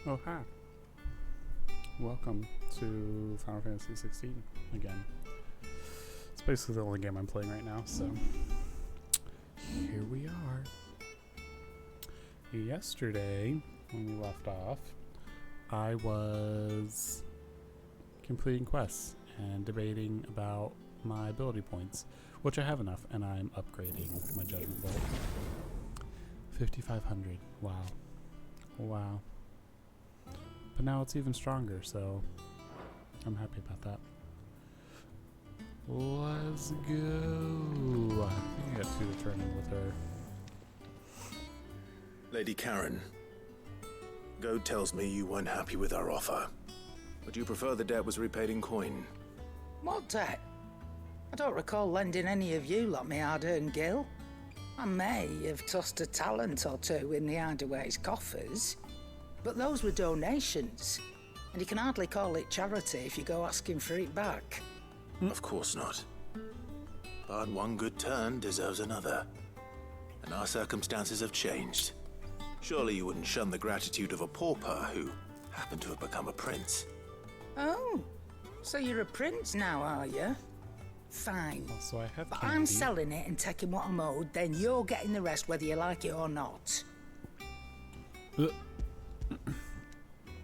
Oh, hi. Welcome to Final Fantasy XVI again. It's basically the only game I'm playing right now, so here we are. Yesterday, when we left off, I was completing quests and debating about my ability points, which I have enough, and I'm upgrading my Judgment Bolt. 5,500. Wow. Wow. But now it's even stronger, so I'm happy about that. Let's go. I think I got 2 to turn in with her. Lady Karen, Goad tells me you weren't happy with our offer. Would you prefer the debt was repaid in coin? What debt? I don't recall lending any of you lot me hard-earned gil. I may have tossed a talent or two in the Hideaway's coffers, but those were donations, and you can hardly call it charity if you go asking for it back. Of course not. But one good turn deserves another, and our circumstances have changed. Surely you wouldn't shun the gratitude of a pauper who happened to have become a prince. Oh, so you're a prince now, are you? Fine. Also, I have But candy. I'm selling it and taking what I'm owed, then you're getting the rest whether you like it or not.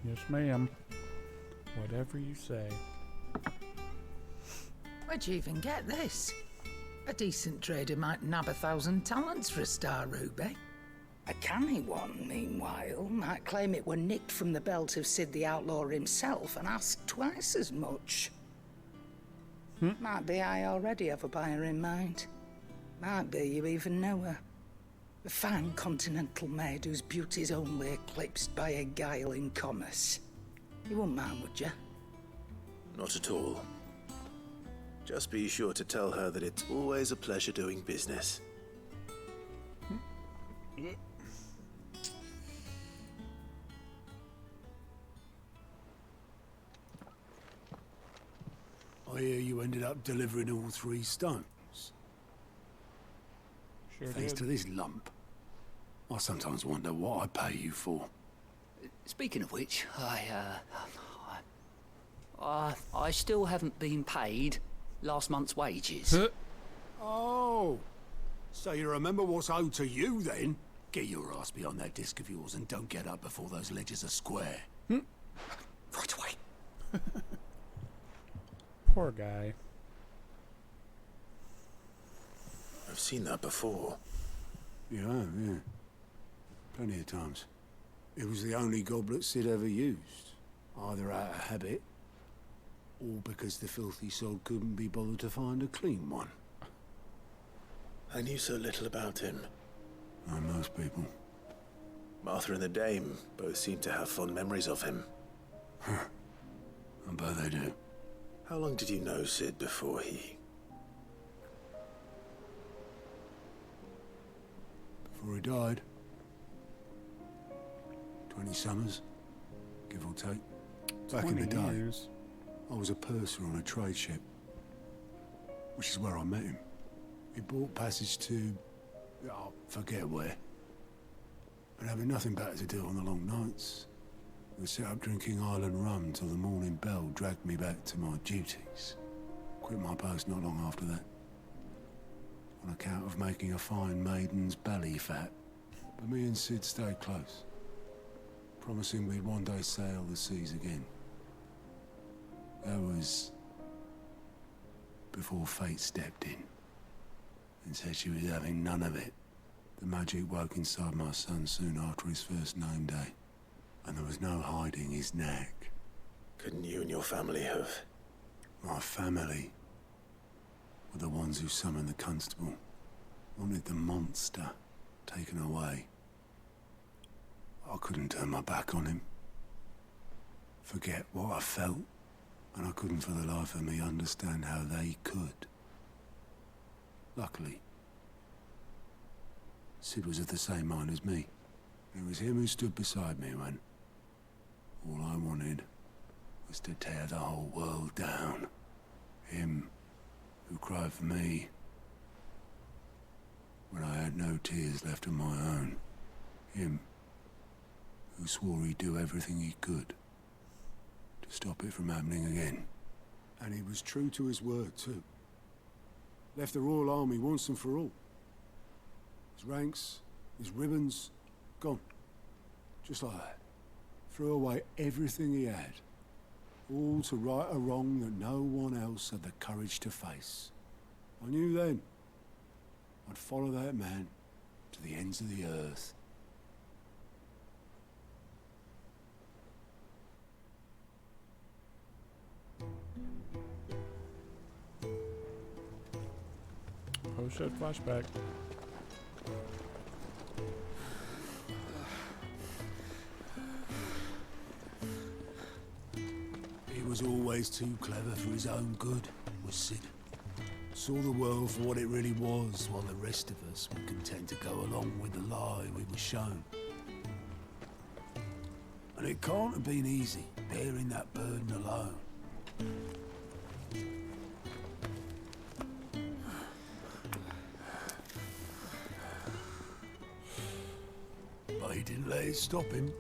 Yes, ma'am. Whatever you say. Where'd you even get this? A decent trader might nab 1,000 talents for a star ruby. A canny one, meanwhile, might claim it were nicked from the belt of Sid the Outlaw himself and ask twice as much. Might be I already have a buyer in mind. Might be you even know her. A fine continental maid whose beauty's only eclipsed by a guile in commerce. You wouldn't mind, would you? Not at all. Just be sure to tell her that it's always a pleasure doing business. I hear you ended up delivering all 3 stones. Sure Thanks did. to this lump. I sometimes wonder what I pay you for. Speaking of which, I still haven't been paid last month's wages. Oh, so you remember what's owed to you then? Get your ass behind that disc of yours and don't get up before those ledgers are square. Right away. Poor guy. I've seen that before. You have, yeah. Plenty of times. It was the only goblet Sid ever used. Either out of habit, or because the filthy sod couldn't be bothered to find a clean one. I knew so little about him. Like most people. Martha and the Dame both seem to have fond memories of him. I bet they do. How long did you know Sid before he... Before he died. 20 summers, give or take. Back in the 20 day, years. I was a purser on a trade ship, which is where I met him. He bought passage to... oh, forget where. But having nothing better to do on the long nights, we set up drinking island rum till the morning bell dragged me back to my duties. Quit my post not long after that. On account of making a fine maiden's belly fat. But me and Sid stayed close, promising we'd one day sail the seas again. That was before fate stepped in and said she was having none of it. The magic woke inside my son soon after his first name day, and there was no hiding his knack. Couldn't you and your family have... My family were the ones who summoned the constable, wanted the monster taken away. I couldn't turn my back on him, forget what I felt, and I couldn't for the life of me understand how they could. Luckily, Sid was of the same mind as me. It was him who stood beside me when all I wanted was to tear the whole world down. Him who cried for me when I had no tears left of my own. Him who swore he'd do everything he could to stop it from happening again. And he was true to his word, too. Left the Royal Army once and for all. His ranks, his ribbons, gone. Just like that. Threw away everything he had. All to right a wrong that no one else had the courage to face. I knew then I'd follow that man to the ends of the earth. Oh shit, flashback. He was always too clever for his own good, was Sid. Saw the world for what it really was, while the rest of us were content to go along with the lie we were shown. And it can't have been easy, bearing that burden alone. But he didn't let it stop him.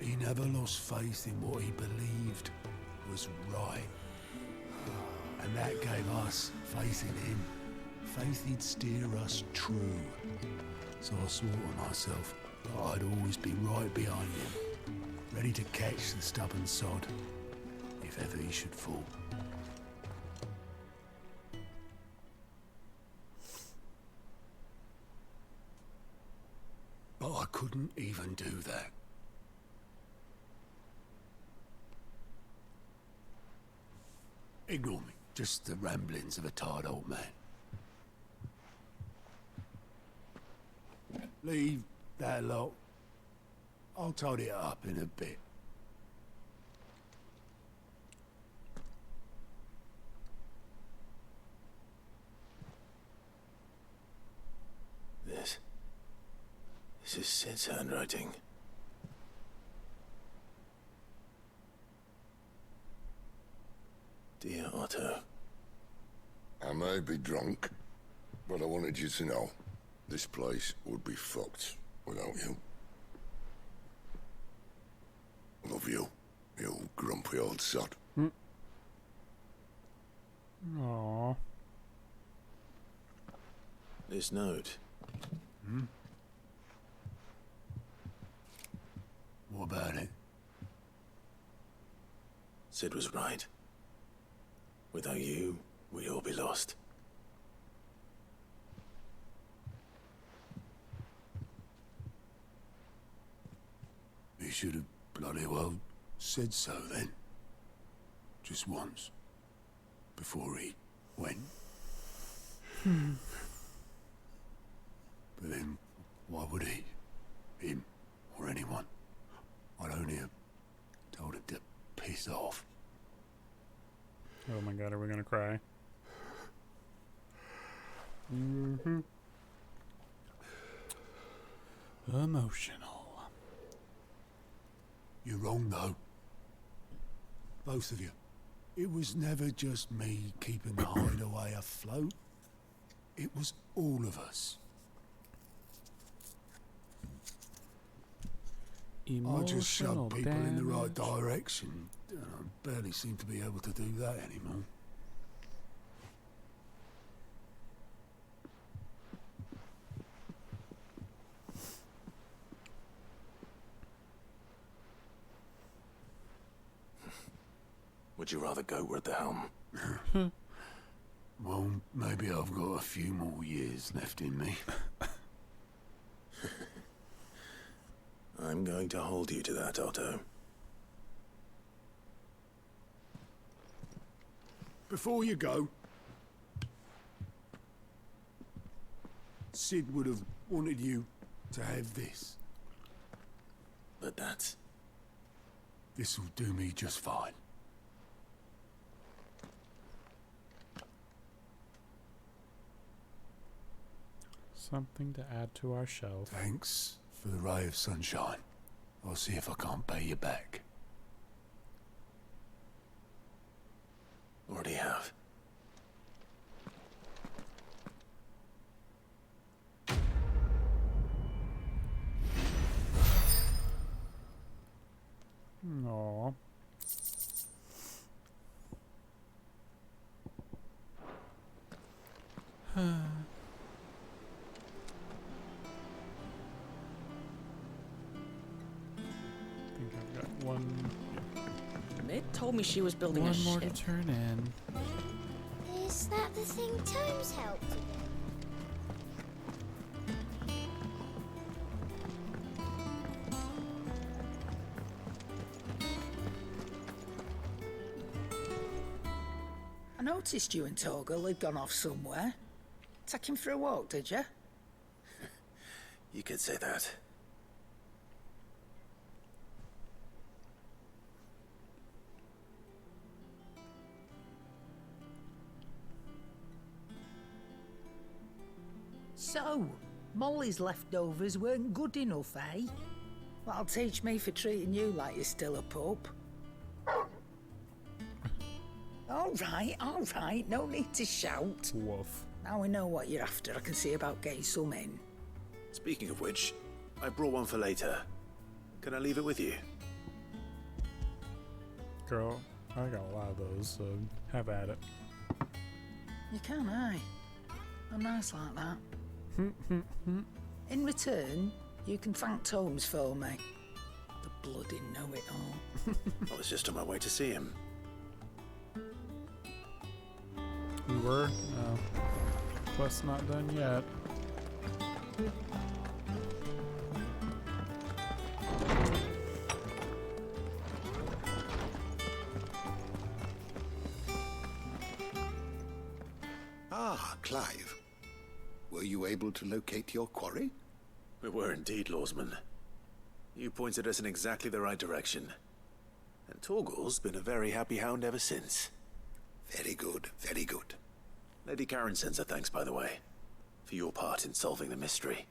He never lost faith in what he believed was right. And that gave us faith in him. Faith he'd steer us true. So I swore to myself that I'd always be right behind him, ready to catch the stubborn sod, if ever he should fall. But I couldn't even do that. Ignore me. Just the ramblings of a tired old man. Leave that lot. I'll tidy it up in a bit. This is Sid's handwriting. Dear Otto. I may be drunk, but I wanted you to know this place would be fucked without you. Love you, you grumpy old sod. Aww. This note. What about it? Sid was right. Without you, we'd all be lost. He should have bloody well said so then. Just once. Before he went. But then, why would he? Him, or anyone? I'd only have told him to piss off. Oh my god, are we gonna cry? Emotional. You're wrong, though. Both of you. It was never just me keeping the hideaway afloat. It was all of us. I just shoved people in the right direction. I barely seem to be able to do that anymore. Would you rather go at the helm? Well, maybe I've got a few more years left in me. I'm going to hold you to that, Otto. Before you go, Sid would have wanted you to have this. But that's... This'll do me just fine. Something to add to our shelf. Thanks for the ray of sunshine. I'll see if I can't pay you back. Already have. think I've got one Mid told me she was building a more to ship. turn in. Is that the thing Tomes helped to do? I noticed you and Torgal had gone off somewhere. Take him for a walk, did you? You could say that. So, Molly's leftovers weren't good enough, eh? That'll teach me for treating you like you're still a pup. All right, no need to shout. Woof. Now we know what you're after. I can see about getting some in. Speaking of which, I brought one for later. Can I leave it with you? Girl, I got a lot of those, so have at it. You can, eh? I'm nice like that. In return, you can thank Tomes for me. The bloody know-it-all. I was just on my way to see him. We were? No. Quest's not done yet. Ah, Clive. Were you able to locate your quarry? We were indeed, Lawsman. You pointed us in exactly the right direction. And Torgal's been a very happy hound ever since. Very good, very good. Lady Karen sends her thanks, by the way, for your part in solving the mystery.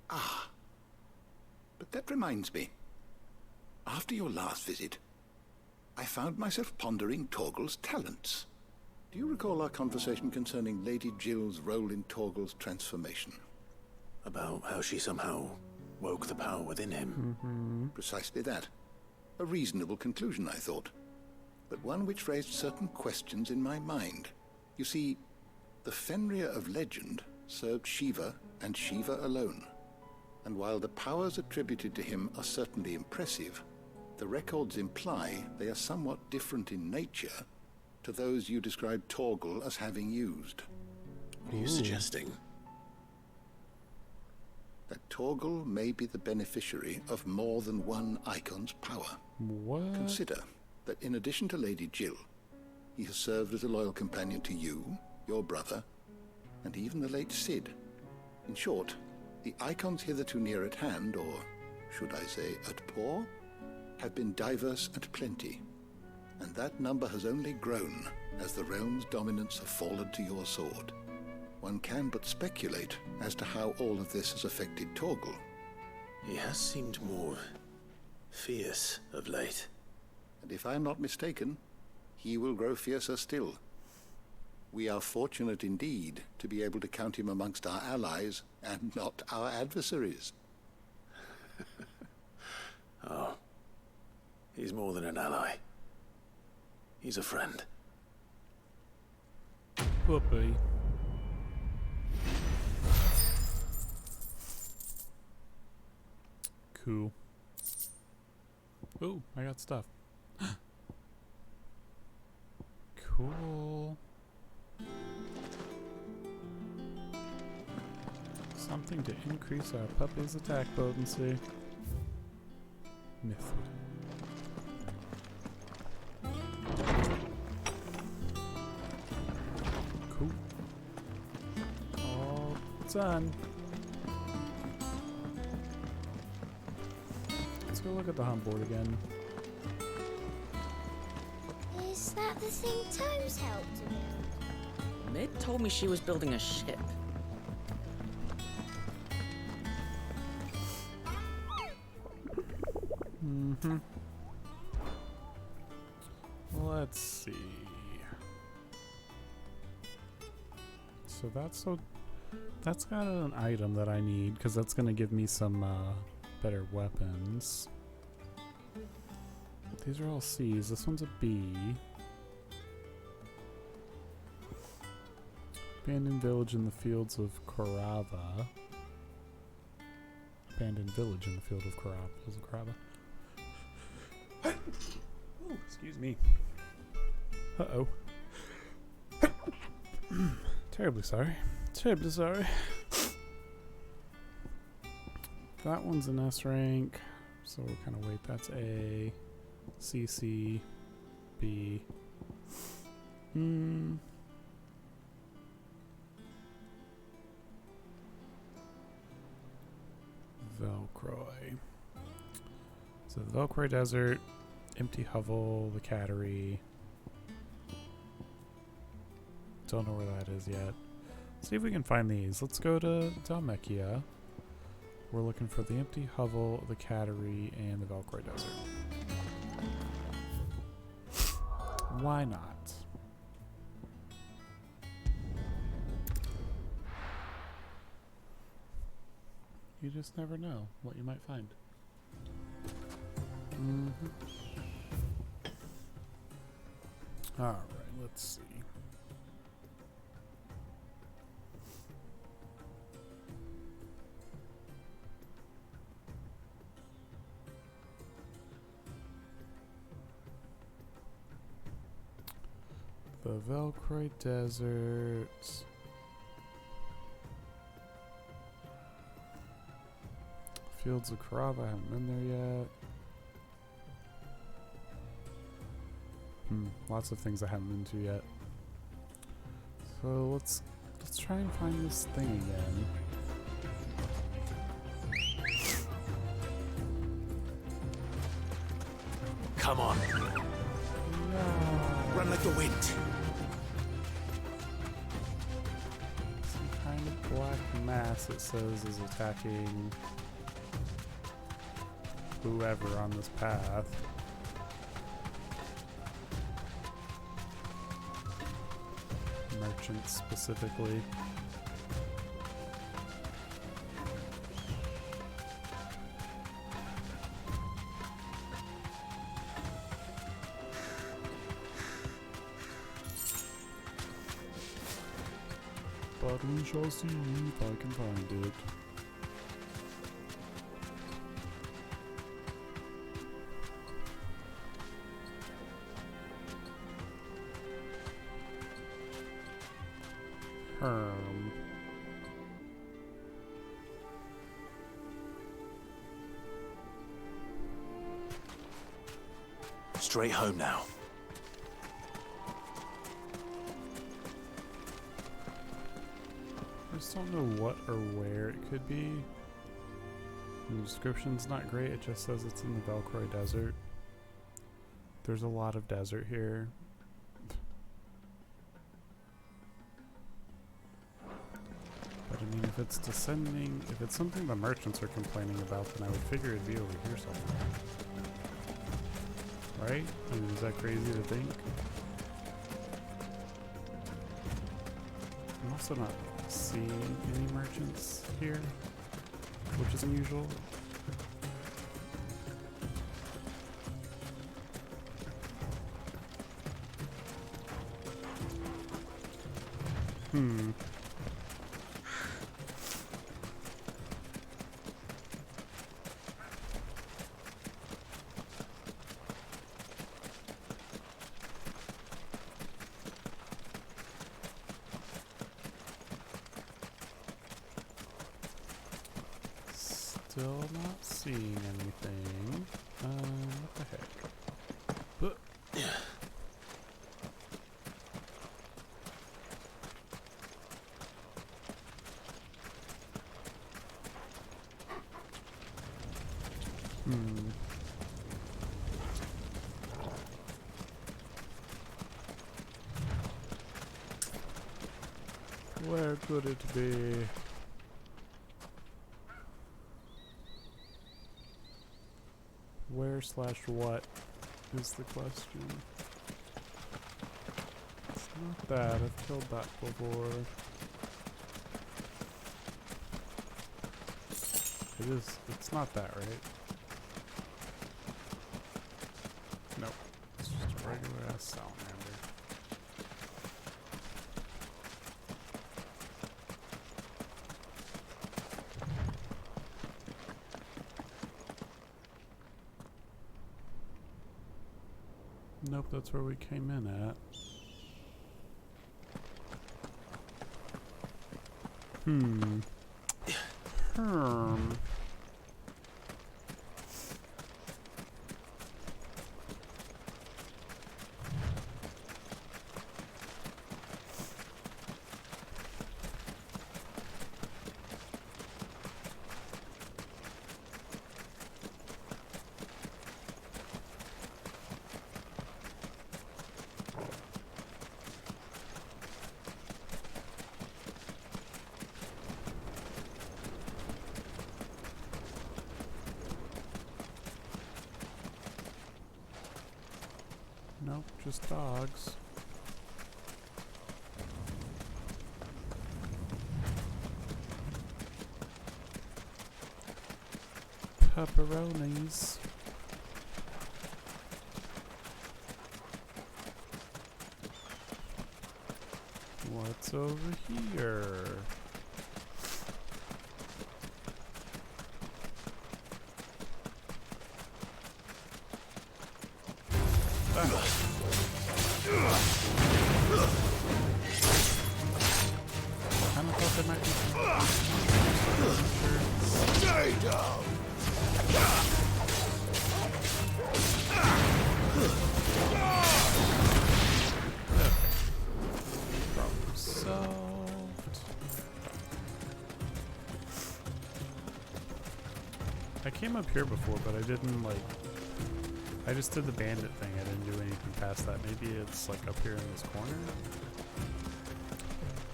Ah. But that reminds me. After your last visit, I found myself pondering Torgal's talents. Do you recall our conversation concerning Lady Jill's role in Torgal's transformation? About how she somehow woke the power within him. Precisely that. A reasonable conclusion, I thought, but one which raised certain questions in my mind. You see, the Fenrir of legend served Shiva and Shiva alone. And while the powers attributed to him are certainly impressive, the records imply they are somewhat different in nature to those you described Torgal as having used. What are you suggesting? That Torgal may be the beneficiary of more than one icon's power. What? Consider that in addition to Lady Jill, he has served as a loyal companion to you, your brother, and even the late Cid. In short, the icons hitherto near at hand, or should I say at paw, have been diverse and plenty, and that number has only grown as the realm's dominance have fallen to your sword. One can but speculate as to how all of this has affected Torgal. He has seemed more fierce of late. And if I am not mistaken, he will grow fiercer still. We are fortunate indeed to be able to count him amongst our allies and not our adversaries. Oh, he's more than an ally. He's a friend. Whoopee. Cool. Oh, I got stuff. Cool. Something to increase our puppy's attack potency. Myth. Cool. All done. Let's go look at the hunt board again. Is that the thing Tomes helped to build? Mid told me she was building a ship. Let's see. So that's got an item that I need because that's gonna give me some better weapons. These are all C's. This one's a B. Abandoned village in the fields of Korava. Abandoned village in the field of Korava. Ooh, excuse me. Uh-oh. Terribly sorry. Terribly sorry. That one's an S rank, so we'll kind of wait. That's A, C, C, B. Velcroy. So the Velcroy Desert, Empty Hovel, the Cattery. Don't know where that is yet. See if we can find these. Let's go to Dalmekia. We're looking for the Empty Hovel, the Cattery, and the Velcroy Desert. Why not? You just never know what you might find. Alright, let's see. The Velcroy Desert. Fields of Korava, I haven't been there yet. Lots of things I haven't been to yet. So let's try and find this thing again. Come on. No. Run like the wind. Some kind of black mass, it says, is attacking whoever on this path. Merchants specifically. But we shall see if I can find it. Straight home now. I just don't know what or where it could be. The description's not great, it just says it's in the Velcroy Desert. There's a lot of desert here. But I mean, if it's descending, if it's something the merchants are complaining about, then I would figure it'd be over here somewhere. Right? I mean, is that crazy to think? I'm also not seeing any merchants here, which is unusual. Still not seeing anything. What the heck? Where could it be? Where/what is the question? It's not that. I've killed that before. It is. It's not that, right? Nope. It's just a regular ass salamander. Nope, that's where we came in at. Nope, just dogs. Pepperonis. What's over here? I kind of thought there might be some. Stay down! Problem solved. I came up here before, but I didn't like. I just did the bandit thing. I didn't do anything past that. Maybe it's like up here in this corner.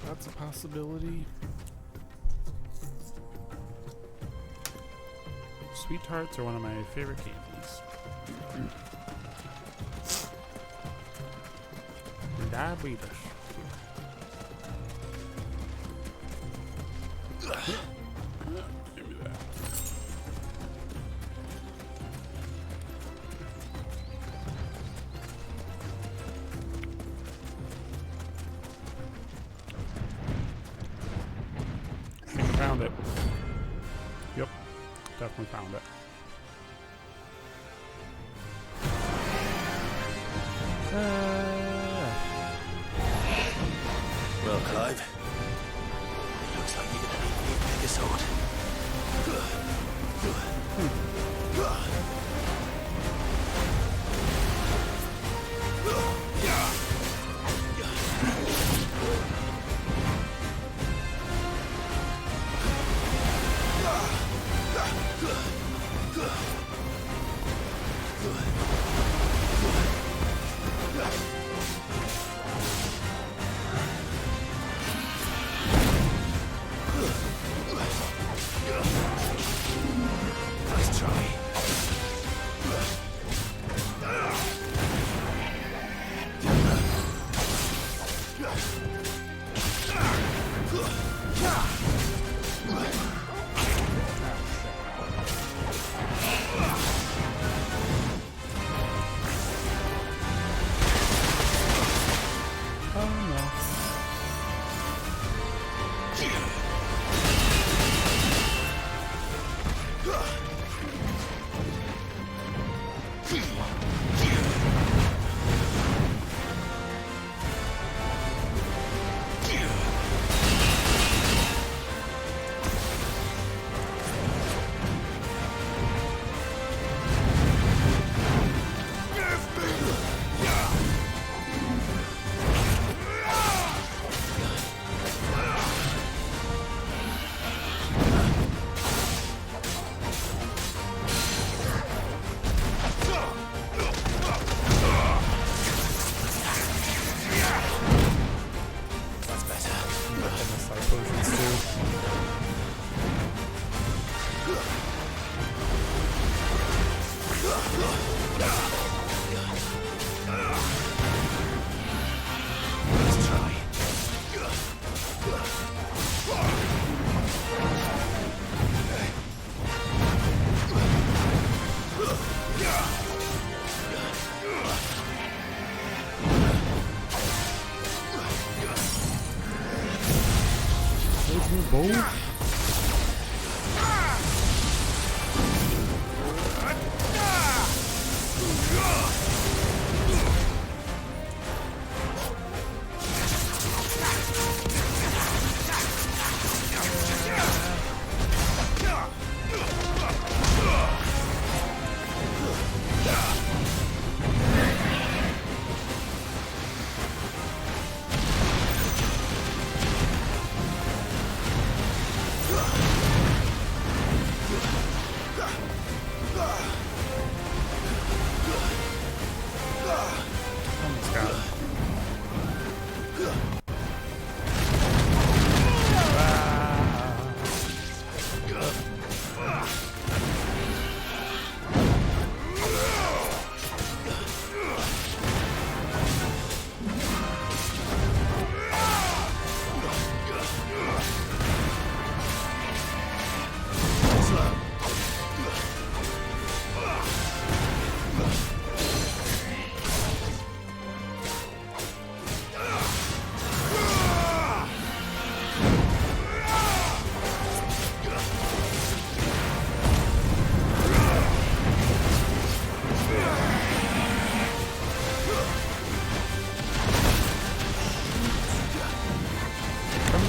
That's a possibility. Sweet tarts are one of my favorite candies. Diabetes. Give me that. I think I found it. Yep, definitely found it. Well, Clive, it looks like you're gonna need a new bigger sword. Nice try.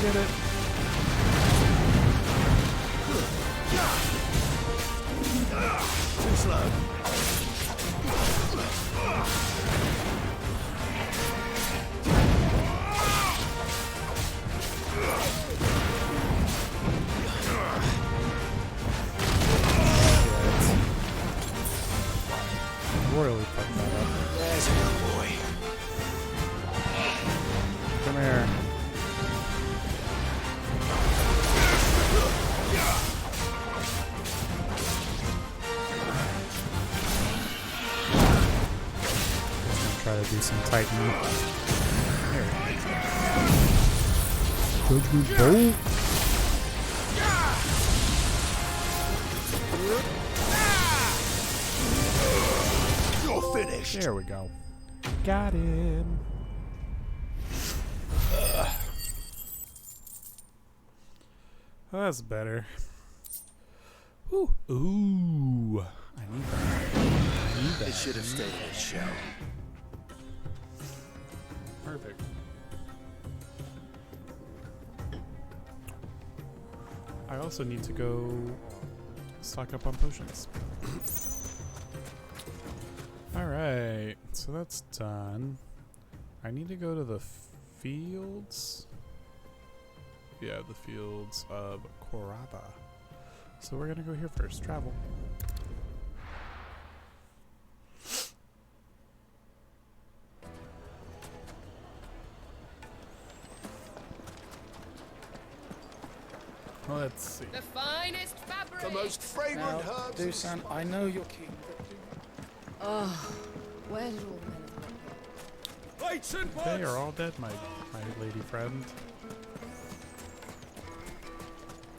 get it. Too slow. Royally fucked that up. There's a good boy. Come here. Try to do some tightening. There we go. Judgment bolt. You're finished. There we go. Got him. Oh, that's better. Ooh. Ooh. I need that. I need that. It should have stayed in its shell. Perfect. I also need to go stock up on potions. Alright, so that's done. I need to go to the fields. Yeah, the fields of Koraba. So we're gonna go here first. Travel. Let's see. The finest fabric. The most fragrant herbs. Dusan, I know you're keen, but Oh, where did all the men have gone? They are all dead, my lady friend.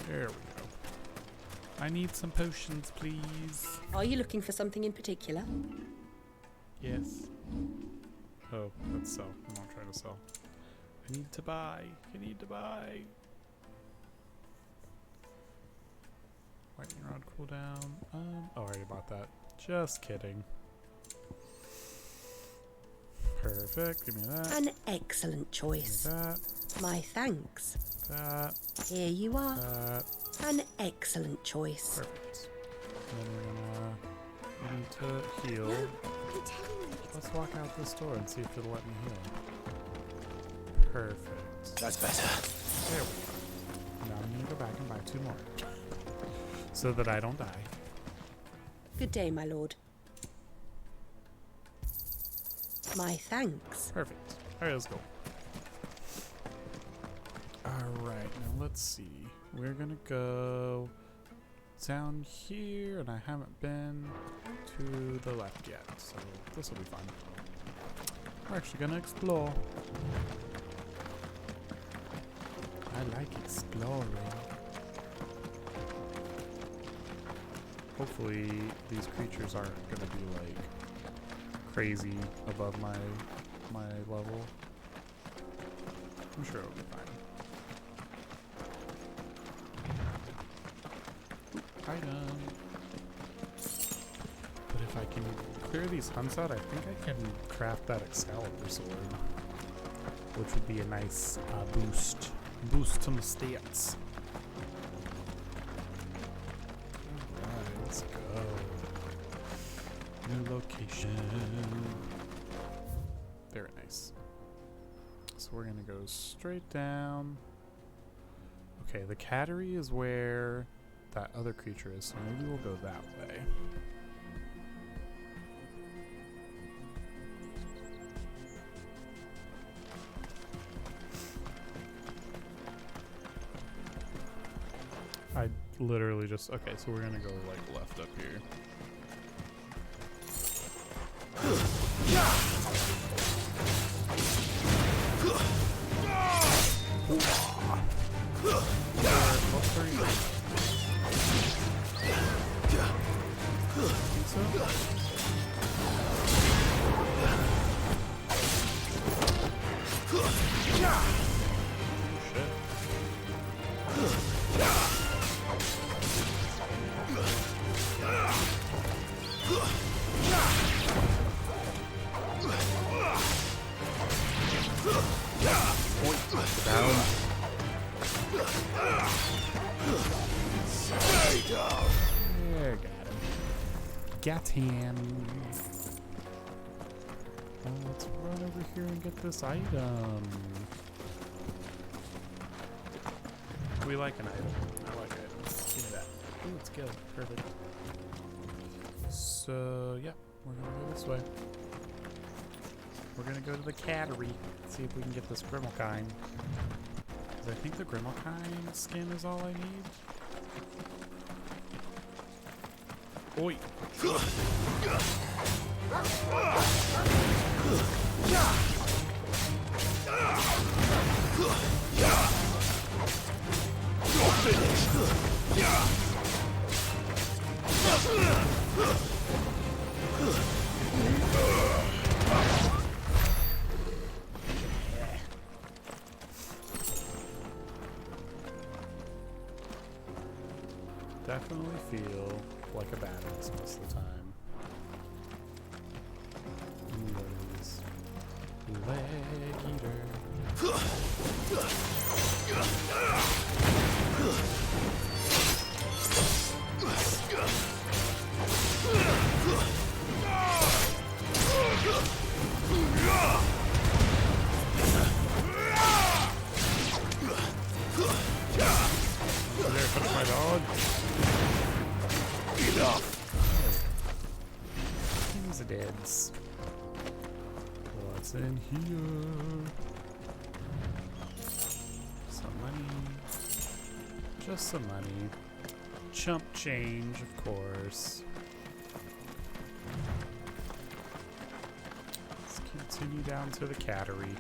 There we go. I need some potions, please. Are you looking for something in particular? Yes. Oh, let's sell. I'm not trying to sell. I need to buy. I need to buy. Lightning rod cooldown. Oh, I already bought that. Just kidding. Perfect. Give me that. An excellent Give me choice. that. My thanks. That. Here you are. That. An excellent choice. Perfect. And then we need to heal. Let's walk out this door and see if it'll let me heal. Perfect. That's better. There we go. Now I'm gonna go back and buy 2 more. So that I don't die. Good day, my lord. My thanks. Perfect. Alright, let's go. Alright, now let's see. We're gonna go down here, and I haven't been to the left yet, so this will be fun. We're actually gonna explore. I like exploring. Hopefully these creatures aren't gonna be like crazy above my level. I'm sure it'll be fine. Item. But if I can clear these hunts out, I think I can craft that Excalibur sword, which would be a nice boost to my stats. Alright, let's go. New location. Very nice. So we're gonna go straight down. Okay, the cattery is where that other creature is, so maybe we'll go that way. I literally just... Okay, so we're gonna go like left up here. There, got him. Let's run over here and get this item. We like an item. I like items. Give me that. Ooh, it's good. Perfect. So, yeah, we're gonna go this way. We're gonna go to the cattery. See if we can get this Grimalkine. Because I think the Grimalkine skin is all I need. Oi! Definitely feel like a badass most of the time. Leg eater. There, touch my dog. Enough. He's a deads. What's in here? Some money. Just some money. Chump change, of course. Let's continue down to the cattery.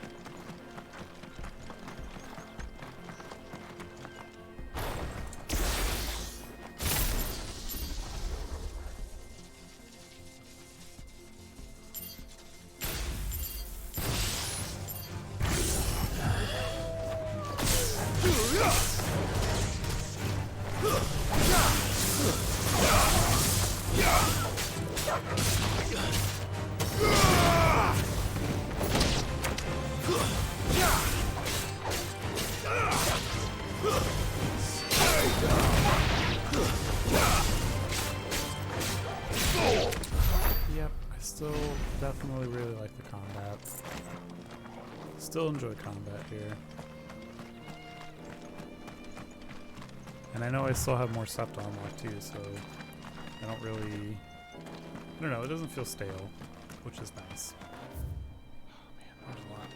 Yep, I still definitely really like the combat. Still enjoy combat here. And I know I still have more stuff to unlock too, so I don't really... I don't know, it doesn't feel stale, which is nice. Oh man, there's a lot.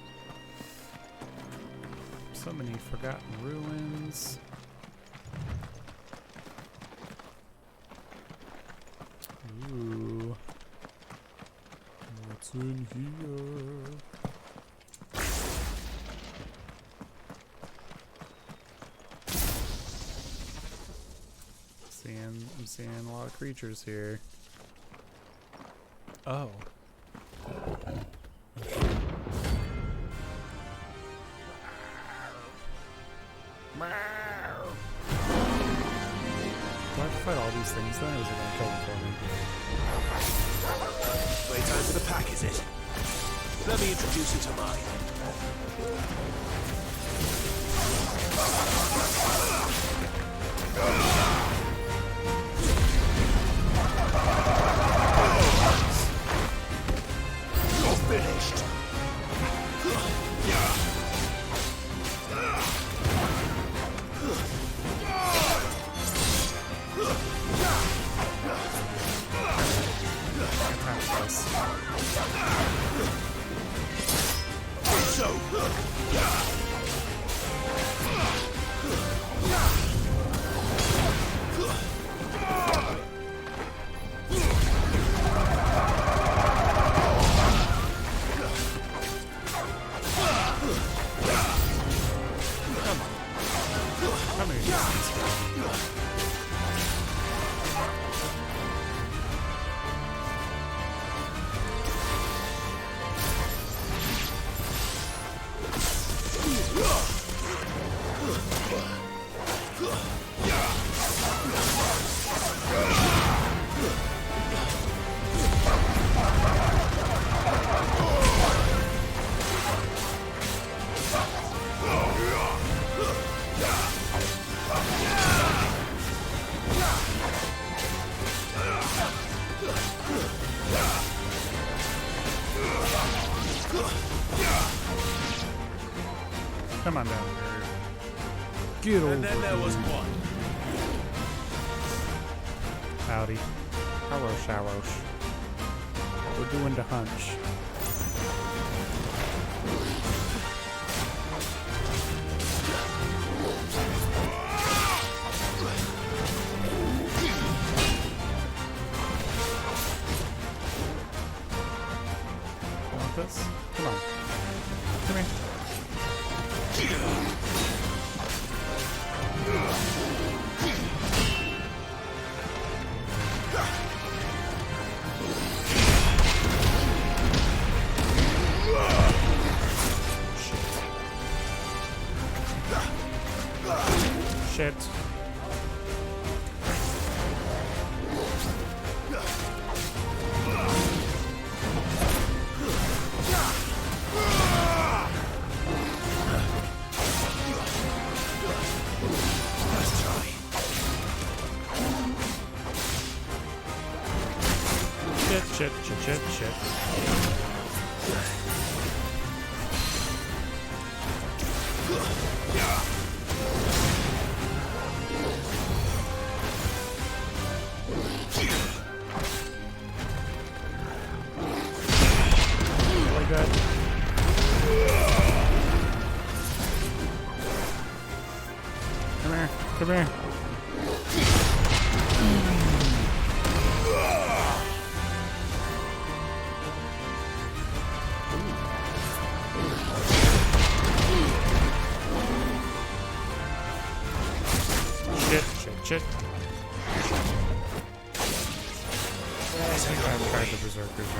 So many forgotten ruins. Ooh. What's in here? I'm seeing a lot of creatures here. Oh. Do I have to fight all these things then, or is it gonna kill them for me? Wait, time for the pack, is it? Let me introduce you to mine. You're finished. So. Come on down here. Get over. And then there was one. Howdy. Hello, Shallows. What we're doing to hunch. Want this? Come on. Come here. Shit. Let's try. Shit. Really good. Come here. Shit. I think I've tried the Berserkers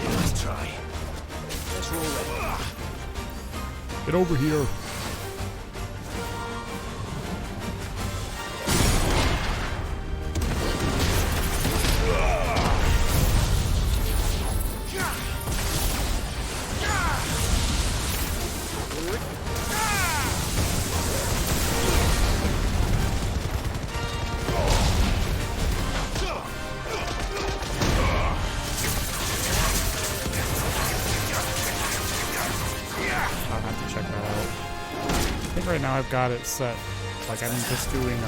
Let's try. Let's roll it. Get over here. I'll have to check that out. I think right now I've got it set. Like I'm just doing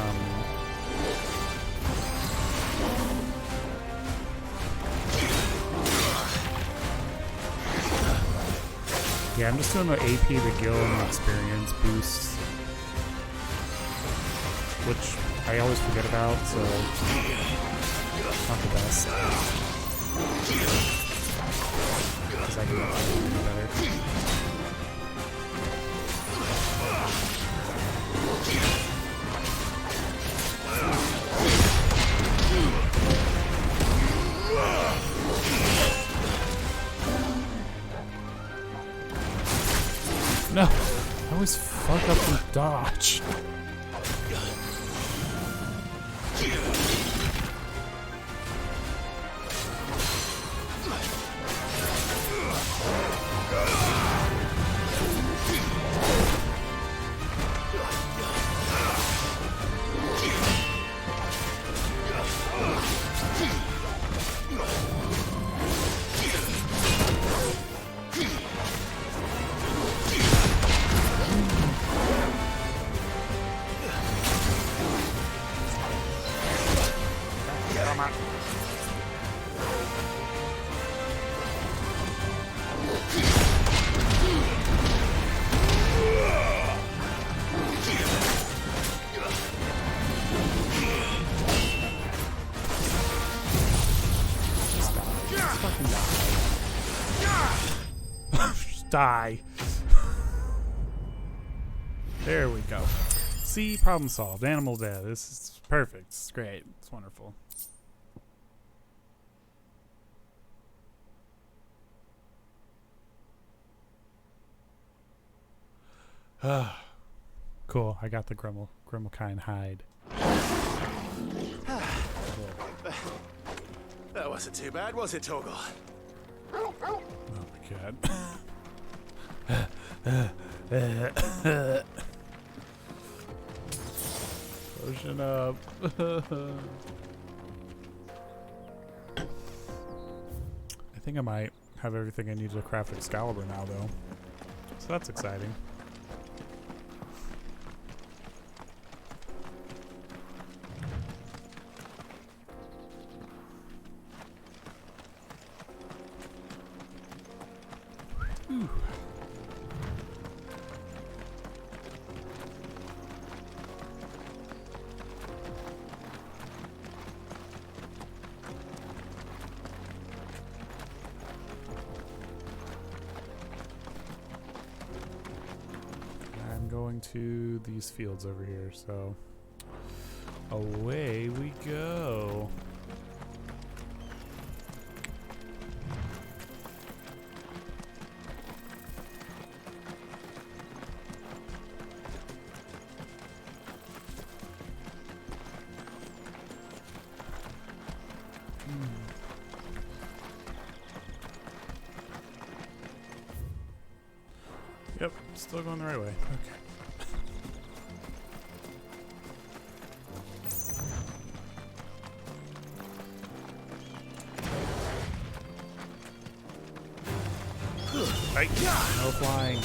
yeah, I'm just doing the AP, the Gil, and the experience boosts, which I always forget about, so not the best. Because I can do better. No, I always fuck up with dodge. Die. There we go. See, problem solved. Animal dead. This is perfect. It's great. It's wonderful. Cool, I got the Grimalkine hide. That wasn't too bad, was it, Torgal? Oh my god. Potion up. I think I might have everything I need to craft Excalibur now, though. So that's exciting. Whew. I'm going to these fields over here, so away we go. Yep, still going the right way. Okay. Hey, no flying.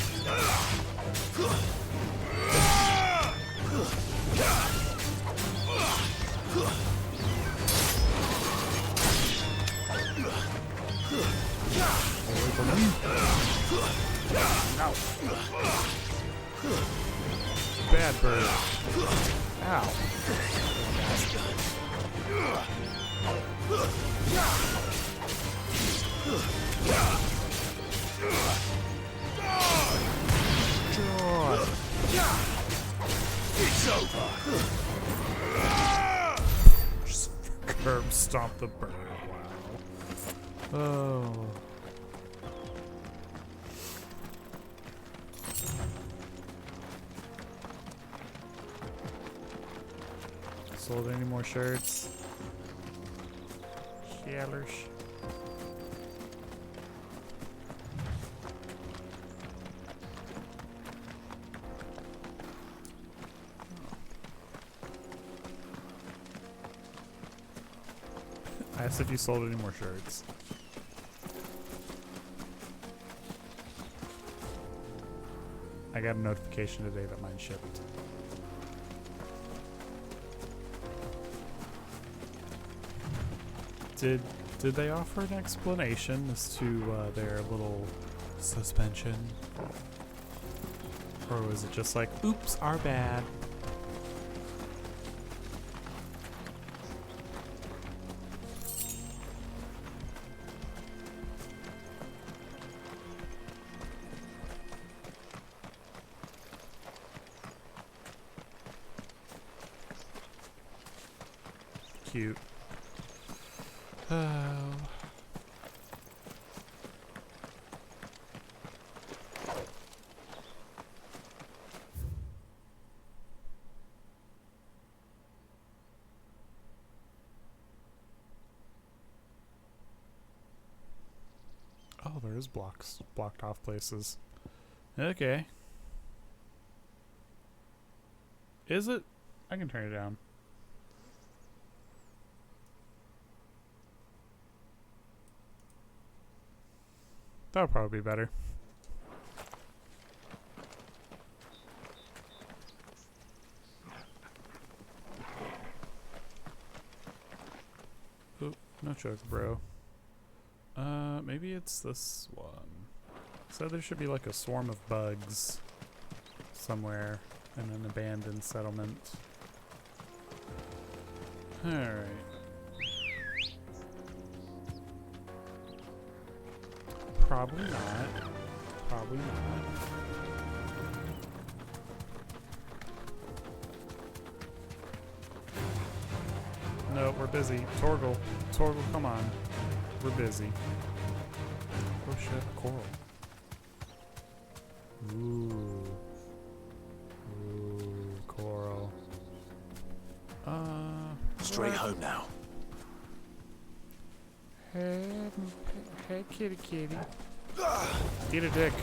Away from him. Ow. Bad bird. Ow. God. It's over. Just curb stomp the bird. Wow. Oh. Sold any more shirts? Shellers. I asked if you sold any more shirts. I got a notification today that mine shipped. Did they offer an explanation as to their little suspension? Or was it just like, oops, our bad? Cute. Oh. Oh, there is blocked off places. Okay. Is it? I can turn it down. That'll probably be better. Oop, no joke, bro. Maybe it's this one. So there should be like a swarm of bugs somewhere in an abandoned settlement. Alright. Probably not. Probably not. No, we're busy. Torgal, come on. We're busy. Oh shit, coral. Ooh. Ooh. straight home now. Hey, kitty kitty. Eat a dick.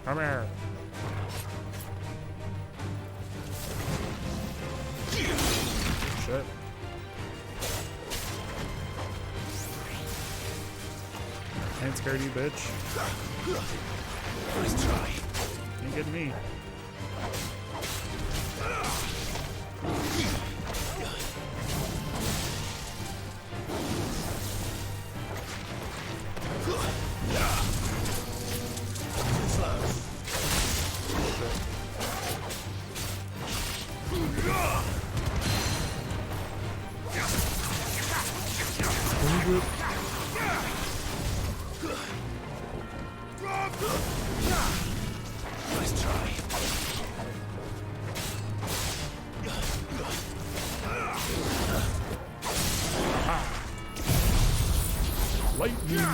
Come here. Shit. Ain't scared, you bitch. Nice try. Ain't getting me. Nice try. Lightning.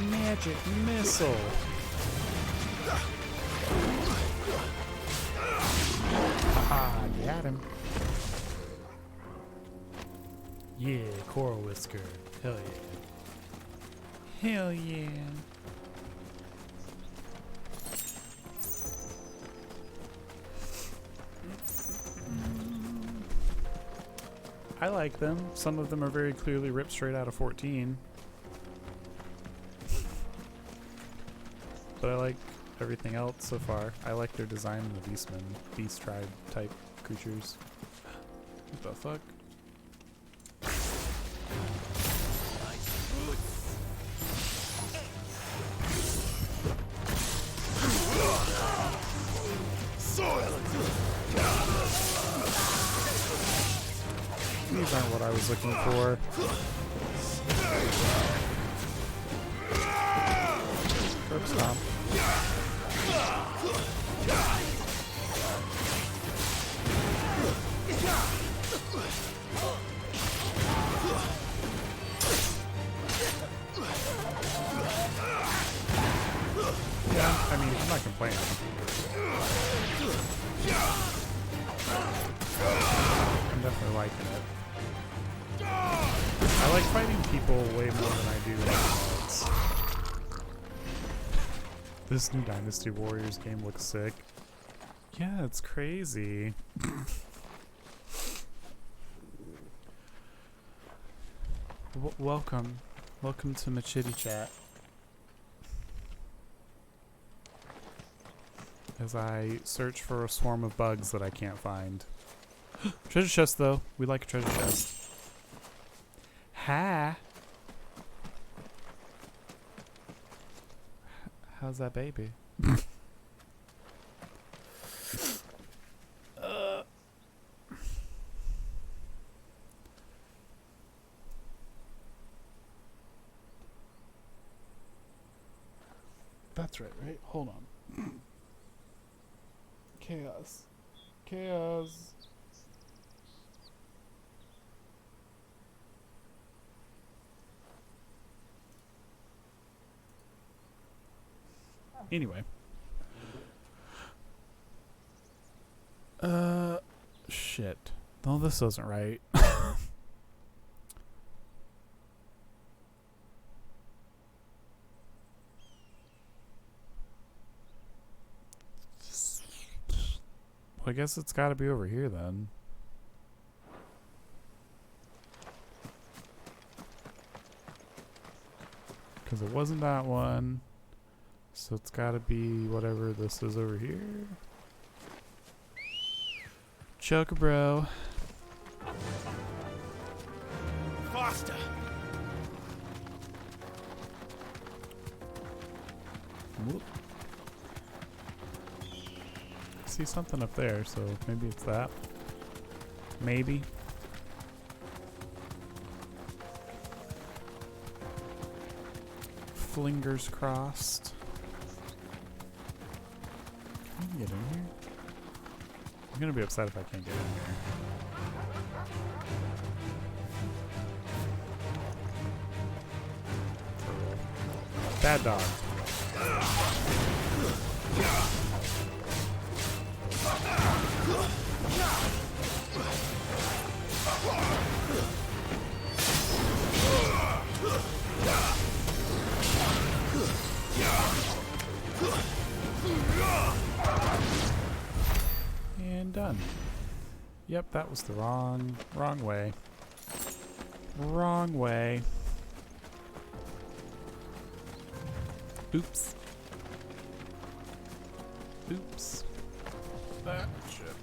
Magic missile. Ah, got him. Yeah, Coral Whisker. Hell yeah. Hell yeah. I like them. Some of them are very clearly ripped straight out of 14. But I like everything else so far. I like their design in the Beastmen, Beast Tribe type creatures. What the fuck? These aren't what I was looking for. Curb stomp. Yeah, I mean, I'm not complaining. I'm definitely liking it. I like fighting people way more than I do animals. This new Dynasty Warriors game looks sick. Yeah, it's crazy. Welcome. Welcome to my chitty chat. As I search for a swarm of bugs that I can't find. Treasure chest, though. We like a treasure chest. Hi. How's that baby? That's right? Hold on. Chaos. Chaos. Anyway. Shit. No, this isn't right. Well, I guess it's gotta be over here then. Because it wasn't that one. So it's gotta be whatever this is over here. Choker bro. Faster! Whoop. See something up there, so maybe it's that. Maybe. Flingers crossed. Can you get in here? I'm gonna be upset if I can't get in here. Bad dog. And done. Yep, that was the wrong way. Wrong way. Oops. Oops. Ah, shit.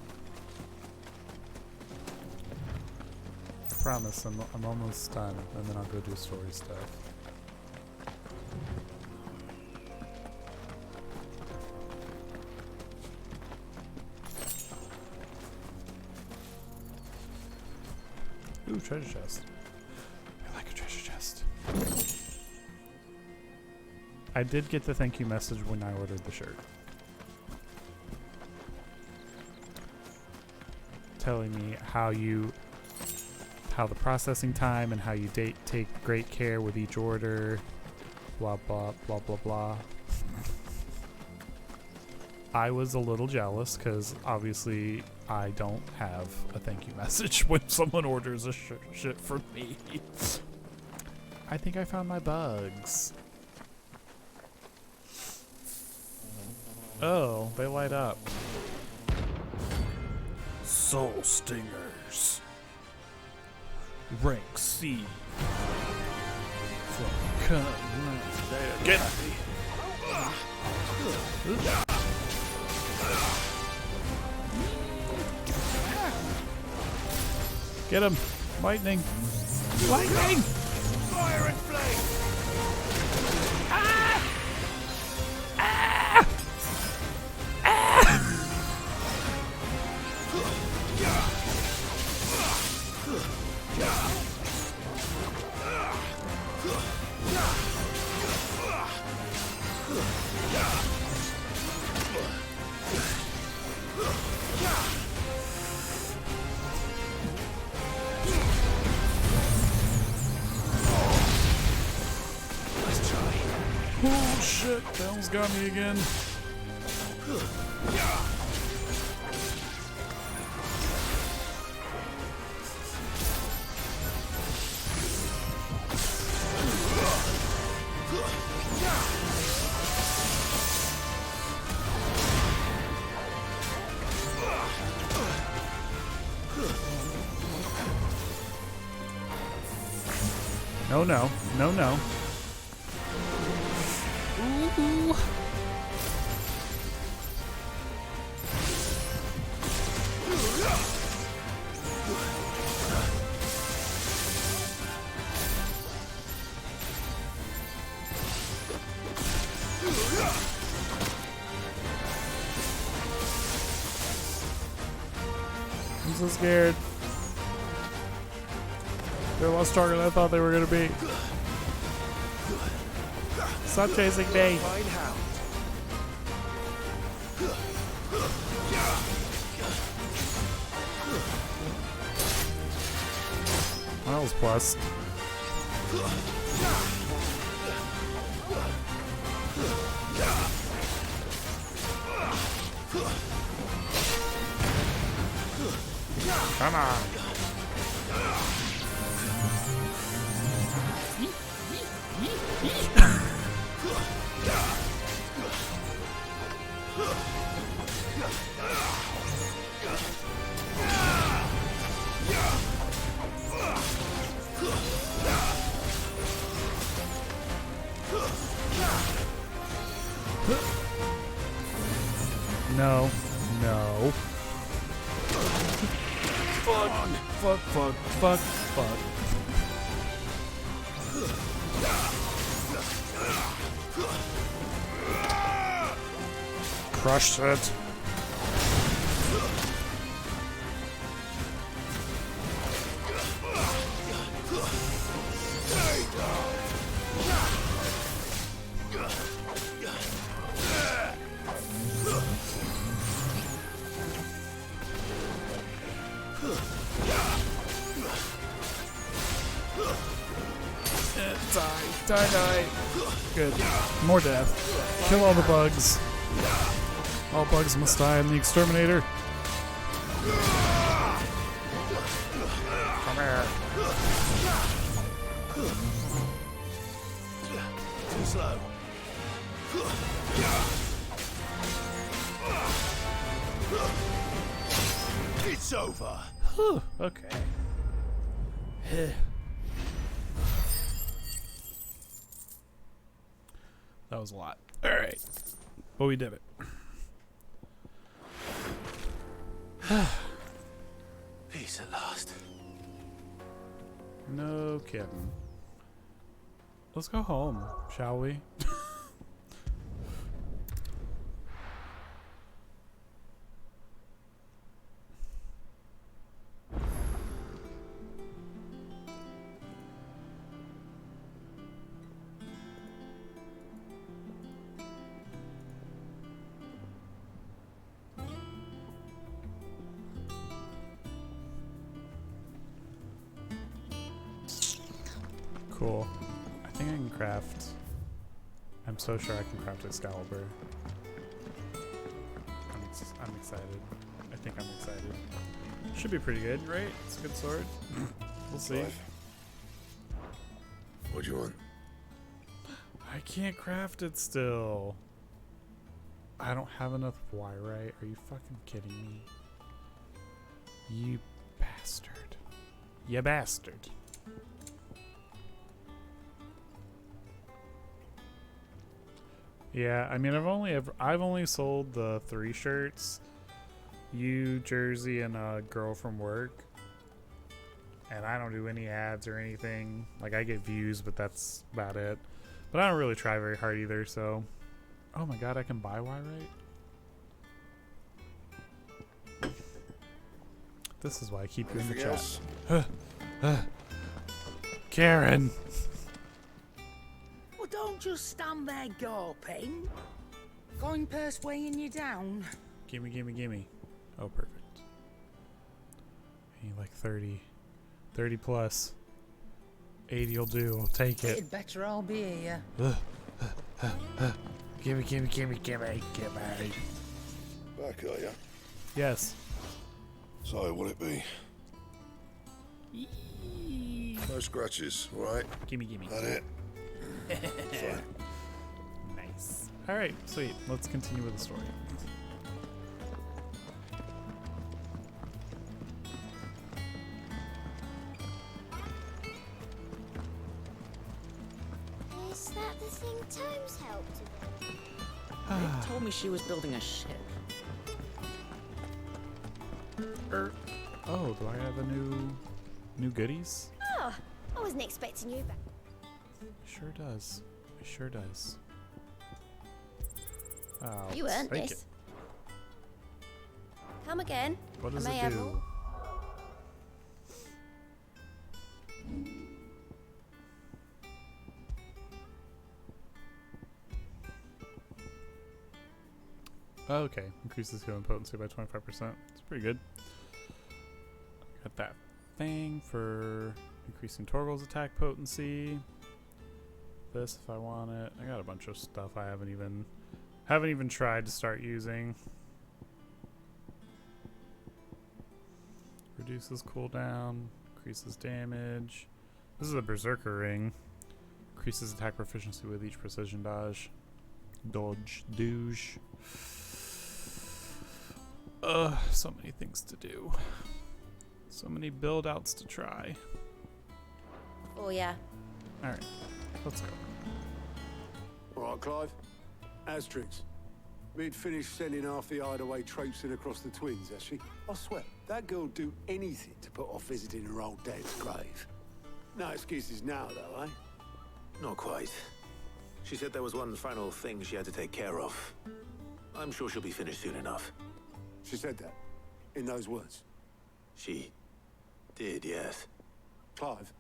Promise, I'm almost done, and then I'll go do story stuff. Ooh, treasure chest. I like a treasure chest. I did get the thank you message when I ordered the shirt. Telling me how the processing time and how you take great care with each order. Blah, blah, blah, blah, blah. I was a little jealous because obviously I don't have a thank you message when someone orders a shit from me. I think I found my bugs. Oh, they light up. Soul Stingers. Rank C. From Get me. Get him! Lightning! Lightning! Fire and flame! Ah! Ah! Ah! Oh shit, Bell's got me again. No, no, no, no. Ooh. I'm so scared. They're a lot stronger than I thought they were going to be. Stop chasing me. That was plus. Come on. No, no. Fuck, fuck, fuck, fuck, fuck. Crushed it. Die. Good. More death. Kill all the bugs. All bugs must die in the exterminator. Come here. Too slow. It's over. Whew, okay. That was a lot. Alright. But we did it. Peace at last. No kidding. Let's go home, shall we? Cool. I think I can craft. I'm so sure I can craft Excalibur. I'm excited. I think I'm excited. Should be pretty good, right? It's a good sword. We'll see. What do you want? I can't craft it still. I don't have enough wyrite. Are you fucking kidding me? You bastard. You bastard. Yeah, I mean, I've only sold the 3 shirts, you, Jersey, and a girl from work, and I don't do any ads or anything. Like, I get views, but that's about it. But I don't really try very hard either. So, oh my god, I can buy wyrite. This is why I keep you in the chat. Karen. Well, don't just stand there gawping. Coin purse weighing you down. Gimme. Oh, perfect. I need like 30 plus. 80 will do. I'll take it. It'd better all be here. Gimme. Back, are ya? Yes. So, what'll it be? No scratches, alright? Gimme. That it? Fine. Nice. Alright, sweet. Let's continue with the story. Is that the thing Tomes helped with? They told me she was building a ship. Oh, do I have a new goodies? Oh, I wasn't expecting you back. Sure does. It sure does. Oh, You earned thank this. Come again. What does I may it have do? all. Oh, okay. Increases healing potency by 25%. It's pretty good. Got that thing for increasing Torgal's attack potency. This if I want it. I got a bunch of stuff I haven't even tried to start using. Reduces cooldown, increases damage. This is a Berserker ring. Increases attack proficiency with each precision dodge. Douge. So many things to do. So many build outs to try. Oh, yeah. Alright, let's go. Alright, Clive. Astrix. We'd finished sending half the hideaway traipsing across the twins, has she? I swear, that girl'd do anything to put off visiting her old dad's grave. No excuses now, though, eh? Not quite. She said there was one final thing she had to take care of. I'm sure she'll be finished soon enough. She said that? In those words? She did, yes. Clive?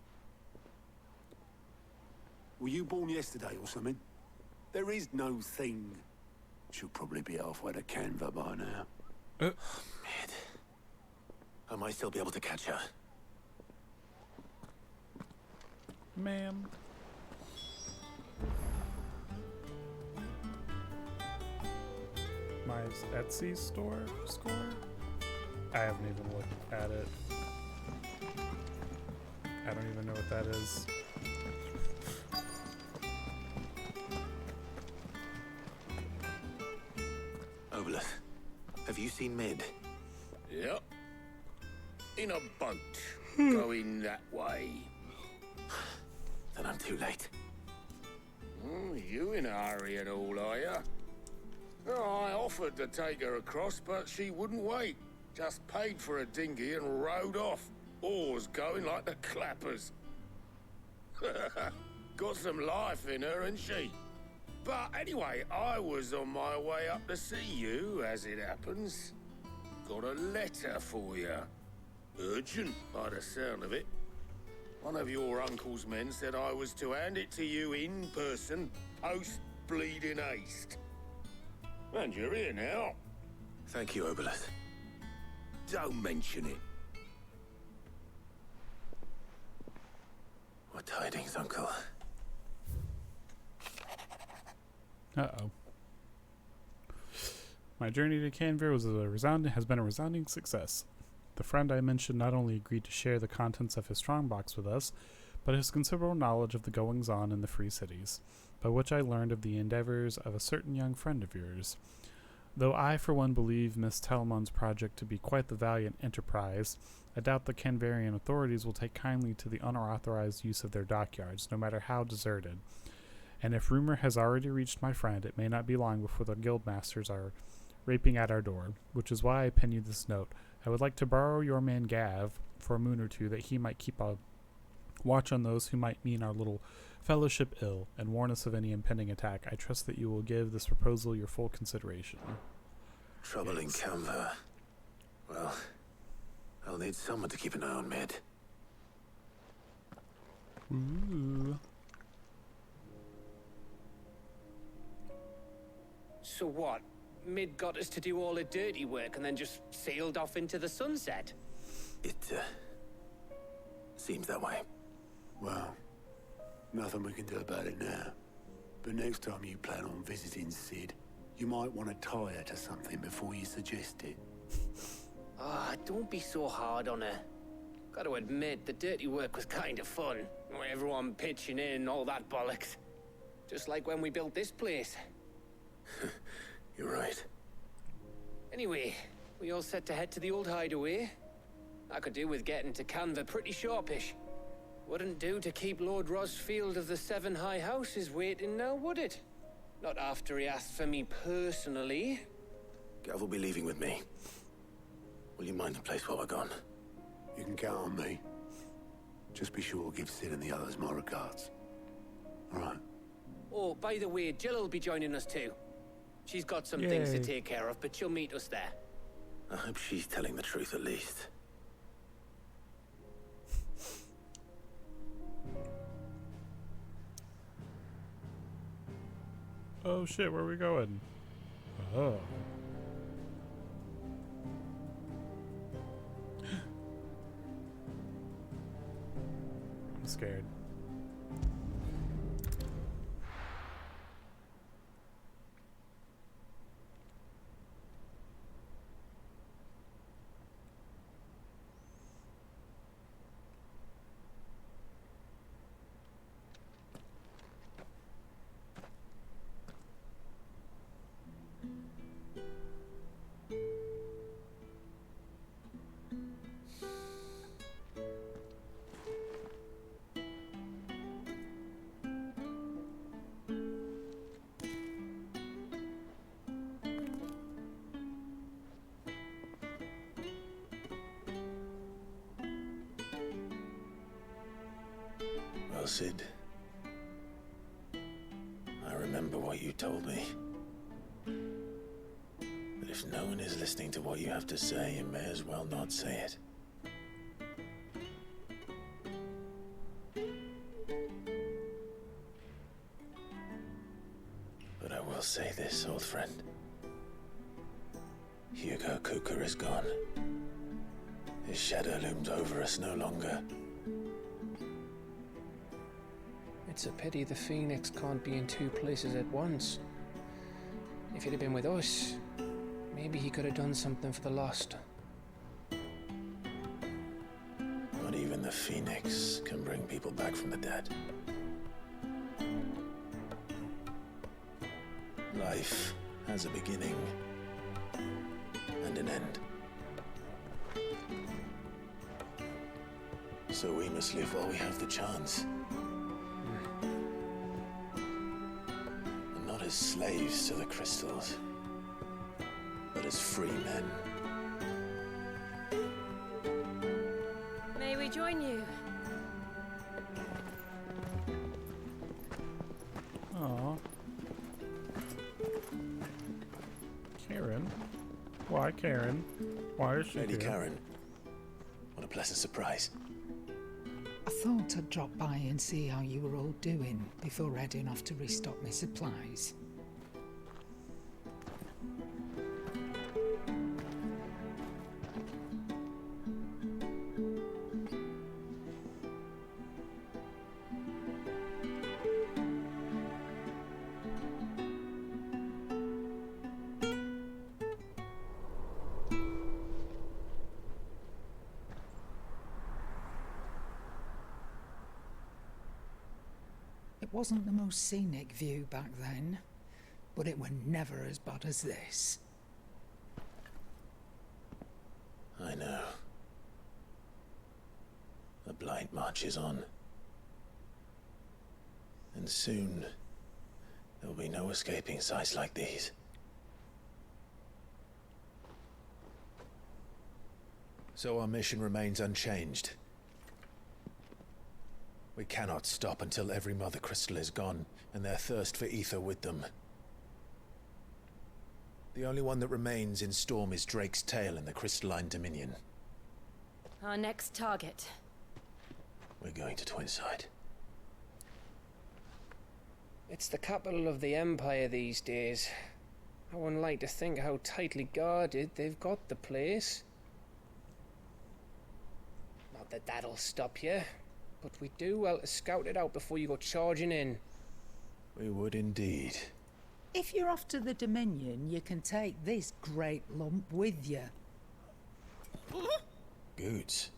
Were you born yesterday or something? There is no thing. She'll probably be halfway to Canva by now. Mid. I might still be able to catch her. Ma'am. my Etsy store score? I haven't even looked at it. I don't even know what that is. Oboleth, have you seen Mid? Yep. In a boat, going that way. Then I'm too late. You in a hurry at all, are you? Oh, I offered to take her across, but she wouldn't wait. Just paid for a dinghy and rowed off. Oars going like the clappers. Got some life in her, ain't she? But anyway, I was on my way up to see you, as it happens. Got a letter for you. Urgent, by the sound of it. One of your uncle's men said I was to hand it to you in person, post-bleeding haste. And you're here now. Thank you, Oboleth. Don't mention it. What tidings, Uncle? Uh-oh. My journey to Canver has been a resounding success. The friend I mentioned not only agreed to share the contents of his strongbox with us, but his considerable knowledge of the goings-on in the Free Cities, by which I learned of the endeavors of a certain young friend of yours. Though I, for one, believe Miss Telmon's project to be quite the valiant enterprise, I doubt the Canvarian authorities will take kindly to the unauthorized use of their dockyards, no matter how deserted. And if rumor has already reached my friend, it may not be long before the guildmasters are raping at our door, which is why I pen you this note. I would like to borrow your man Gav for a moon or two, that he might keep a watch on those who might mean our little fellowship ill, and warn us of any impending attack. I trust that you will give this proposal your full consideration. Trouble in Canver. Well, I'll need someone to keep an eye on Mid. Ooh. So what? Mid got us to do all the dirty work and then just sailed off into the sunset? It, seems that way. Well, nothing we can do about it now. But next time you plan on visiting Sid, you might want to tie her to something before you suggest it. Ah, don't be so hard on her. Gotta admit, the dirty work was kind of fun. Everyone pitching in and all that bollocks. Just like when we built this place. You're right. Anyway, we all set to head to the old hideaway. I could do with getting to Canver pretty sharpish. Wouldn't do to keep Lord Rosfield of the Seven High Houses waiting now, would it? Not after he asked for me personally. Gav will be leaving with me. Will you mind the place while we're gone? You can count on me. Just be sure to give Sid and the others my regards. All right. Oh, by the way, Jill will be joining us too. She's got some things to take care of, but she'll meet us there. I hope she's telling the truth at least. Oh shit, where are we going? Oh. I'm scared. Well, Sid, I remember what you told me. But if no one is listening to what you have to say, you may as well not say it. But I will say this, old friend. Hugo Kuka is gone. His shadow looms over us no longer. It's a pity the Phoenix can't be in two places at once. If he'd have been with us, Maybe he could have done something for the lost. Not even the Phoenix can bring people back from the dead. Life has a beginning and an end. So we must live while we have the chance. And not as slaves to the crystals, but as free men. May we join you? Aw. Karen? Why Karen? Why is she Lady here? Karen, what a pleasant surprise. I thought I'd drop by and see how you were all doing before heading off to restock my supplies. It wasn't the most scenic view back then, but it were never as bad as this. I know. The blight marches on. And soon, there will be no escaping sights like these. So our mission remains unchanged. We cannot stop until every Mother Crystal is gone, and their thirst for ether with them. The only one that remains in Storm is Drake's Tail in the Crystalline Dominion. Our next target. We're going to Twinside. It's the capital of the Empire these days. I wouldn't like to think how tightly guarded they've got the place. Not that that'll stop you, but we do well to scout it out before you go charging in. We would indeed. If you're off to the Dominion, you can take this great lump with you. Goods.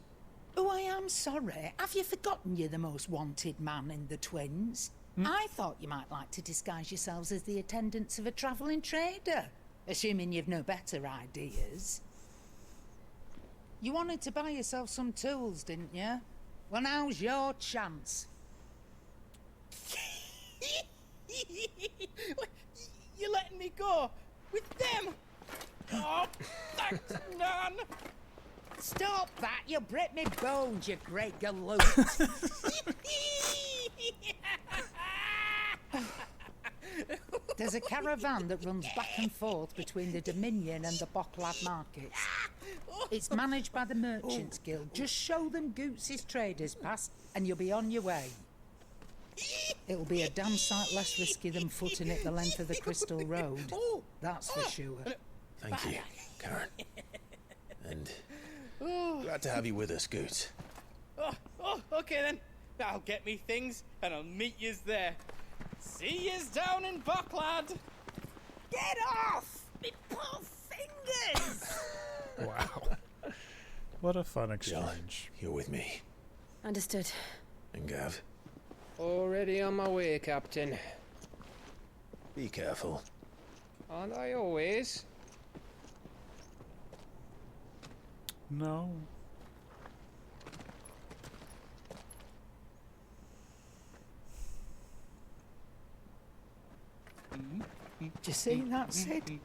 Oh, I am sorry. Have you forgotten you're the most wanted man in the Twins? I thought you might like to disguise yourselves as the attendants of a travelling trader, assuming you've no better ideas. You wanted to buy yourself some tools, didn't you? Well, now's your chance. You're letting me go with them? Oh, thanks, Nan. Stop that! You'll break me bones, you great galoot. There's a caravan that runs back and forth between the Dominion and the Bocklad markets. It's managed by the Merchants Guild. Just show them Goots' traders pass and you'll be on your way. It'll be a damn sight less risky than footing it the length of the Crystal Road. That's for sure. Thank you, Karen. And glad to have you with us, Goots. Okay then. I'll get me things and I'll meet yous there. See yous down in Bocklad. Get off! Me poor fingers! Wow. What a fun exchange. You're with me. Understood. And Gav? Already on my way, Captain. Be careful. Aren't I always? No. Do you see that, Sid?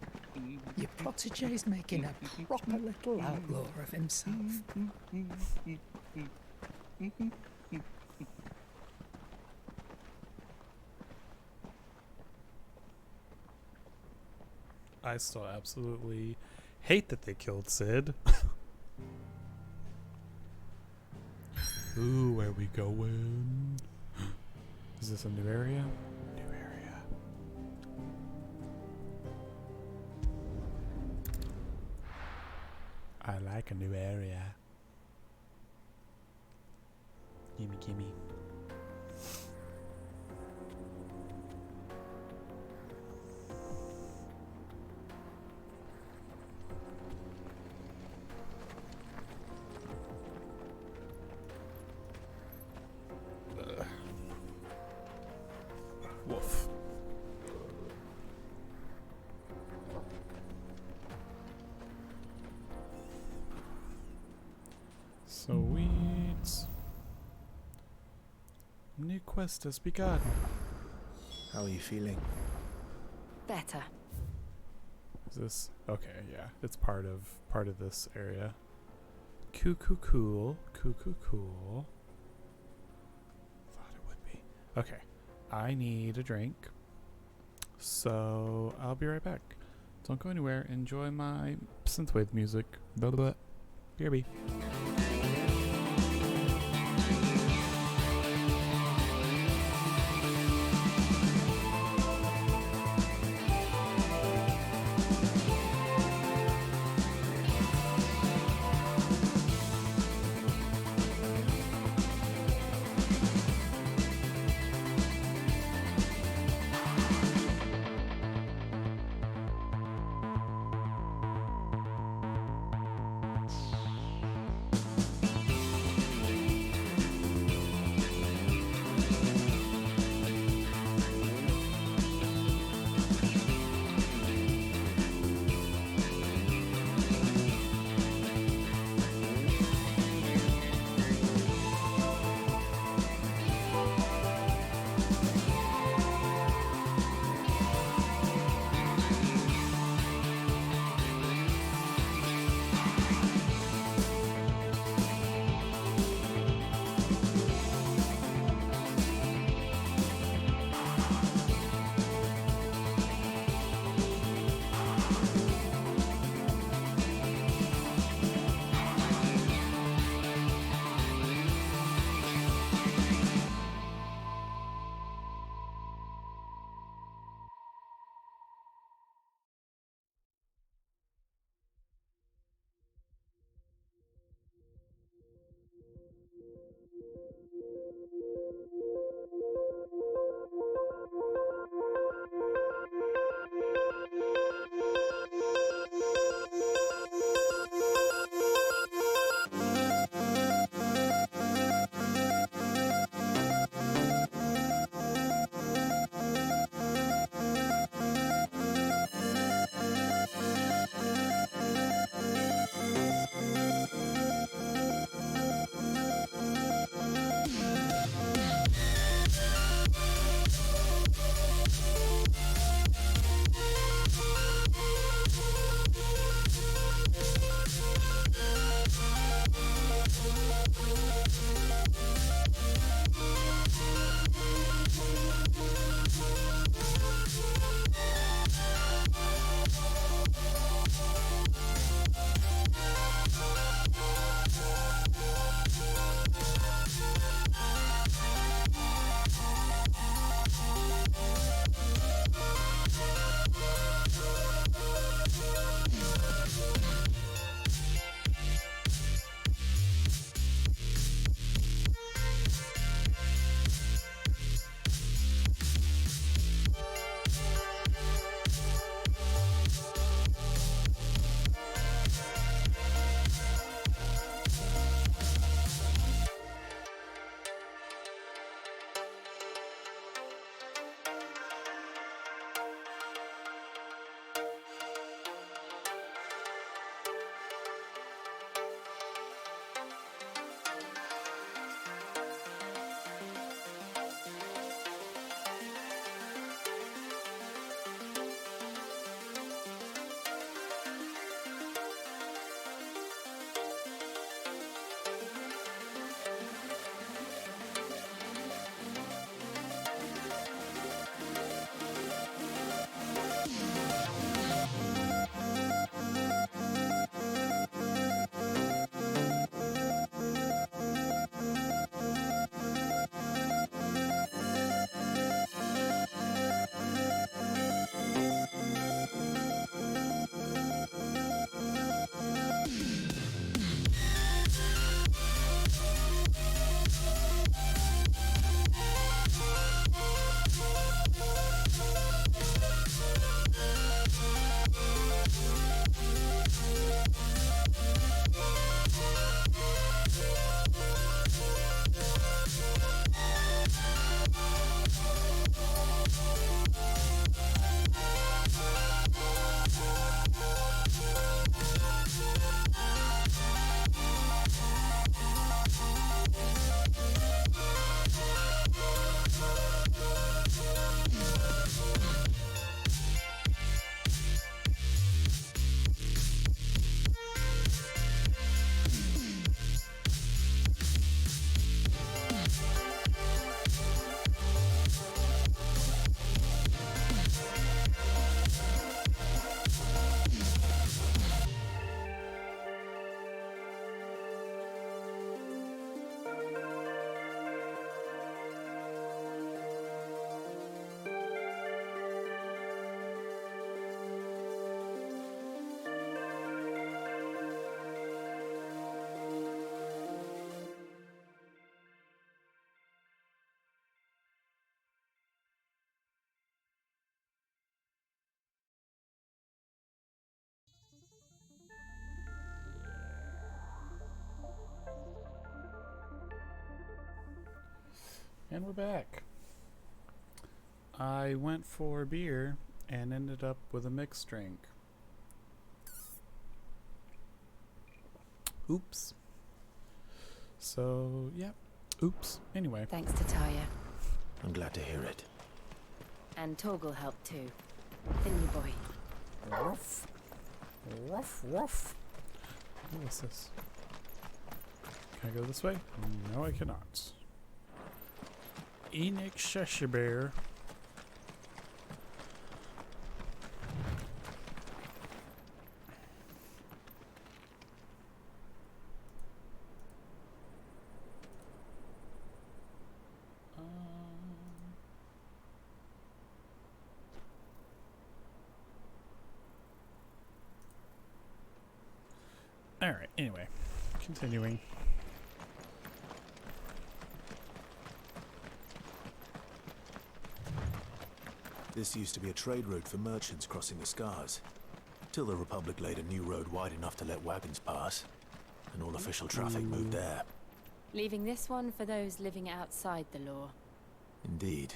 Your protege's making a proper little outlaw of himself. I still absolutely hate that they killed Sid. Ooh, where we going? Is this a new area? New area. I like a new area. Gimme, gimme. Sweet. New quest has begun. How are you feeling? Better. Is this okay? Yeah, it's part of this area. Cool. Thought it would be. Okay, I need a drink, so I'll be right back. Don't go anywhere. Enjoy my synthwave music. Blah blah. BRB. And we're back. I went for beer and ended up with a mixed drink. Oops. So, yeah. Oops. Anyway. Thanks to Taya. I'm glad to hear it. And Torgal helped too. The new boy. Ruff. Ruff, ruff. What is this? Can I go this way? No, I cannot. Inaccessible. Alright, anyway. Continuing. This used to be a trade route for merchants crossing the Scars, till the Republic laid a new road wide enough to let wagons pass, and all official traffic moved there. Leaving this one for those living outside the law. Indeed.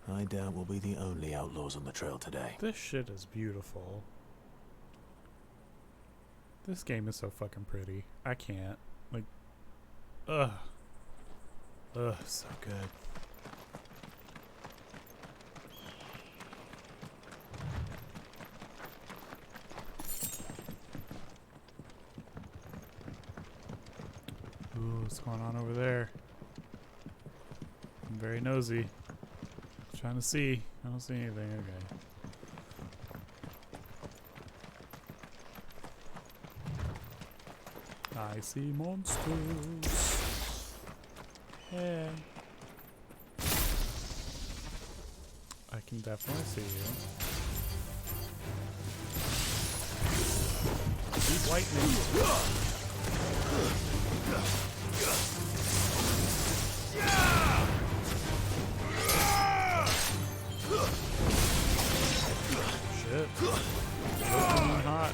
I doubt we'll be the only outlaws on the trail today. This shit is beautiful. This game is so fucking pretty. I can't. Like, ugh. Ugh, so good. Ooh, what's going on over there? I'm very nosy. Trying to see. I don't see anything. Okay. I see monsters. Hey. I can definitely see you. Keep lightning. Shit. Looking hot.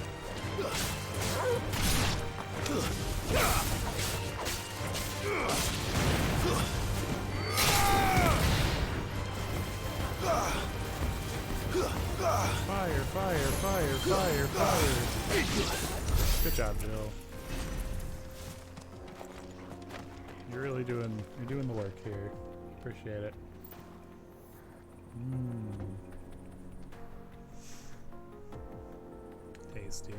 Fire, fire, fire, fire, fire. Good job, Jill. You're doing the work here. Appreciate it. Tasty.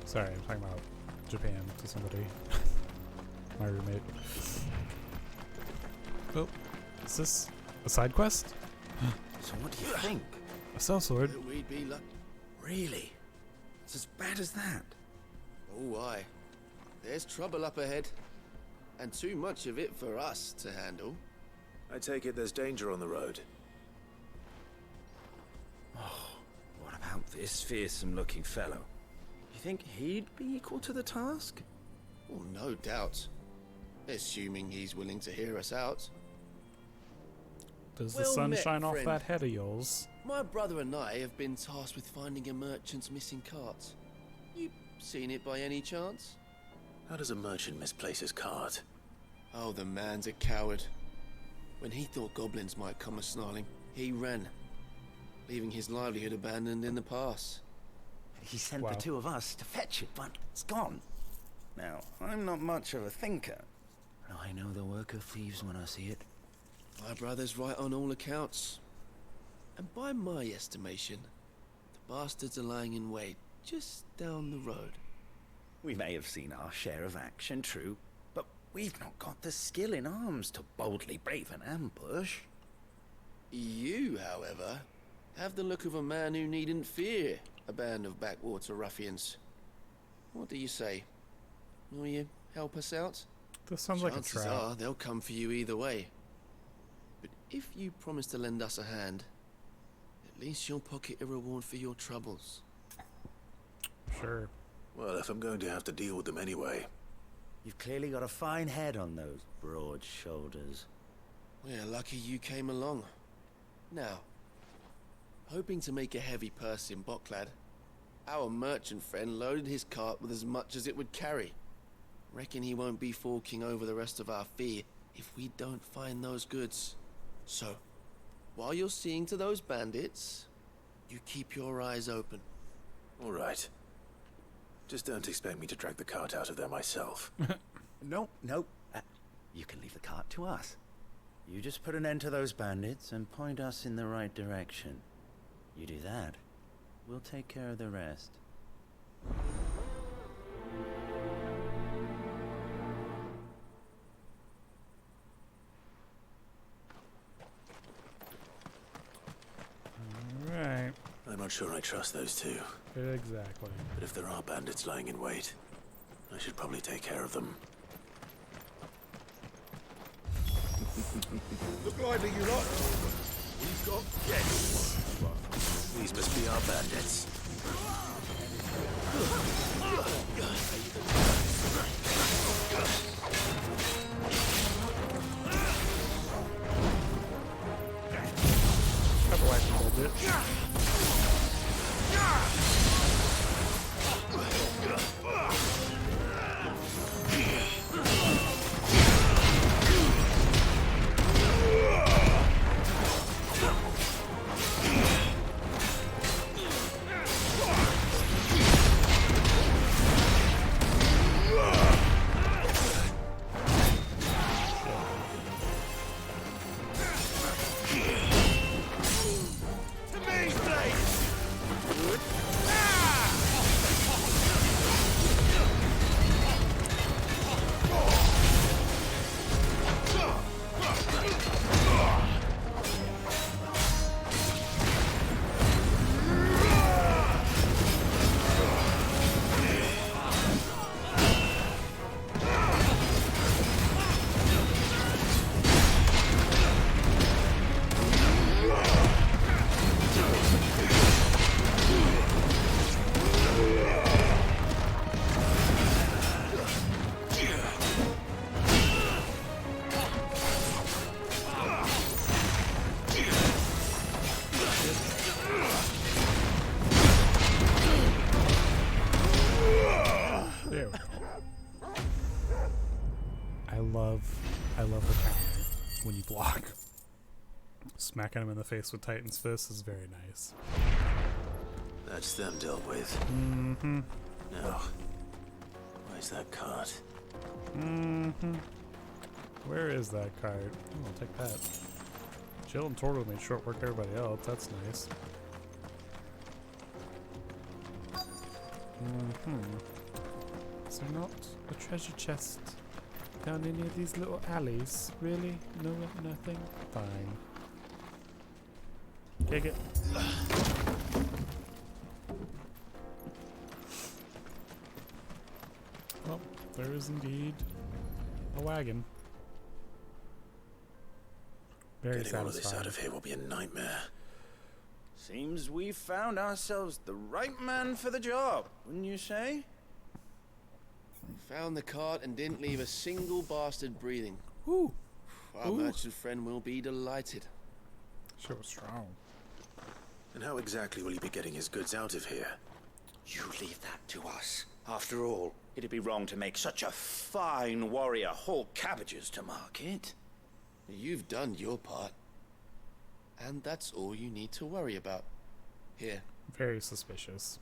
Sorry, I'm talking about Japan to somebody. My roommate. Oh, is this a side quest? So what do you think? A sellsword? We'd be Really? It's as bad as that? Oh, aye. There's trouble up ahead. And too much of it for us to handle. I take it there's danger on the road. Oh, what about this fearsome-looking fellow? You think he'd be equal to the task? Oh, no doubt. Assuming he's willing to hear us out. Does the sun shine off that head of yours? My brother and I have been tasked with finding a merchant's missing cart. You seen it by any chance? How does a merchant misplace his cart? Oh, the man's a coward. When he thought goblins might come a-snarling, he ran, leaving his livelihood abandoned in the pass. He sent the two of us to fetch it, but it's gone. Now, I'm not much of a thinker, but I know the work of thieves when I see it. My brother's right on all accounts. And by my estimation, the bastards are lying in wait just down the road. We may have seen our share of action, true, but we've not got the skill in arms to boldly brave an ambush. You, however, have the look of a man who needn't fear a band of backwater ruffians. What do you say? Will you help us out? This sounds like a trap. Chances are they'll come for you either way. But if you promise to lend us a hand, at least you'll pocket a reward for your troubles. Sure. Well, if I'm going to have to deal with them anyway. You've clearly got a fine head on those broad shoulders. We're lucky you came along. Now, hoping to make a heavy purse in Boklad, our merchant friend loaded his cart with as much as it would carry. Reckon he won't be forking over the rest of our fee if we don't find those goods. So, while you're seeing to those bandits, you keep your eyes open. All right. Just don't expect me to drag the cart out of there myself. No. You can leave the cart to us. You just put an end to those bandits and point us in the right direction. You do that, we'll take care of the rest. Alright. I'm not sure I trust those two. Exactly. But if there are bandits lying in wait, I should probably take care of them. Look lively, you lot. We've got guests. These must be our bandits. Have a whack a little bit. I love the counter when you block. Smacking him in the face with Titan's fist is very nice. That's them dealt with. Mm-hmm. Now, where's that cart? Mm-hmm. Where is that cart? Oh, I'll take that. Jill and Torgo made short work everybody else. That's nice. Mm-hmm. Is there not a treasure chest down any of these little alleys? Really? No, nothing? Fine. Kick it. Well, there is indeed a wagon. Very Getting all of this satisfying. out of here will be a nightmare. Seems we've found ourselves the right man for the job, wouldn't you say? Found the cart and didn't leave a single bastard breathing. Ooh. Our merchant friend will be delighted. Sure was strong. And how exactly will he be getting his goods out of here? You leave that to us. After all, it'd be wrong to make such a fine warrior haul cabbages to market. You've done your part. And that's all you need to worry about. Here. Very suspicious.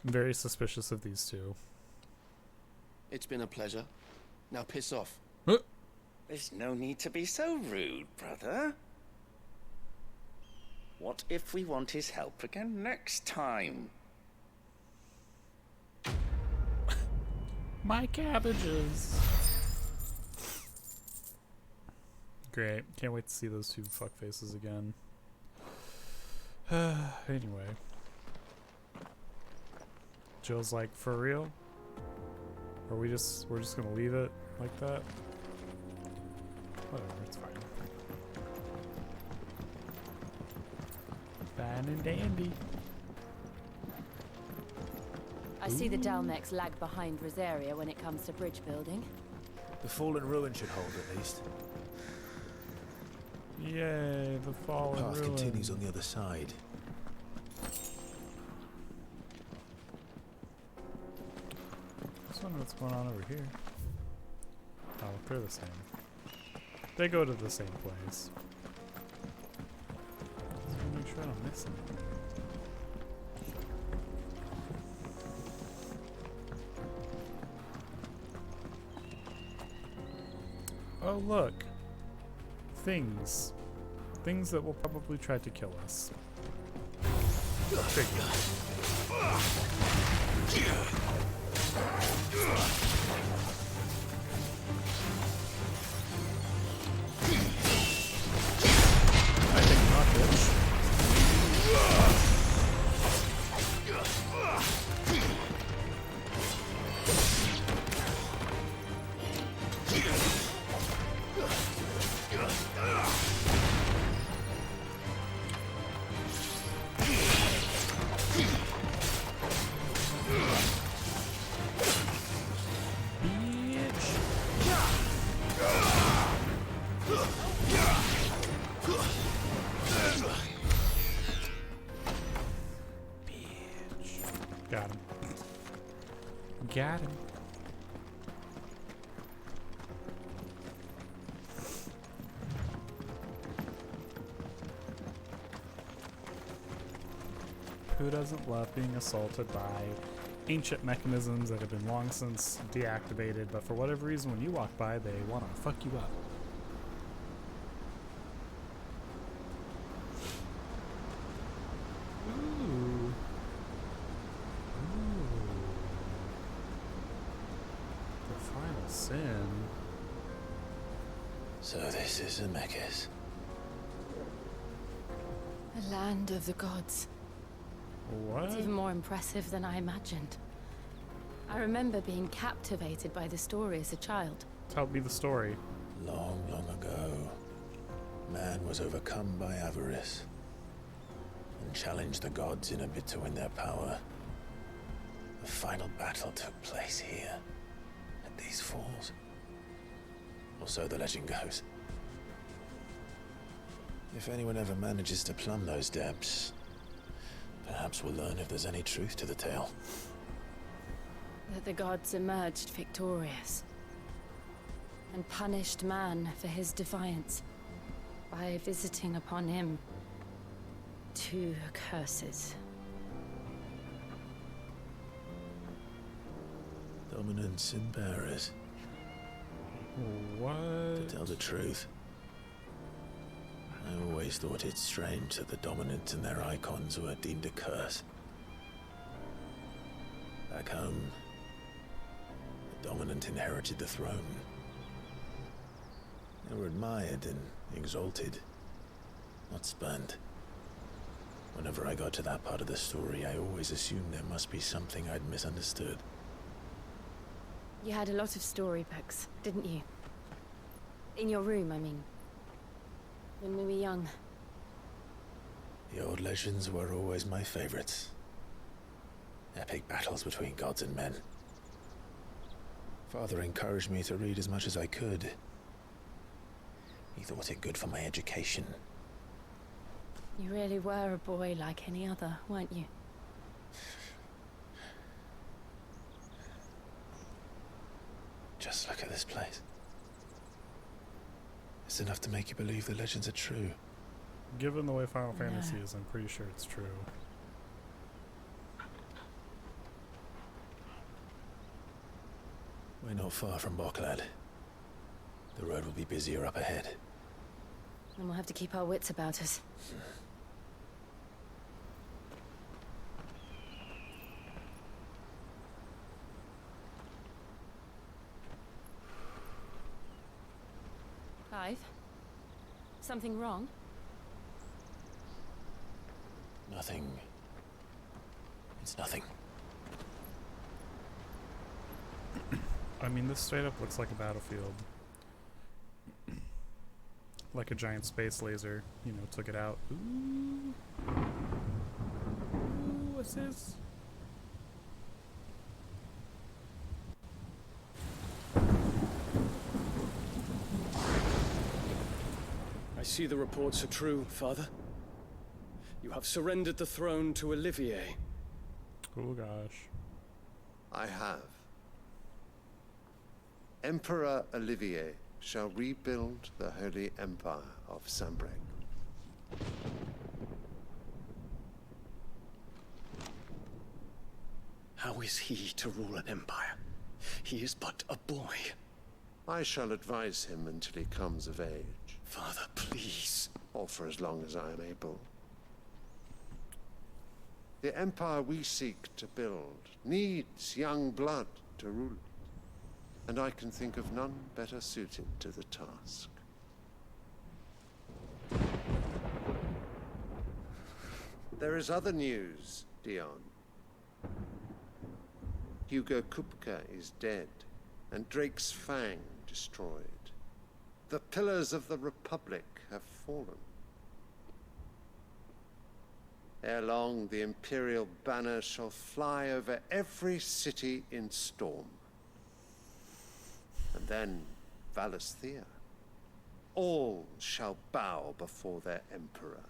I'm very suspicious of these two. It's been a pleasure. Now piss off. There's no need to be so rude, brother. What if we want his help again next time? My cabbages. Great. Can't wait to see those two fuck faces again. Anyway. Jill's like, for real? Or we're just gonna leave it like that? Whatever, it's fine. Fine and dandy. I see the Dalmex lag behind Rosaria when it comes to bridge building. The fallen ruin should hold at least. Yay, the fallen Path ruin. continues on the other side. Just wonder what's going on over here. Oh, they're the same. They go to the same place. Just wanna make sure I don't miss anything. Oh, look. Things. Things that will probably try to kill us. Figure. I think not, bitch. Got him. Got him. Who doesn't love being assaulted by ancient mechanisms that have been long since deactivated, but for whatever reason when you walk by they want to fuck you up? Ooh. The final sin. So this is Immerse. The land of the gods. What? It's even more impressive than I imagined. I remember being captivated by the story as a child. Tell me the story. Long, long ago, man was overcome by avarice and challenged the gods in a bid to win their power. The final battle took place here, at these falls. Or so the legend goes. If anyone ever manages to plumb those depths, perhaps we'll learn if there's any truth to the tale. That the gods emerged victorious and punished man for his defiance by visiting upon him 2 curses. Dominance and bearers. What? To tell the truth, I always thought it strange that the dominant and their icons were deemed a curse. Back home, the dominant inherited the throne. They were admired and exalted, not spurned. Whenever I got to that part of the story, I always assumed there must be something I'd misunderstood. You had a lot of storybooks, didn't you? In your room, I mean. When we were young. The old legends were always my favorites. Epic battles between gods and men. Father encouraged me to read as much as I could. He thought it good for my education. You really were a boy like any other, weren't you? Just look at this place. It's enough to make you believe the legends are true. Given the way Final Fantasy is, I'm pretty sure it's true. We're not far from Boklad. The road will be busier up ahead. And we'll have to keep our wits about us. Clive? Something wrong? Nothing. It's nothing. I mean, this straight up looks like a battlefield. Like a giant space laser, you know, took it out. Ooh. Ooh, what's this? I see the reports are true, Father. You have surrendered the throne to Olivier. Oh gosh. I have. Emperor Olivier shall rebuild the Holy Empire of Sanbreque. How is he to rule an empire? He is but a boy. I shall advise him until he comes of age. Father, please. Or for as long as I am able. The empire we seek to build needs young blood to rule it. And I can think of none better suited to the task. There is other news, Dion. Hugo Kupka is dead, and Drake's Fang destroyed. The pillars of the Republic have fallen. Ere long, the Imperial banner shall fly over every city in Storm. And then Valisthea. All shall bow before their emperor.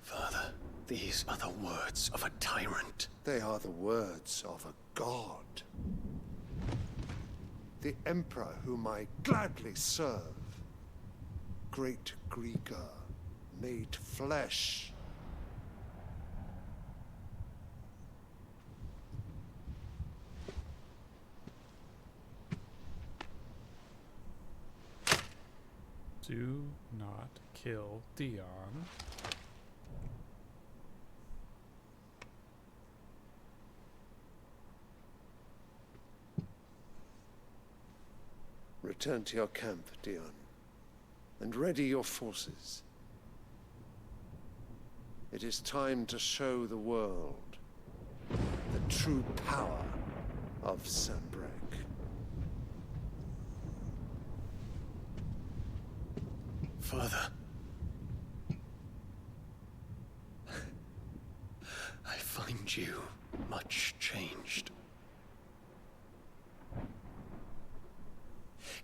Father, these are the words of a tyrant. They are the words of a god. The emperor whom I gladly serve. Great Greeker, made flesh. Do not kill Dion. Return to your camp, Dion, and ready your forces. It is time to show the world the true power of Sanbreque. Father, I find you much changed.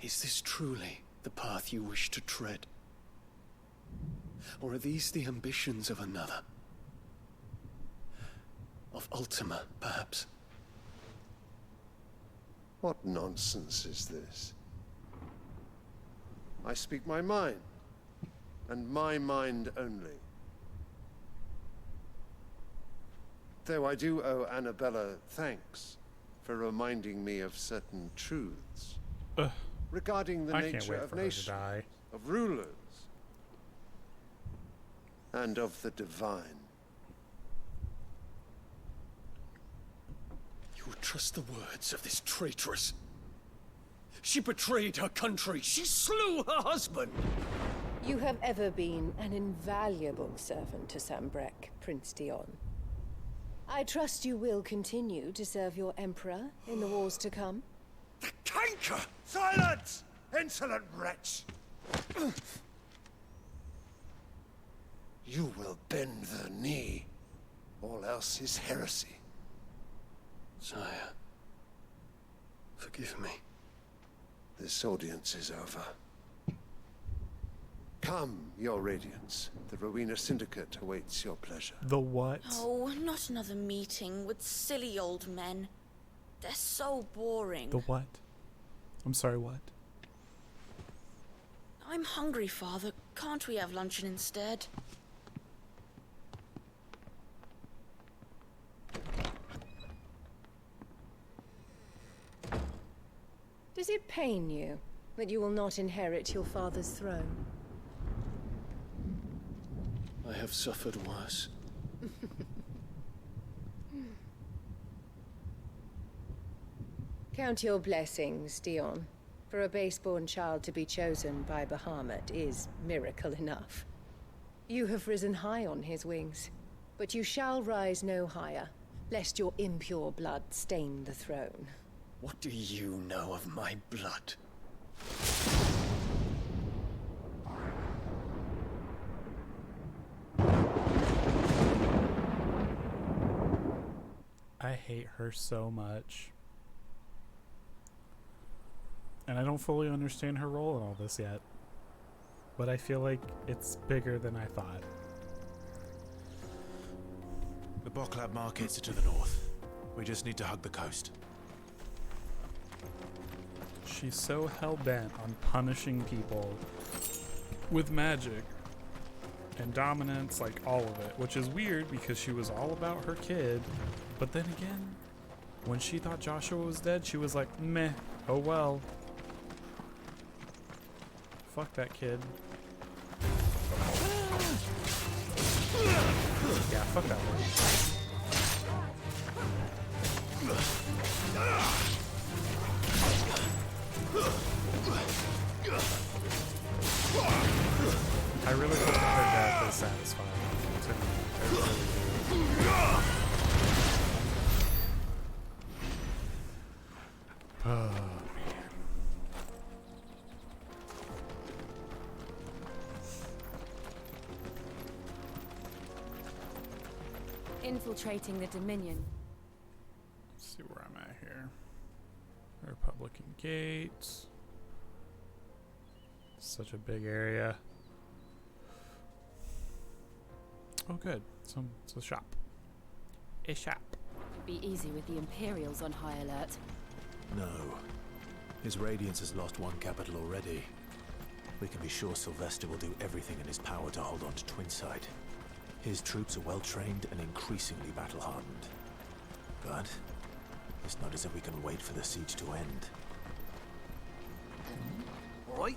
Is this truly the path you wish to tread? Or are these the ambitions of another? Of Ultima, perhaps? What nonsense is this? I speak my mind, and my mind only. Though I do owe Annabella thanks for reminding me of certain truths. Regarding the nature of nations, of rulers, and of the divine. You would trust the words of this traitress? She betrayed her country. She slew her husband. You have ever been an invaluable servant to Sanbreque, Prince Dion. I trust you will continue to serve your emperor in the wars to come. The canker! Silence! Insolent wretch! You will bend the knee. All else is heresy. Sire, forgive me. This audience is over. Come, your radiance. The Rowena Syndicate awaits your pleasure. The what? Oh, not another meeting with silly old men. They're so boring. The what? I'm sorry, what? I'm hungry, Father. Can't we have luncheon instead? Does it pain you that you will not inherit your father's throne? I have suffered worse. Count your blessings, Dion. For a base-born child to be chosen by Bahamut is miracle enough. You have risen high on his wings, but you shall rise no higher, lest your impure blood stain the throne. What do you know of my blood? I hate her so much. And I don't fully understand her role in all this yet. But I feel like it's bigger than I thought. The Boklab markets are to the north. We just need to hug the coast. She's so hell-bent on punishing people with magic and dominance, like all of it, which is weird because she was all about her kid. But then again, when she thought Joshua was dead, she was like, meh, oh well. Fuck that kid. Yeah, fuck that one. I really hope that her death is satisfying to me. I really do. Oh, man. Infiltrating the Dominion. Let's see where I'm at here. Republican Gates. Such a big area. Oh, good. It's a shop. A shop. Be easy with the Imperials on high alert. No. His Radiance has lost one capital already. We can be sure Sylvester will do everything in his power to hold on to Twinside. His troops are well-trained and increasingly battle-hardened. But it's not as if we can wait for the siege to end. Right.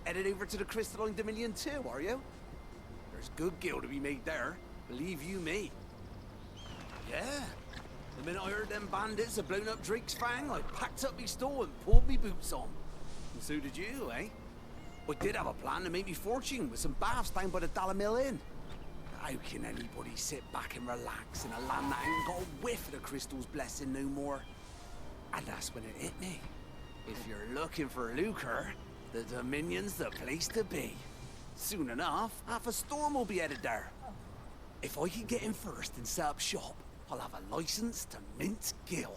Headed over to the Crystalline Dominion too, are you? There's good gil to be made there, believe you me. Yeah. The minute I heard them bandits had blown up Drake's Fang, I packed up me store and pulled me boots on. And so did you, eh? I did have a plan to make me fortune with some baths down by the Dalamil Inn. How can anybody sit back and relax in a land that ain't got a whiff of the crystal's blessing no more? And that's when it hit me. If you're looking for lucre, the Dominion's the place to be. Soon enough, half a storm will be headed there. If I can get in first and set up shop, I'll have a license to mint gil.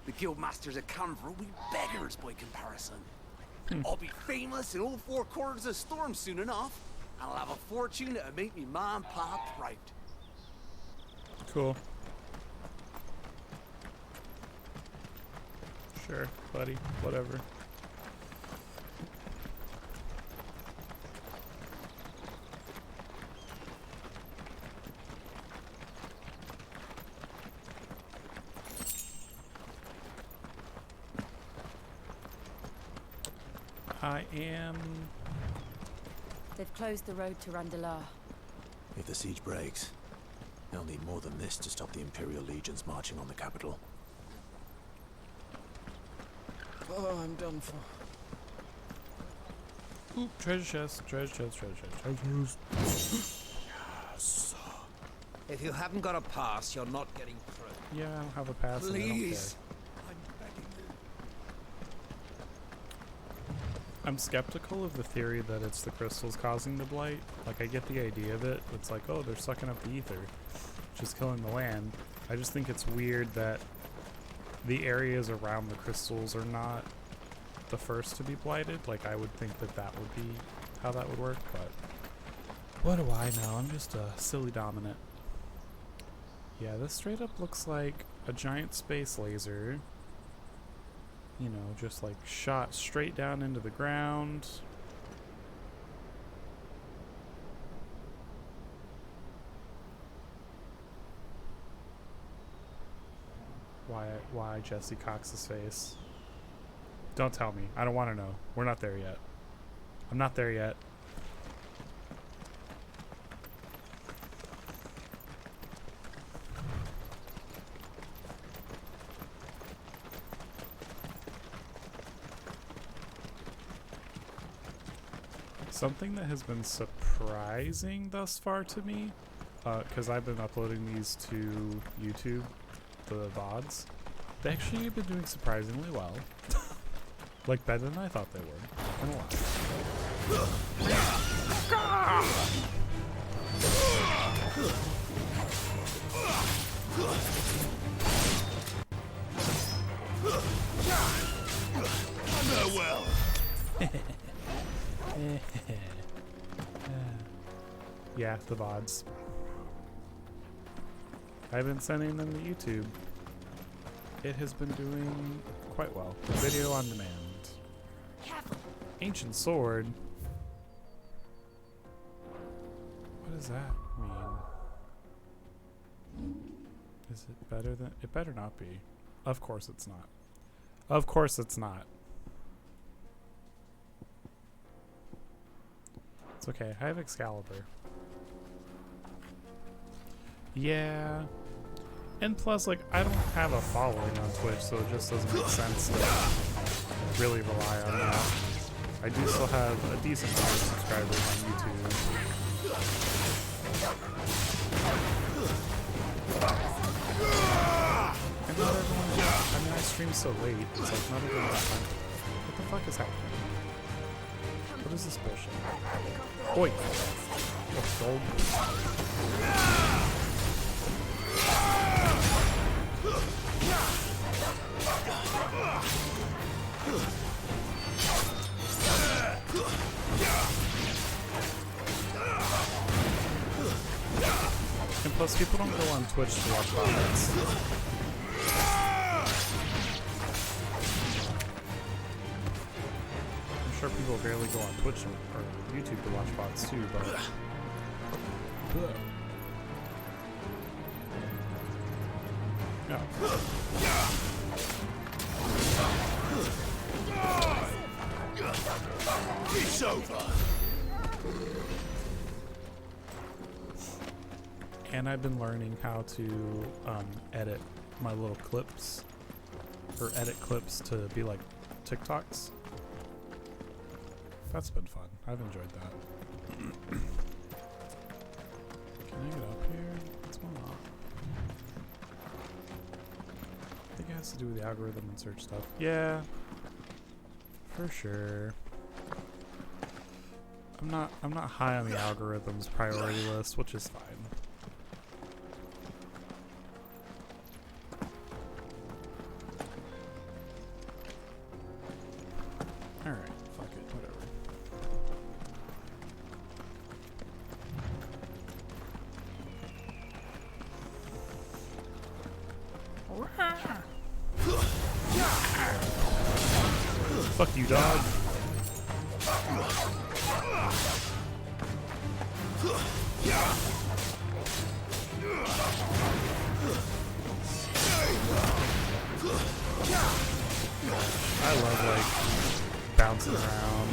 The guildmasters of Canver will be beggars by comparison. I'll be famous in all four corners of Storm soon enough. I'll have a fortune that'll make me ma and pa proud. Cool. Sure, buddy. Whatever. I am... They've closed the road to Randalar. If the siege breaks, they'll need more than this to stop the Imperial legions marching on the capital. Oh, I'm done for. Oop, treasure chest, treasure chest, treasure chest, treasure chest. Yes. If you haven't got a pass, you're not getting through. Yeah, I don't have a pass. Please. I'm skeptical of the theory that it's the crystals causing the blight. Like, I get the idea of it. It's like, oh, they're sucking up the ether, which is killing the land. I just think it's weird that the areas around the crystals are not the first to be blighted. Like, I would think that that would be how that would work, but what do I know? I'm just a silly dominant. Yeah, this straight up looks like a giant space laser. You know, just like shot straight down into the ground. Why Jesse Cox's face? Don't tell me. I don't want to know. We're not there yet. I'm not there yet. Something that has been surprising thus far to me, because I've been uploading these to YouTube, the VODs, they actually have been doing surprisingly well. Like better than I thought they would. I'm gonna lie. I know well. Yeah, the VODs. I've been sending them to YouTube. It has been doing quite well. Video on demand. Ancient sword. What does that mean? Is it better than... It better not be. Of course it's not. Of course it's not. It's okay. I have Excalibur. Yeah. And plus, like, I don't have a following on Twitch, so it just doesn't make sense to really rely on that. I do still have a decent number of subscribers on YouTube. And not everyone, I mean, I stream so late, it's like not everyone has time. What the fuck is happening? What is this bullshit? Oi! What's gold? And plus, people don't go on Twitch to watch VODs. I'm sure people barely go on Twitch or YouTube to watch VODs too, but... No. It's over. And I've been learning how to edit my little clips, or edit clips to be like TikToks. That's been fun. I've enjoyed that. Can I get up here? What's going on? I think it has to do with the algorithm and search stuff. Yeah, for sure. I'm not high on the algorithm's priority list, which is fine. Alright, fuck it, whatever. Fuck you, dog. I love, like, bouncing around.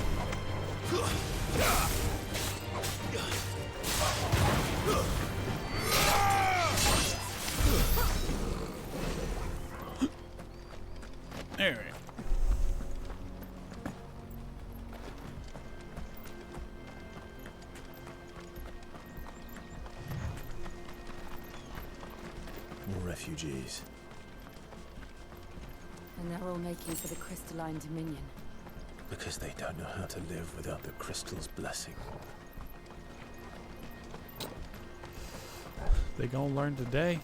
Alright. More refugees. And they're all making for the crystalline dominion. Because they don't know how to live without the crystal's blessing. They gonna learn today.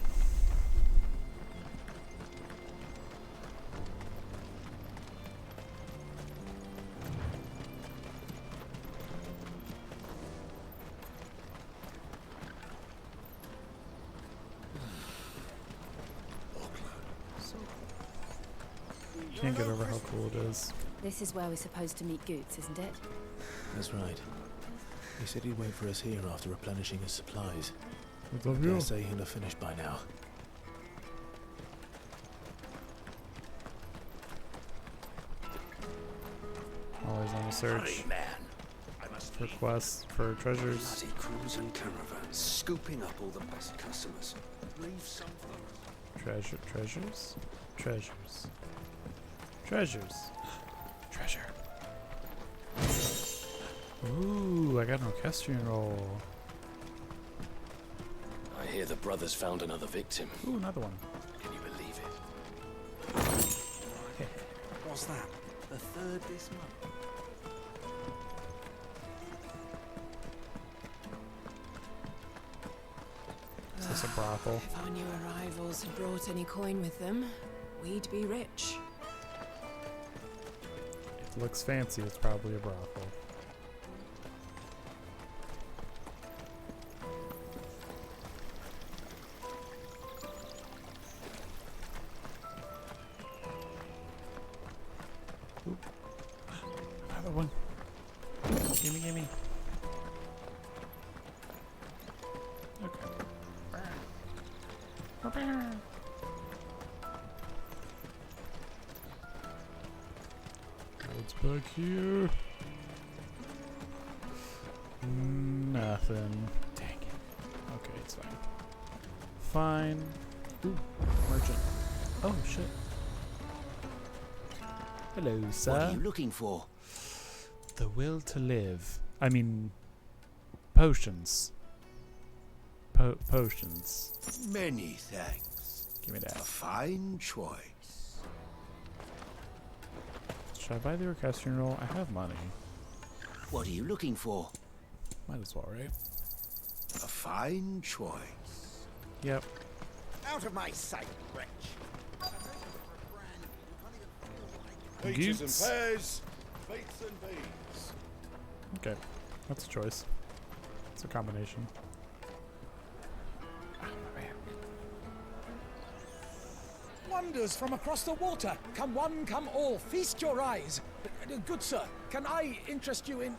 Can't get over how cool it is. This is where we're supposed to meet Goots, isn't it? That's right. He said he'd wait for us here after replenishing his supplies. What's up, I yo? say he'll have finished by now. Always on the search for quests, for treasures. Bloody crews and caravans, scooping up all the best customers. Leave some for us. Treasures? Treasures. Treasures. Treasure. Ooh, I got an orchestrion roll. I hear the brothers found another victim. Ooh, another one. Can you believe it? What's that? The third this month? Is this a brothel? If our new arrivals had brought any coin with them, we'd be rich. It looks fancy, it's probably a brothel. Oop. Another one. Gimme, gimme. Okay. What's back here? Nothing. Dang it. Okay, it's fine. Fine. Ooh, merchant. Oh, shit. Hello, sir. What are you looking for? The will to live. I mean, potions. Potions. Many thanks. Give me that. A fine choice. Should I buy the orchestrion roll? I have money. What are you looking for? Might as well, right? A fine choice. Yep. Out of my sight, wretch. Peaches and Goots. pears, fates and beans. Okay, that's a choice. It's a combination. Wonders from across the water. Come one, come all. Feast your eyes. Good sir, can I interest you in...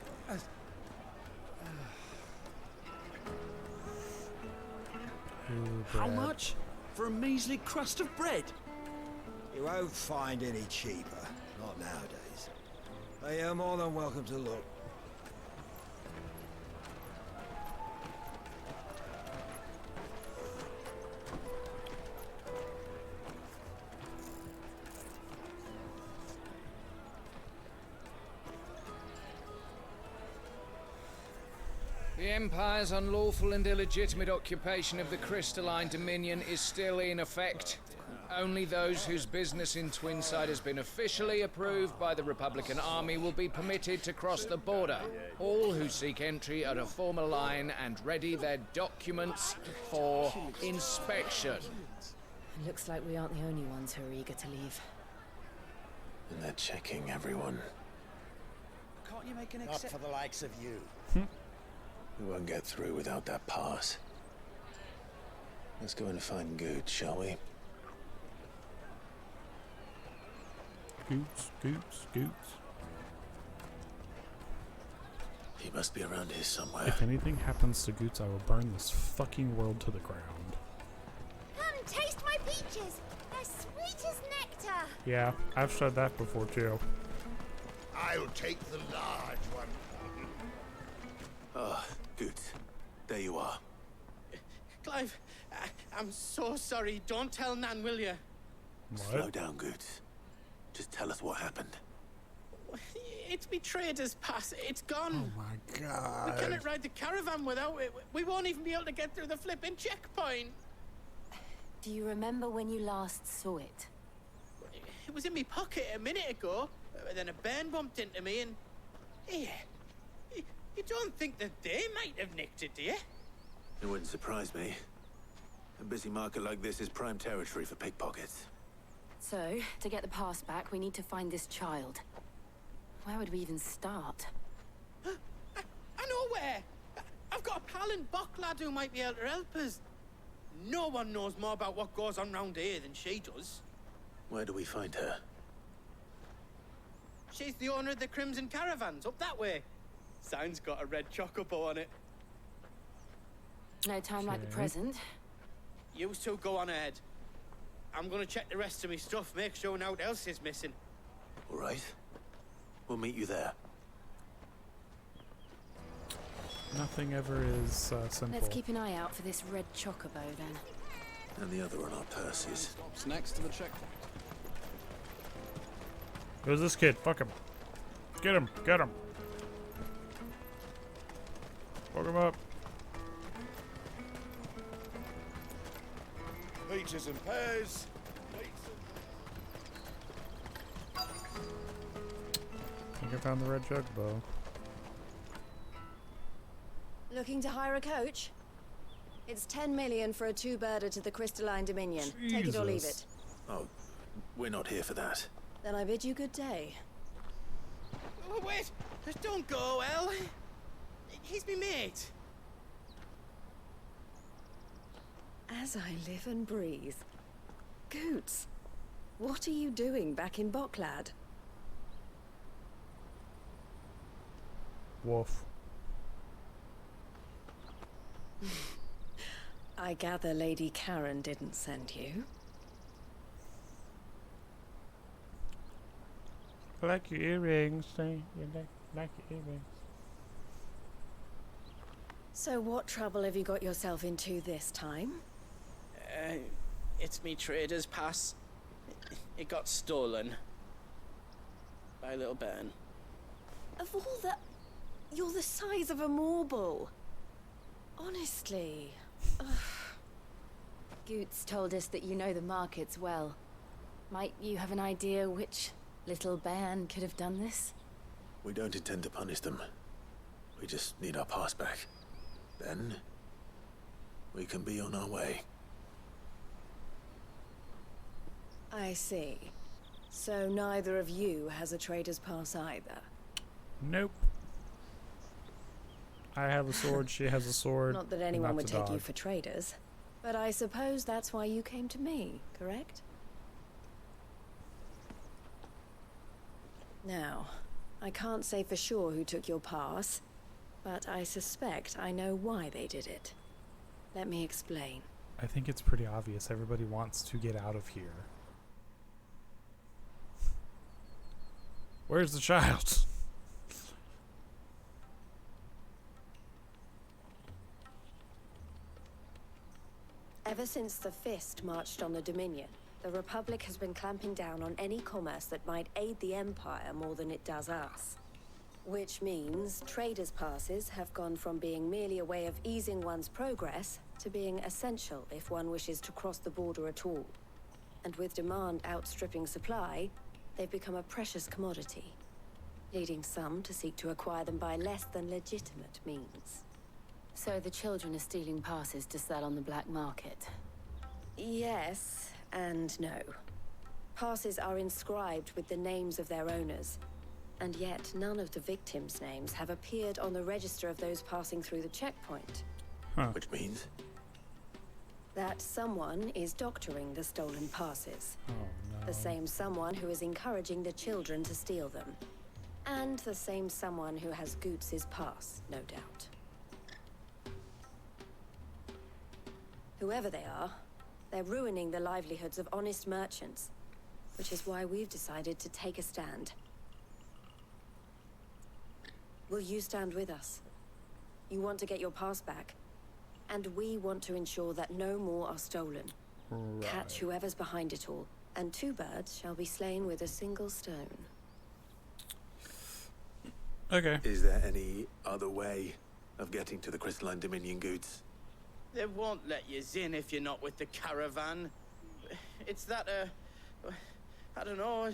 How much? For a measly crust of bread? You won't find any cheaper. Not nowadays. But you're more than welcome to look. The Empire's unlawful and illegitimate occupation of the crystalline dominion is still in effect. Only those whose business in Twinside has been officially approved by the Republican Army will be permitted to cross the border. All who seek entry are to form a line and ready their documents for inspection. It looks like we aren't the only ones who are eager to leave. And they're checking everyone. Can't you make an exception? Not for the likes of you. We won't get through without that pass. Let's go and find Good, shall we? Goots, goots, goots. He must be around here somewhere. If anything happens to Goots, I will burn this fucking world to the ground. Come, taste my peaches. They're sweet as nectar. Yeah, I've said that before too. I'll take the large one. Ah, Good. There you are. Clive, I'm so sorry. Don't tell Nan, will you? Slow down, Good. Just tell us what happened. It's me trader's pass. It's gone. Oh my god. We cannot ride the caravan without it. We won't even be able to get through the flipping checkpoint. Do you remember when you last saw it? It was in my pocket a minute ago. Then a bairn bumped into me and... Here. You don't think that they might have nicked it, do you? It wouldn't surprise me. A busy market like this is prime territory for pickpockets. So, to get the pass back, we need to find this child. Where would we even start? I know where! I've got a pal in Bocklad who might be able to help us. No one knows more about what goes on round here than she does. Where do we find her? She's the owner of the Crimson Caravans, up that way. Sign's got a red chocobo on it. No time like the present. You two go on ahead. I'm gonna check the rest of my stuff, make sure no one else is missing. All right. We'll meet you there. Nothing ever is simple. Let's keep an eye out for this red chocobo then. And the other on our purses. Stops next to the checkpoint. Who's this kid? Fuck him. Get him. Get him. Woke him up. Peaches and pears. I think I found the red jug bow. Looking to hire a coach? It's 10 million for a two-birder to the Crystalline Dominion. Take it or leave it. Oh, we're not here for that. Then I bid you good day. Oh, wait! Just don't go, El. He's me mate. As I live and breathe. Goots, what are you doing back in Boklad? Wolf. I gather Lady Karen didn't send you. I like your earrings. You like your earrings. So what trouble have you got yourself into this time? It's me trader's pass. It got stolen. By little Ben. Of all the... You're the size of a marble. Honestly. Ugh. Goots told us that you know the markets well. Might you have an idea which little bairn could have done this? We don't intend to punish them. We just need our pass back. Then, we can be on our way. I see. So neither of you has a trader's pass either? Nope. I have a sword, she has a sword. Not that anyone would take you dog. for traders, but I suppose that's why you came to me, correct? Now, I can't say for sure who took your pass, but I suspect I know why they did it. Let me explain. I think it's pretty obvious. Everybody wants to get out of here. Where's the child? Ever since the Fist marched on the Dominion, the Republic has been clamping down on any commerce that might aid the Empire more than it does us. Which means traders' passes have gone from being merely a way of easing one's progress to being essential if one wishes to cross the border at all. And with demand outstripping supply, they've become a precious commodity, leading some to seek to acquire them by less than legitimate means. So the children are stealing passes to sell on the black market? Yes and no. Passes are inscribed with the names of their owners, and yet none of the victims' names have appeared on the register of those passing through the checkpoint. Which means? That someone is doctoring the stolen passes. Oh, no. The same someone who is encouraging the children to steal them. And the same someone who has Goots' pass, no doubt. Whoever they are, they're ruining the livelihoods of honest merchants, which is why we've decided to take a stand. Will you stand with us? You want to get your pass back, and we want to ensure that no more are stolen. Right. Catch whoever's behind it all, and two birds shall be slain with a single stone. Okay. Is there any other way of getting to the Crystalline Dominion goods? They won't let you in if you're not with the caravan. It's that, I don't know,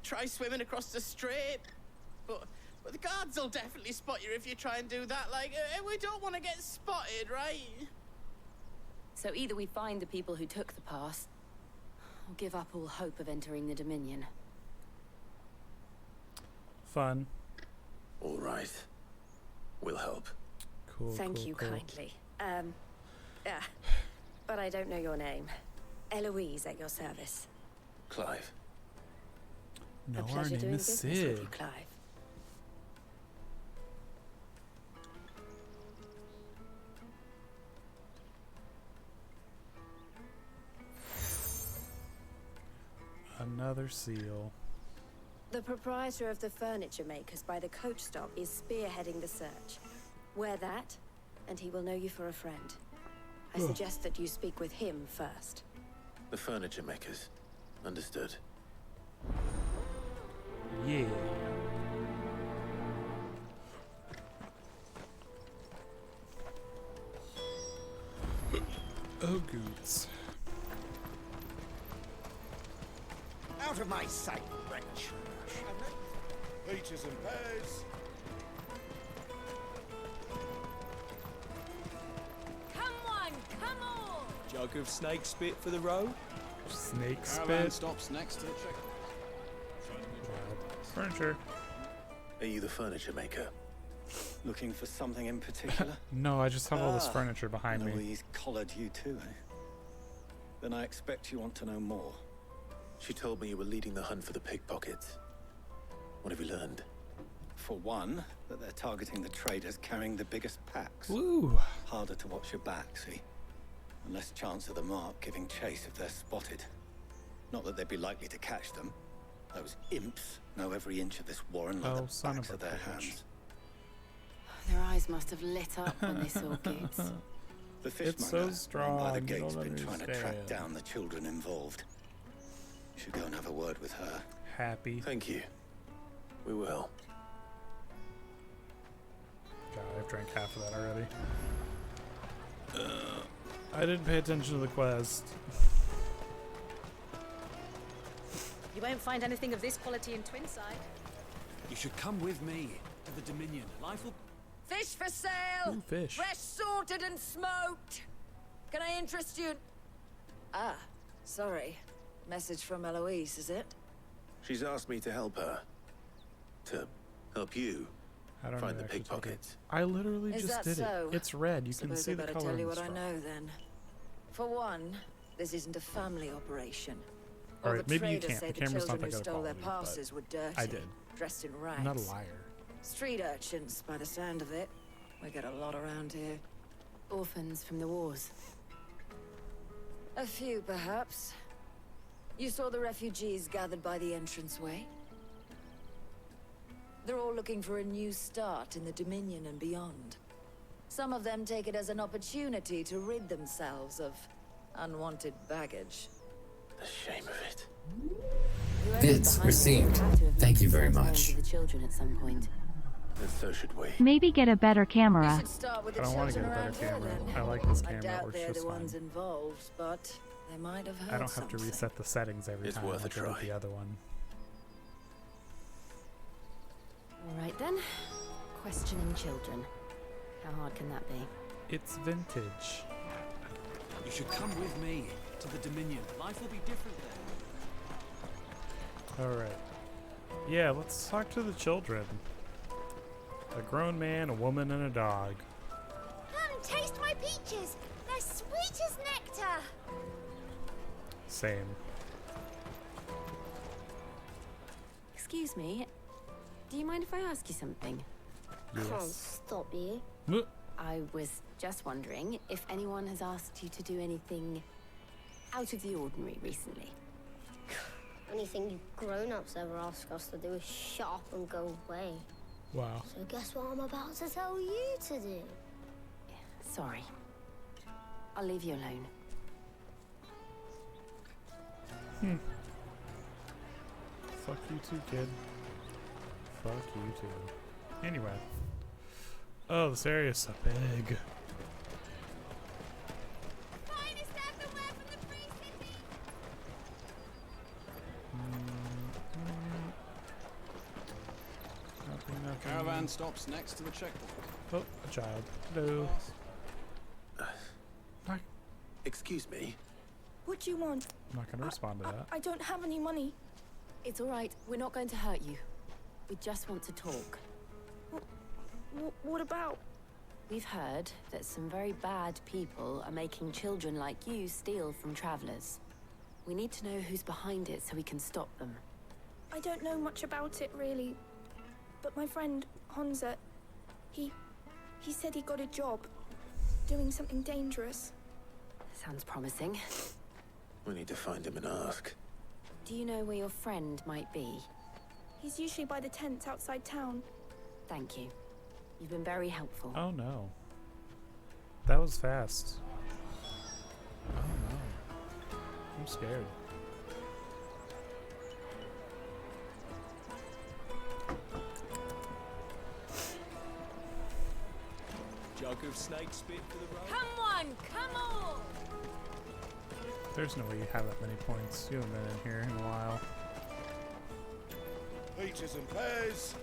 try swimming across the strait. But the guards will definitely spot you if you try and do that. Like, we don't want to get spotted, right? So either we find the people who took the pass, or give up all hope of entering the Dominion. Fun. All right. We'll help. Cool. Thank you kindly. But I don't know your name. Eloise at your service. Clive. No, A our pleasure name doing is business with you, Sid. Clive. Another seal. The proprietor of the furniture makers by the coach stop is spearheading the search. Wear that, and he will know you for a friend. I suggest that you speak with him first. The furniture makers. Understood. Yeah. Oh, goots. Out of my sight, wretch. Peaches and pears. Come on, come on! Jug of snake spit for the road? Snake Caravan spit. stops next to the check. Furniture. Are you the furniture maker? Looking for something in particular? No, I just have all this furniture behind me. Eloise collared you too, eh? Then I expect you want to know more. She told me you were leading the hunt for the pickpockets. What have you learned? For one, that they're targeting the traders carrying the biggest packs. Ooh. Harder to watch your back, see? And less chance of the mark giving chase if they're spotted. Not that they'd be likely to catch them. Those imps know every inch of this warren like the backs of their hands. Their eyes must have lit up when they saw Goots. The It's so fishmonger strong, by the you gate's don't been trying to track understand. down the children involved. You should go and have a word with her. Happy. Thank you. We will. God, I've drank half of that already. I didn't pay attention to the quest. You won't find anything of this quality in Twinside. You should come with me to the Dominion. Life will... Fish for sale! Ooh, fish. Fresh sorted and smoked! Can I interest you? Ah, sorry. Message from Eloise, is it? She's asked me to help her. To help you I don't find know, the actually, pickpockets. I literally Is just that did so? it. It's red. You can Suppose see I the better color. tell you in what the I straw. know then. For one, this isn't a family operation. All All right, the maybe you traders can't. say The the camera's not children that who good stole their quality, but passes were dirty. I did. Dressed in rags. I'm not a liar. Street urchins, by the sound of it. We get a lot around here. Orphans from the wars. A few, perhaps. You saw the refugees gathered by the entranceway? They're all looking for a new start in the Dominion and beyond. Some of them take it as an opportunity to rid themselves of unwanted baggage. The shame of it. Bids received. Thank you very much. The children at some point. And so should we. Maybe get a better camera. Should start with the I don't want to children get a better around here, camera. then. I like this I camera. It doubt works they're just the fine. ones involved, but they might have heard I don't have to something. reset the settings every It's time worth a like I did try. the other one. All right then. Questioning children. How hard can that be? It's vintage. You should come with me to the Dominion. Life will be different there. All right. Yeah, let's talk to the children. A grown man, a woman, and a dog. Come, taste my peaches. They're sweet as nectar. Same. Excuse me. Do you mind if I ask you something? Can't stop you. I was just wondering if anyone has asked you to do anything out of the ordinary recently. Anything you grown-ups ever ask us to do is shut up and go away. Wow. So guess what I'm about to tell you to do? Sorry. I'll leave you alone. Fuck you too, kid. Fuck you too. Anyway. Oh, this area's so big. Caravan stops next to the checkpoint. Oh, a child. Hello. Excuse me. What do you want? I'm not going to respond to that. I don't have any money. It's all right. We're not going to hurt you. We just want to talk. What about? We've heard that some very bad people are making children like you steal from travelers. We need to know who's behind it so we can stop them. I don't know much about it, really. But my friend, Honza, he said he got a job doing something dangerous. Sounds promising. We need to find him and ask. Do you know where your friend might be? He's usually by the tents outside town. Thank you. You've been very helpful. Oh no. That was fast. Oh no. I'm scared. Jug of snake spit for the road? Come on, come on! There's no way you have that many points. You haven't been in here in a while. Peaches and pears.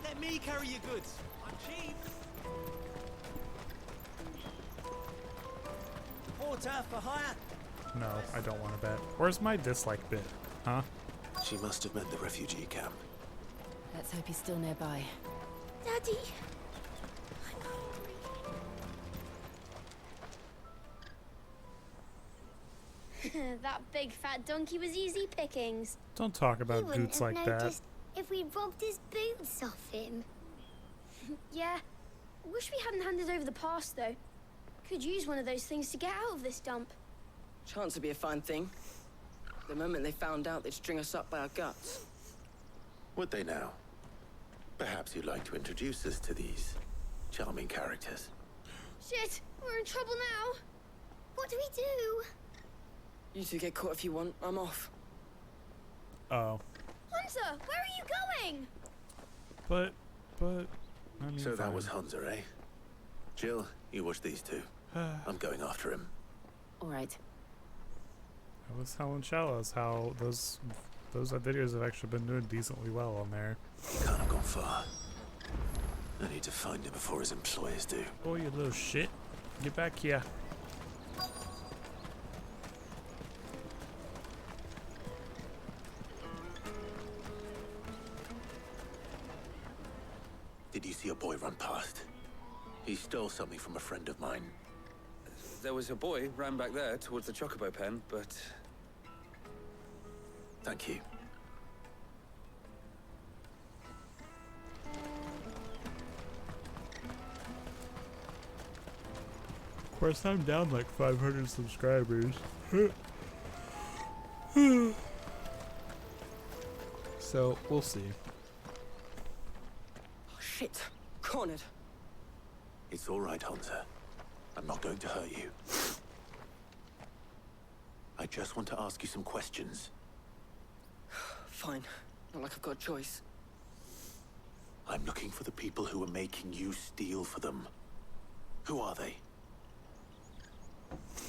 Let me carry your goods. I'm cheap. Porter for hire. No, I don't want to bet. Where's my dislike bit? Huh? She must have meant the refugee camp. Let's hope he's still nearby. Daddy. That big fat donkey was easy pickings. Don't talk about Goots like that. If we robbed his boots off him. Yeah. Wish we hadn't handed over the pass, though. Could use one of those things to get out of this dump. Chance would be a fine thing. The moment they found out, they'd string us up by our guts. Would they now? Perhaps you'd like to introduce us to these charming characters. Shit, we're in trouble now. What do we do? You two get caught if you want. I'm off. Oh. Hunter, where are you going? But, I mean, so that fine. was Hunter, eh? Jill, you watch these two. I'm going after him. All right. I was telling Shallows how those videos have actually been doing decently well on there. He can't have gone far. I need to find him before his employers do. Oh, you little shit. Get back here. Did you see a boy run past? He stole something from a friend of mine. There was a boy ran back there towards the chocobo pen, but... Thank you. Of course, I'm down like 500 subscribers. So, we'll see. Oh, shit. Cornered. It's all right, Hunter. I'm not going to hurt you. I just want to ask you some questions. Fine. Not like I've got a choice. I'm looking for the people who are making you steal for them. Who are they?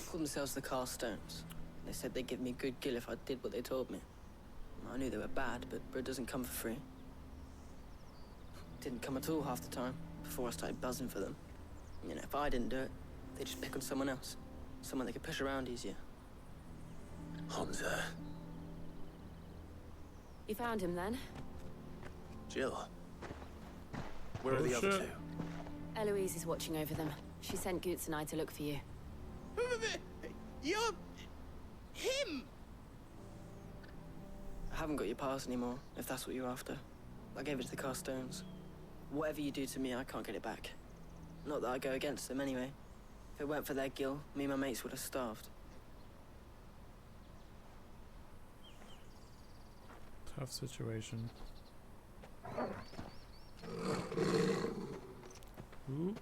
Called themselves the Carstones. They said they'd give me good gill if I did what they told me. I knew they were bad, but bread doesn't come for free. Didn't come at all half the time, before I started buzzing for them. You know, if I didn't do it, they'd just pick on someone else. Someone they could push around easier. Hunter. You found him then? Jill. Where are the other two? Eloise is watching over them. She sent Goots and I to look for you. You're... him! I haven't got your pass anymore, if that's what you're after. I gave it to the Carstones. Whatever you do to me, I can't get it back. Not that I go against them anyway. If it weren't for their gill, me and my mates would have starved. Tough situation. Ooh.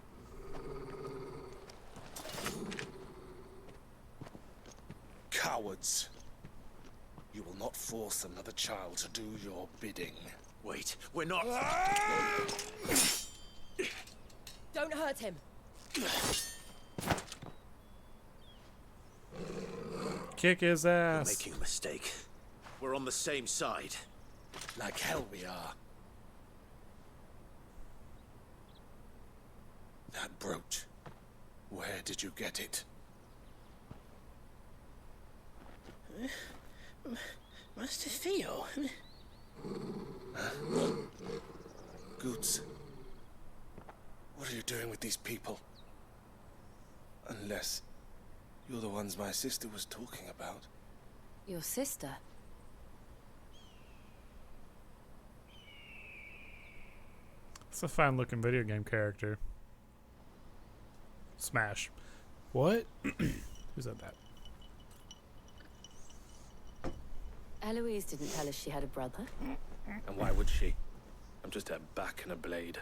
Cowards. You will not force another child to do your bidding. Wait, we're not... Don't hurt him. Kick his ass. You're making a mistake. We're on the same side. Like hell we are. That brooch. Where did you get it? Master Theo. Goots. What are you doing with these people? Unless you're the ones my sister was talking about. Your sister? It's a fine looking video game character. Smash. What? Who said that? Eloise didn't tell us she had a brother. And why would she? I'm just her back and a blade.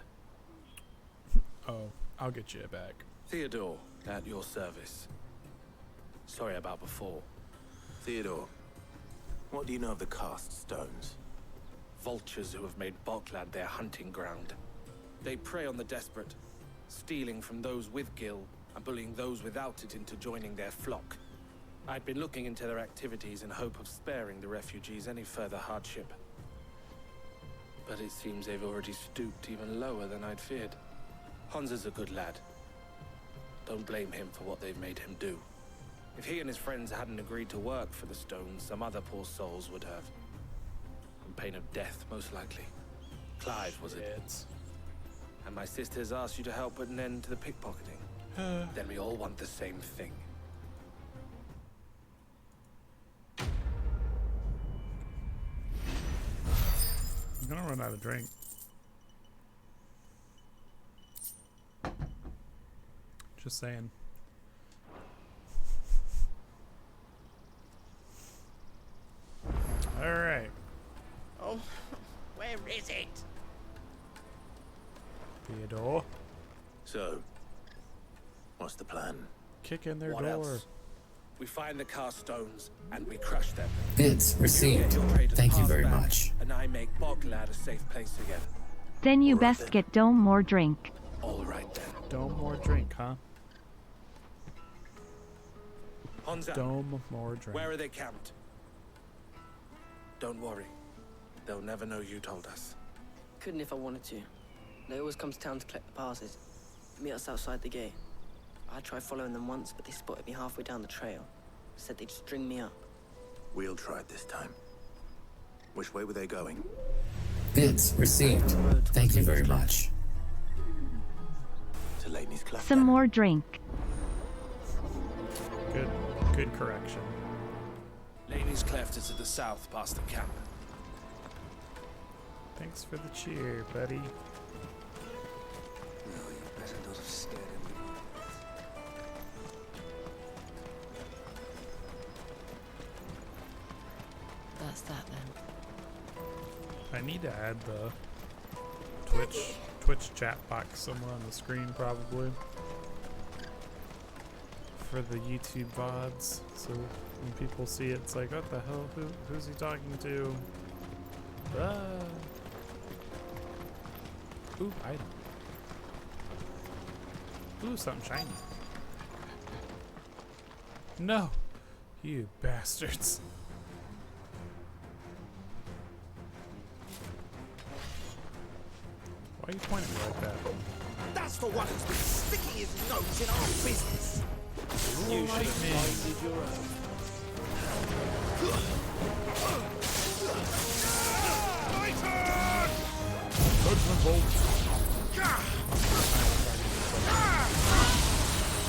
Oh, I'll get you back. Theodore, at your service. Sorry about before. Theodore, what do you know of the Cast Stones? Vultures who have made Balklad their hunting ground. They prey on the desperate, stealing from those with gill and bullying those without it into joining their flock. I'd been looking into their activities in hope of sparing the refugees any further hardship. But it seems they've already stooped even lower than I'd feared. Hansa's a good lad. Don't blame him for what they've made him do. If he and his friends hadn't agreed to work for the stones, some other poor souls would have. On pain of death, most likely. Clive, was it? And my sisters asked you to help put an end to the pickpocketing. Then we all want the same thing. I'm gonna run out of drink. Just saying. Alright. Oh, where is it? Theodore. So, what's the plan? Kick in their What door. else? We find the cast stones and we crush them. Bids received. Thank you very much. And I make Boglad a safe place again. Then you best get Dome more drink. All right then. Dome more drink, huh? Hansa, Dome more drink. where are they camped? Don't worry. They'll never know you told us. Couldn't if I wanted to. They always come to town to collect the passes. Meet us outside the gate. I tried following them once, but they spotted me halfway down the trail. Said they'd string me up. We'll try it this time. Which way were they going? Bids received. Thank you very much. To Laney's Cleft. Some more drink. Good correction. Laney's Cleft is to the south past the camp. Thanks for the cheer, buddy. No, you better not have scared him. That's that then. I need to add the Twitch chat box somewhere on the screen, probably. For the YouTube VODs, so when people see it, it's like, what the hell? Who's he talking to? Ah. Ooh, item. Ooh, something shiny. No, you bastards. Why are you pointing at me like that? That's the one who's been sticking his nose in our business. You should have minded your own.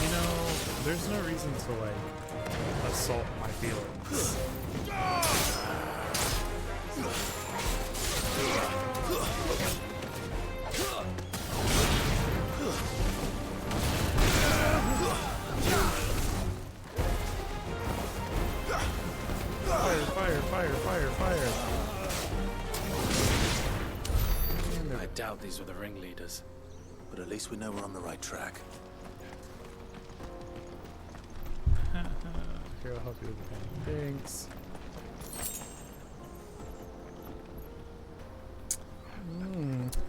You know, there's no reason to like assault my feelings. Fire. I doubt these were the ringleaders. But at least we know we're on the right track. Here, I'll help you with the pen. Thanks.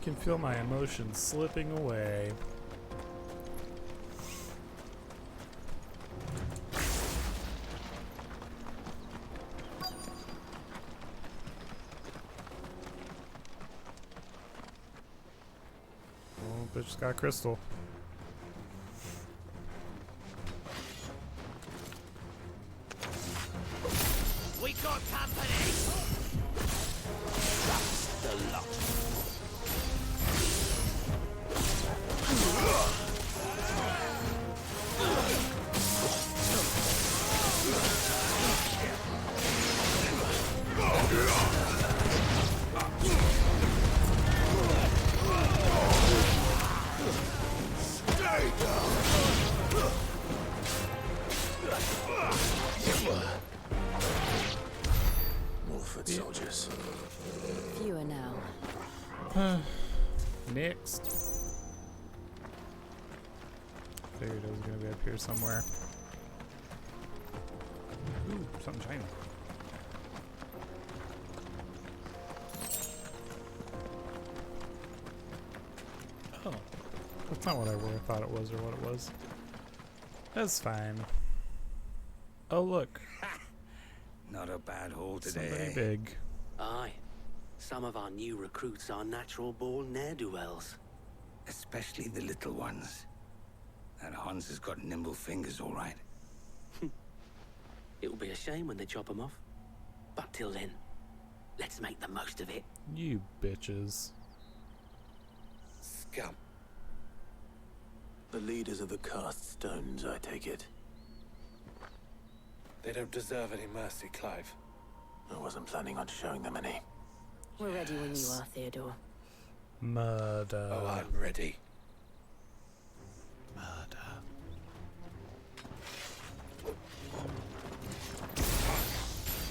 Can feel my emotions slipping away. Bitch got crystal. We got company. That's the lot. Soldiers. Fewer now. Next. Figured it was gonna be up here somewhere. Ooh, something shiny. Oh, that's not what I thought it was or what it was. That's fine. Oh, look. Not a bad haul today. Somebody big. Aye. Some of our new recruits are natural-born ne'er-do-wells. Especially the little ones. That Hans has got nimble fingers, all right. It'll be a shame when they chop them off. But till then, let's make the most of it. You bitches. Scum. The leaders of the cast stones, I take it. They don't deserve any mercy, Clive. I wasn't planning on showing them any. We're ready when you are, Theodore. Murder. Oh, I'm ready. Murder.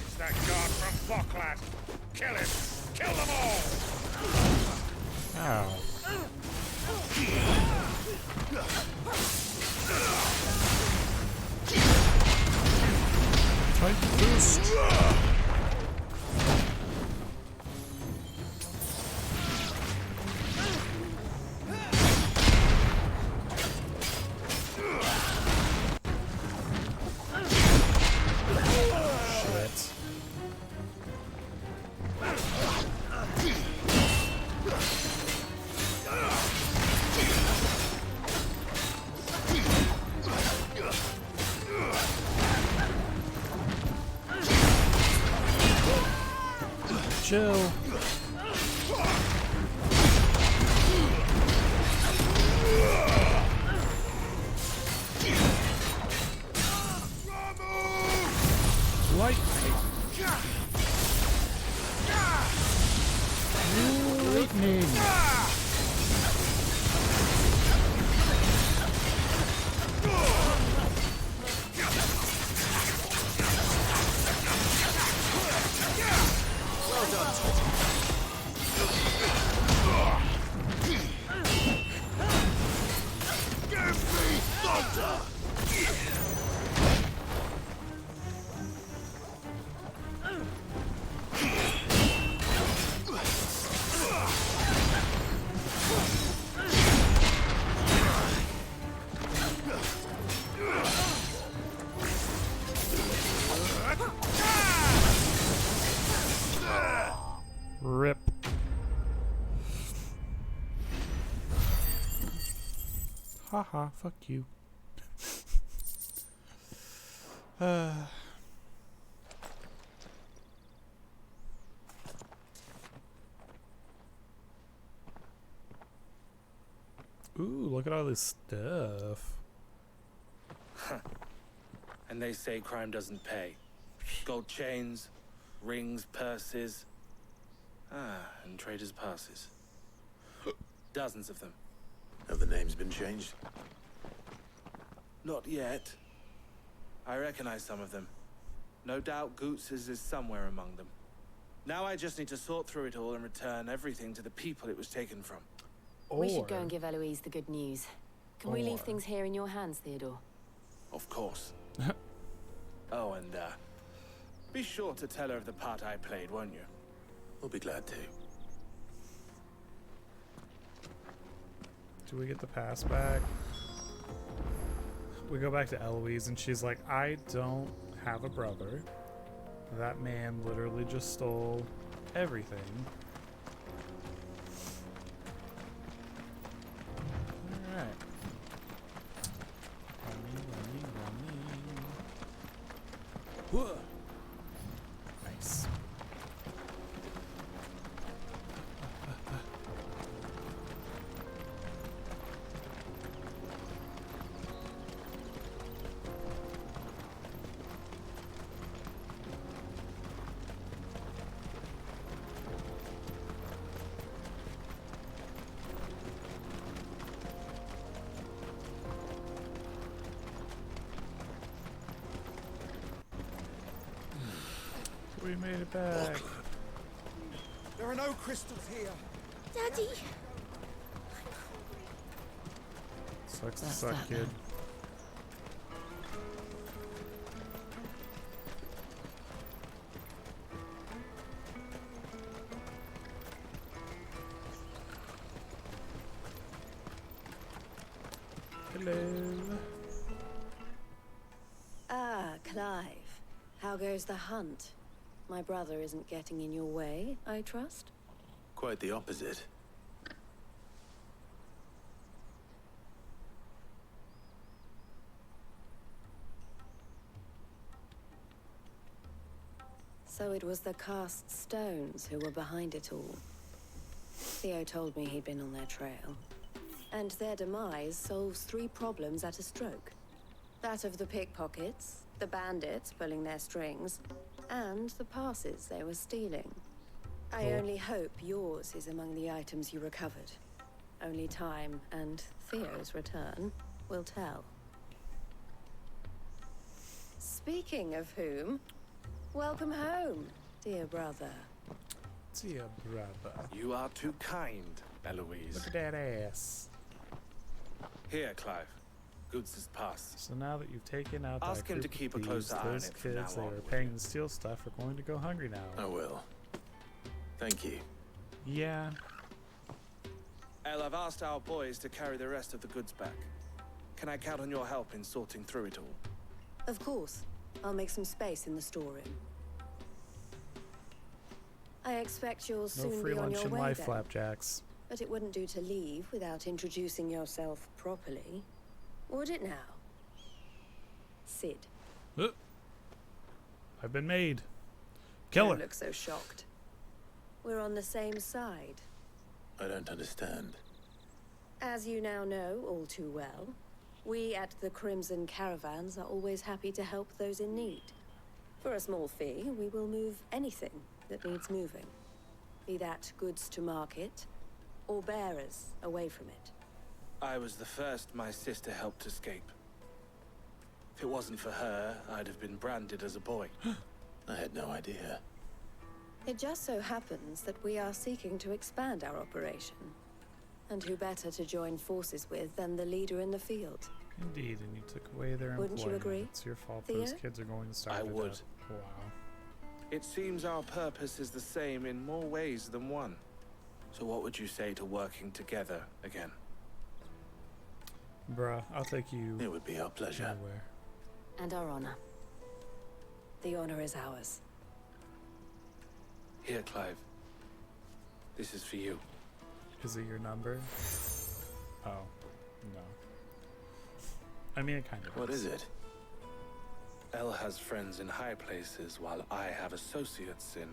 It's that guard from Boklat. Kill him! Kill them all! Ow. Tight fist. Chill. Lightning. Well done, give me thunder! Rip. Haha, fuck you. Ooh, look at all this stuff. And they say crime doesn't pay. Gold chains, rings, purses. And traders' passes. Dozens of them. Have the names been changed? Not yet. I recognize some of them. No doubt Goots's is somewhere among them. Now I just need to sort through it all and return everything to the people it was taken from. We should go and give Eloise the good news. Can we leave things here in your hands, Theodore? Of course. Oh, and be sure to tell her of the part I played, won't you? We'll be glad to. Do we get the pass back? We go back to Eloise and she's like, I don't have a brother. That man literally just stole everything. Alright. Whoa. Nice. We made it back. There are no crystals here. Daddy. Sucks to suck, kid. Hello. Clive, how goes the hunt? My brother isn't getting in your way, I trust? Quite the opposite. So it was the cast stones who were behind it all. Theo told me he'd been on their trail. And their demise solves 3 problems at a stroke. That of the pickpockets, the bandits pulling their strings, and the passes they were stealing. I only hope yours is among the items you recovered. Only time and Theo's return will tell. Speaking of whom, welcome home, dear brother. Dear brother. You are too kind, Eloise. Look at that ass. Here, Clive. Goods' pass. So now that you've taken out Ask that him to group keep of a closer eye on those it from kids now they on, were would paying to steal stuff are going to go hungry now. I will. Thank you. Yeah. El, I've asked our boys to carry the rest of the goods back. Can I count on your help in sorting through it all? Of course. I'll make some space in the storeroom. I expect you'll No soon free be on lunch your in way life, then. Flapjacks. But it wouldn't do to leave without introducing yourself properly. Would it now? Sid. I've been made. Kill her. Don't look so shocked. We're on the same side. I don't understand. As you now know all too well, we at the Crimson Caravans are always happy to help those in need. For a small fee, we will move anything that needs moving. Be that goods to market, or bearers away from it. I was the first my sister helped escape. If it wasn't for her, I'd have been branded as a boy. I had no idea. It just so happens that we are seeking to expand our operation. And who better to join forces with than the leader in the field? Indeed, and you took away their Wouldn't you employment. agree, It's your fault Theo? those kids are going to starve I to would. death. Wow. It seems our purpose is the same in more ways than one. So what would you say to working together again? Bruh, I'll take you. It would be our pleasure. Anywhere. And our honor. The honor is ours. Here, Clive. This is for you. Is it your number? Oh, no. I mean, it kind of What is it? El has friends in high places, while I have associates in,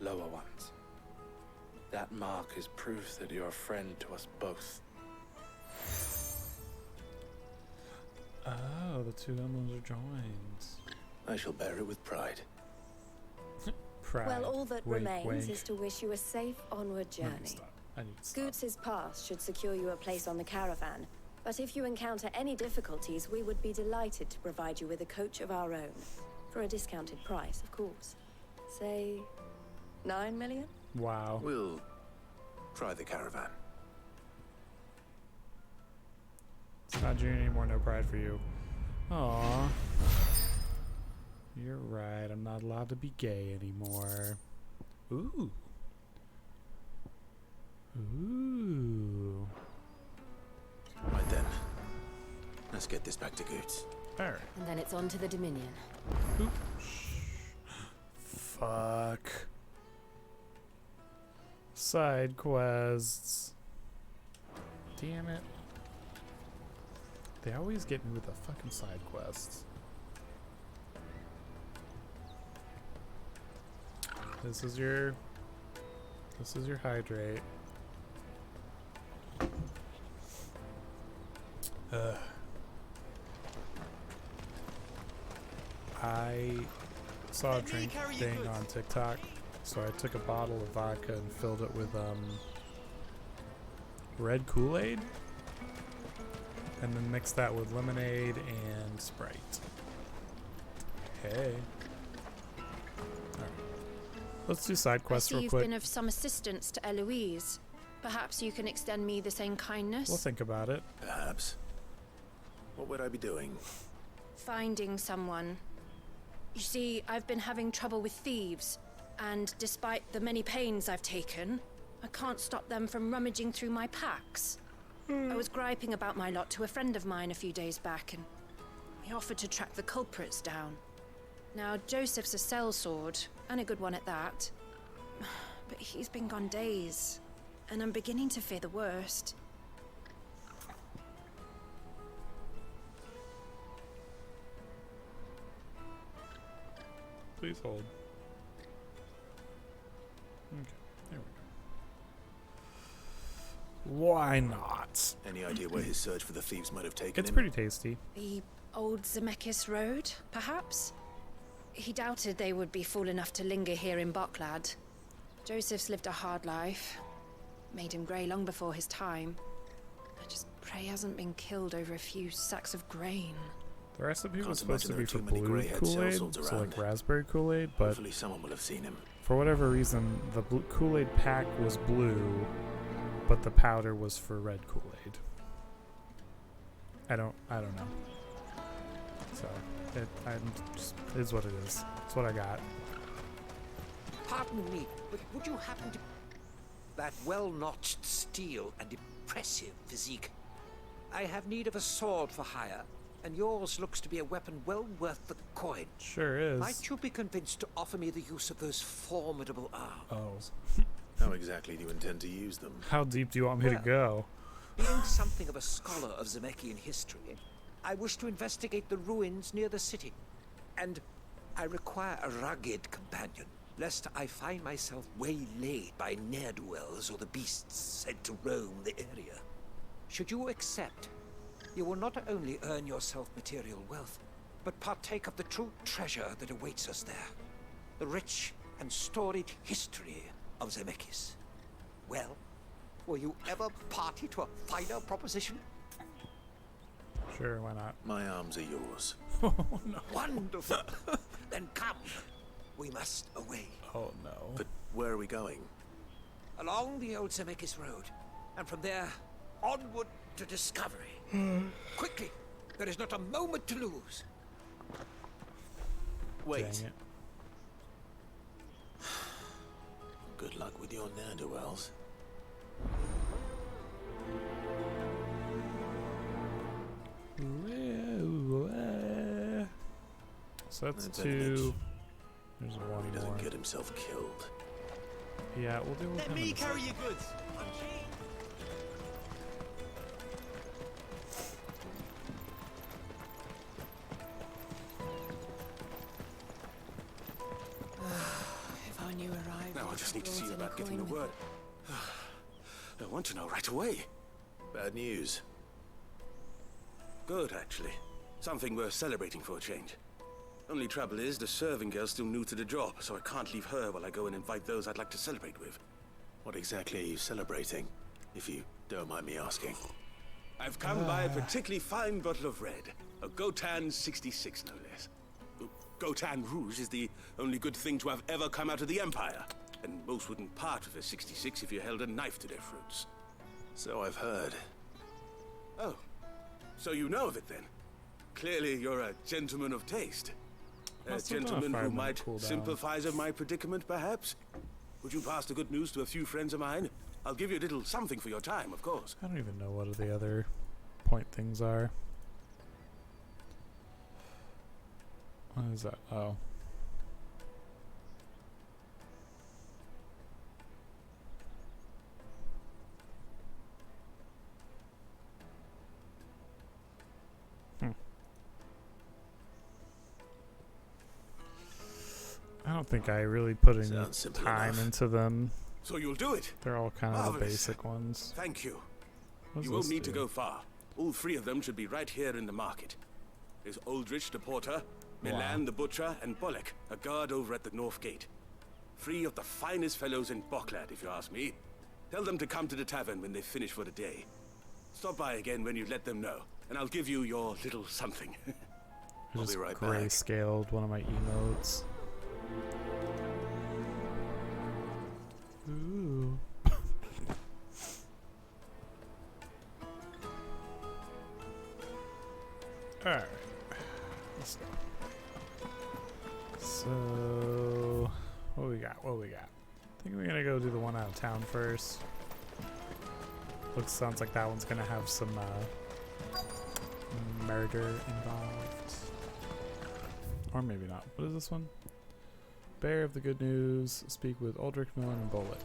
lower ones. That mark is proof that you're a friend to us both. Oh, the 2 emblems are joined. I shall bear it with pride. Pride. Well, all that Wink, remains wink. is to wish you a safe onward I need journey. to stop. I need to stop. Scoots' pass should secure you a place on the caravan, but if you encounter any difficulties, we would be delighted to provide you with a coach of our own. For a discounted price, of course. Say, 9 million? Wow. We'll try the caravan. It's not June anymore, no pride for you. Aww. You're right, I'm not allowed to be gay anymore. Ooh. Ooh. Right then. Let's get this back to Goots. Alright. And then it's on to the Dominion. Fuck. Side quests. Damn it. They always get me with the fucking side quests. This is your hydrate. I saw a drink thing on TikTok, so I took a bottle of vodka and filled it with red Kool-Aid, and then mixed that with lemonade and Sprite. Hey. Alright. Let's do side quests I see real you've quick. been of some assistance to Eloise. Perhaps you can extend me the same kindness? We'll think about it. Perhaps. What would I be doing? Finding someone. You see, I've been having trouble with thieves, and despite the many pains I've taken, I can't stop them from rummaging through my packs. I was griping about my lot to a friend of mine a few days back, and He offered to track the culprits down. Now, Joseph's a sellsword, and a good one at that. But he's been gone days, and I'm beginning to fear the worst. Please hold. Okay, there we go. Why not? Any idea where his search for the thieves might have taken It's him? pretty tasty. The old Zemeckis Road, perhaps? He doubted they would be fool enough to linger here in Boklad. Joseph's lived a hard life. Made him grey long before his time. I just pray he hasn't been killed over a few sacks of grain. The recipe was Can't supposed to imagine be there for are too many blue grey-haired Kool-Aid, sellswords so around. like raspberry Kool-Aid, but Hopefully someone will have seen him. for whatever reason, the Kool-Aid pack was blue, but the powder was for red Kool-Aid. I don't know. So it is what it is. It's what I got. Pardon me, but would you happen to... That well-notched steel and impressive physique. I have need of a sword for hire, and yours looks to be a weapon well worth the coin. Sure is. Might you be convinced to offer me the use of those formidable arms? Oh. How exactly do you intend to use them? How deep do you want me to go? Being something of a scholar of Zemeckis history, I wish to investigate the ruins near the city, and I require a rugged companion, lest I find myself waylaid by ne'er-do-wells or the beasts sent to roam the area. Should you accept, you will not only earn yourself material wealth, but partake of the true treasure that awaits us there. The rich and storied history of Zemeckis. Well, were you ever party to a finer proposition? Sure, why not? My arms are yours. Oh, no. Wonderful. Then come. We must away. Oh, no. But where are we going? Along the old Zemeckis Road, and from there, onward to discovery. Quickly! There is not a moment to lose. Wait. Dang it. Good luck with your ne'er-do-wells. So that's That's two. There's one He more. doesn't get himself killed. Yeah, we'll deal with him. Let me in a carry second. your goods. If I knew arrived. Now I just need to see brought any about getting the coin with word. I want to know right away. Bad news. Good, actually. Something worth celebrating for a change. Only trouble is, the serving girl's still new to the job, so I can't leave her while I go and invite those I'd like to celebrate with. What exactly are you celebrating, if you don't mind me asking? I've come by a particularly fine bottle of red. A Gotan 66, no less. Gotan Rouge is the only good thing to have ever come out of the Empire. And most wouldn't part with a 66 if you held a knife to their throats. So I've heard. Oh, so you know of it then? Clearly you're a gentleman of taste. A Must have done a gentleman who 5-minute might cooldown. sympathize with my predicament, perhaps? Would you pass the good news to a few friends of mine? I'll give you a little something for your time, of course. I don't even know what the other point things are. What is that? Oh. I don't think I really put any Sounds simple time enough. into them. So you'll do it? They're all kind of the Marvelous. basic ones. Thank you. What does You won't this need to do? go far. All three of them should be right here in the market. There's Aldrich the porter, Milan the butcher, and Bolek, a guard over at the north gate. Three of the finest fellows in Boklad, if you ask me. Tell them to come to the tavern when they finish for the day. Stop by again when you let them know, and I'll give you your little something. I I'll just be right back. grayscaled one of my emotes. Ooh. Alright. Let's go. So, what we got? What we got? I think we're gonna go do the one out of town first. Sounds like that one's gonna have some murder involved. Or maybe not. What is this one? Bearer of the good news. Speak with Aldrich, Millen, and Bullock.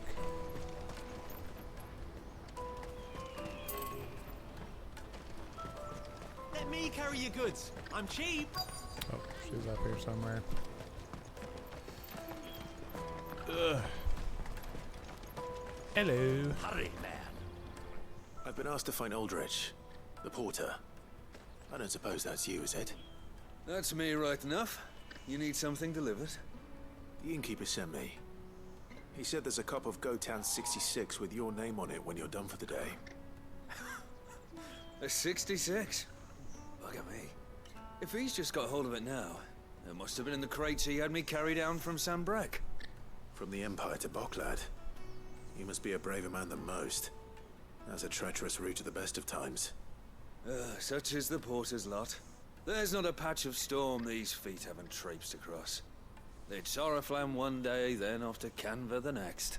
Let me carry your goods. I'm cheap. Oh, she's up here somewhere. Ugh. Hello. Hurry, man. I've been asked to find Aldrich, the porter. I don't suppose that's you, is it? That's me right enough. You need something delivered? The innkeeper sent me. He said there's a cup of Gotown 66 with your name on it when you're done for the day. A 66? Look at me. If he's just got hold of it now, it must have been in the crates he had me carry down from Sambrek. From the Empire to Boklad. You must be a braver man than most. That's a treacherous route at the best of times. Such is the porter's lot. There's not a patch of storm these feet haven't traipsed across. It's Oriflamme one day, then off to Canva the next.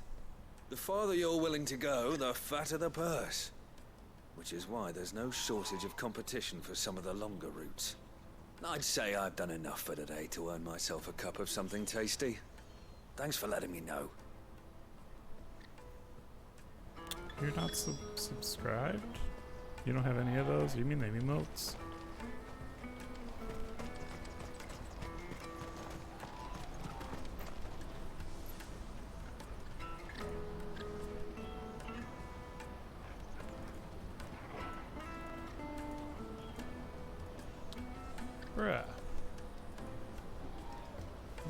The farther you're willing to go, the fatter the purse. Which is why there's no shortage of competition for some of the longer routes. I'd say I've done enough for today to earn myself a cup of something tasty. Thanks for letting me know. You're not subscribed? You don't have any of those? You mean the emotes? Bruh.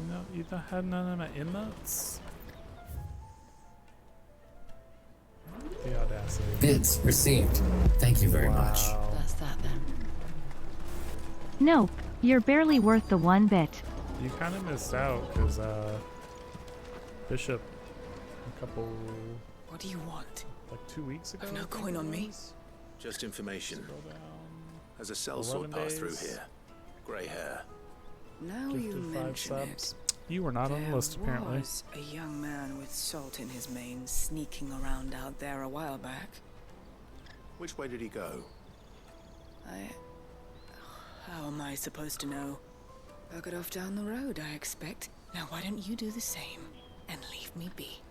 No, you don't have none of my emotes? The audacity. Bids received. Thank you very much. That's that then. Nope, you're barely worth the 1 bit. You kind of missed out because Bishop a couple... What do you want? Like 2 weeks ago? I've no coin on me. Just information. Has a sellsword passed through here? Grey hair. Now you mention it. You were not on the list, apparently. There was a young man with salt in his mane sneaking around out there a while back. Which way did he go? How am I supposed to know? I got off down the road, I expect. Now why don't you do the same and leave me be?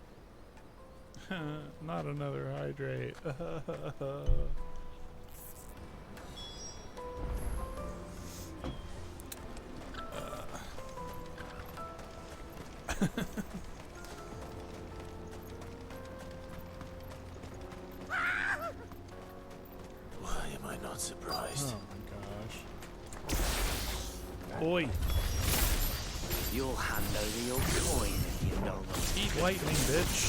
Not another hydrate. Why am I not surprised? Oh my gosh. Oi! You'll hand over your coin if you know what. Eat lightning, bitch!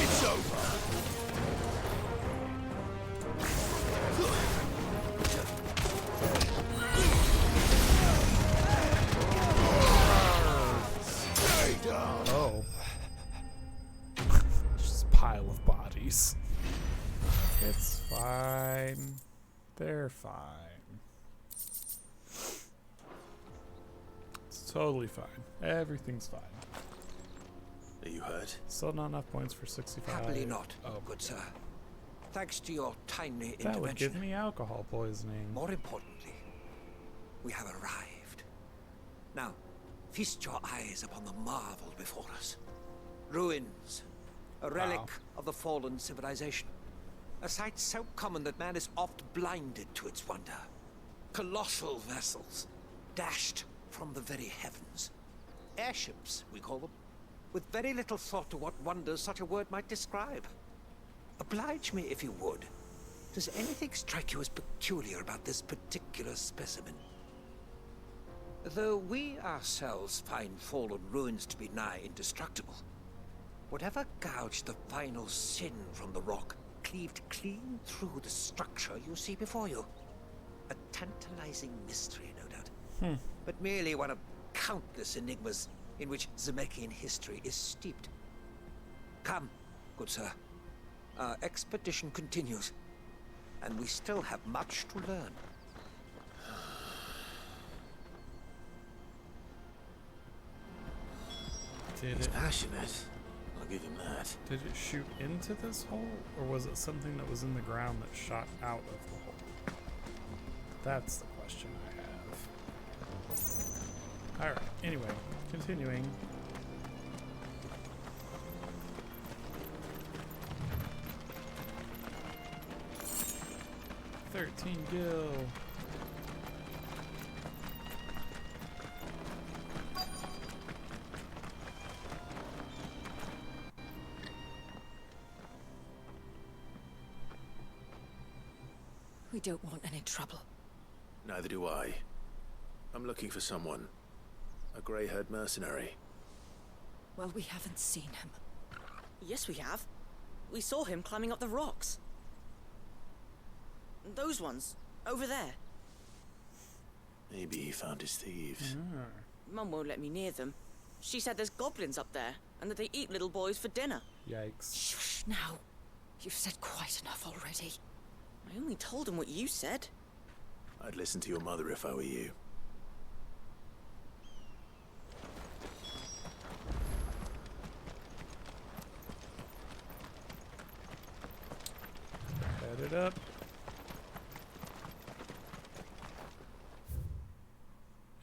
It's over! Oh. Just a pile of bodies. It's fine. They're fine. It's totally fine. Everything's fine. Are you hurt? Still not enough points for 65. Happily not, oh. good sir. Thanks to your timely That intervention. would give me alcohol poisoning. More importantly, we have arrived. Now, feast your eyes upon the marvel before us. Ruins, a relic of the fallen civilization. A sight so common that man is oft blinded to its wonder. Colossal vessels, dashed from the very heavens. Airships, we call them, with very little thought to what wonders such a word might describe. Oblige me if you would. Does anything strike you as peculiar about this particular specimen? Though we ourselves find fallen ruins to be nigh indestructible, whatever gouged the final sin from the rock cleaved clean through the structure you see before you. A tantalizing mystery, no doubt. But merely one of countless enigmas in which Zemeckyan history is steeped. Come, good sir. Our expedition continues, and we still have much to learn. He's passionate. I'm give him that. Did it shoot into this hole, or was it something that was in the ground that shot out of the hole? That's the question I have. Alright, anyway, continuing. Gil. We don't want any trouble. Neither do I. I'm looking for someone. A grey-haired mercenary. Well, we haven't seen him. Yes, we have. We saw him climbing up the rocks. Those ones, over there. Maybe he found his thieves. Mum won't let me near them. She said there's goblins up there, and that they eat little boys for dinner. Yikes. Shush, now. You've said quite enough already. I only told him what you said. I'd listen to your mother if I were you. Head it up.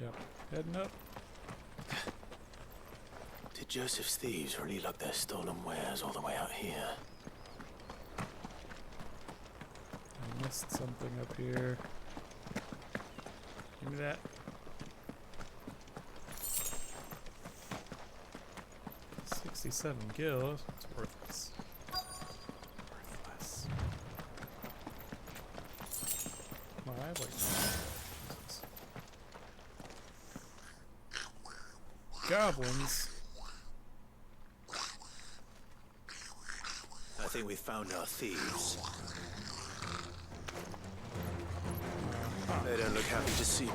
Yep, heading up. Did Joseph's thieves really lug their stolen wares all the way out here? I missed something up here. Give me that. $67 gil. It's worthless. Worthless. Well, I have like Jesus. Goblins. I think we found our thieves. They don't look happy to see me.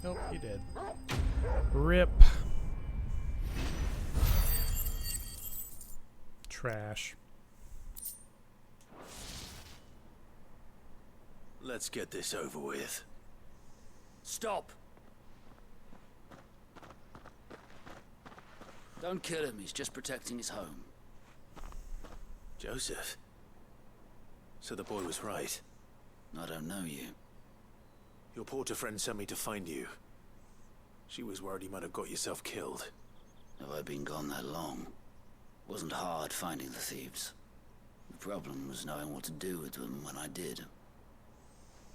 Nope, he did. Rip. Trash. Let's get this over with. Stop! Don't kill him, he's just protecting his home. Joseph? So the boy was right. I don't know you. Your porter friend sent me to find you. She was worried you might have got yourself killed. Have I been gone that long? Wasn't hard finding the thieves. The problem was knowing what to do with them when I did.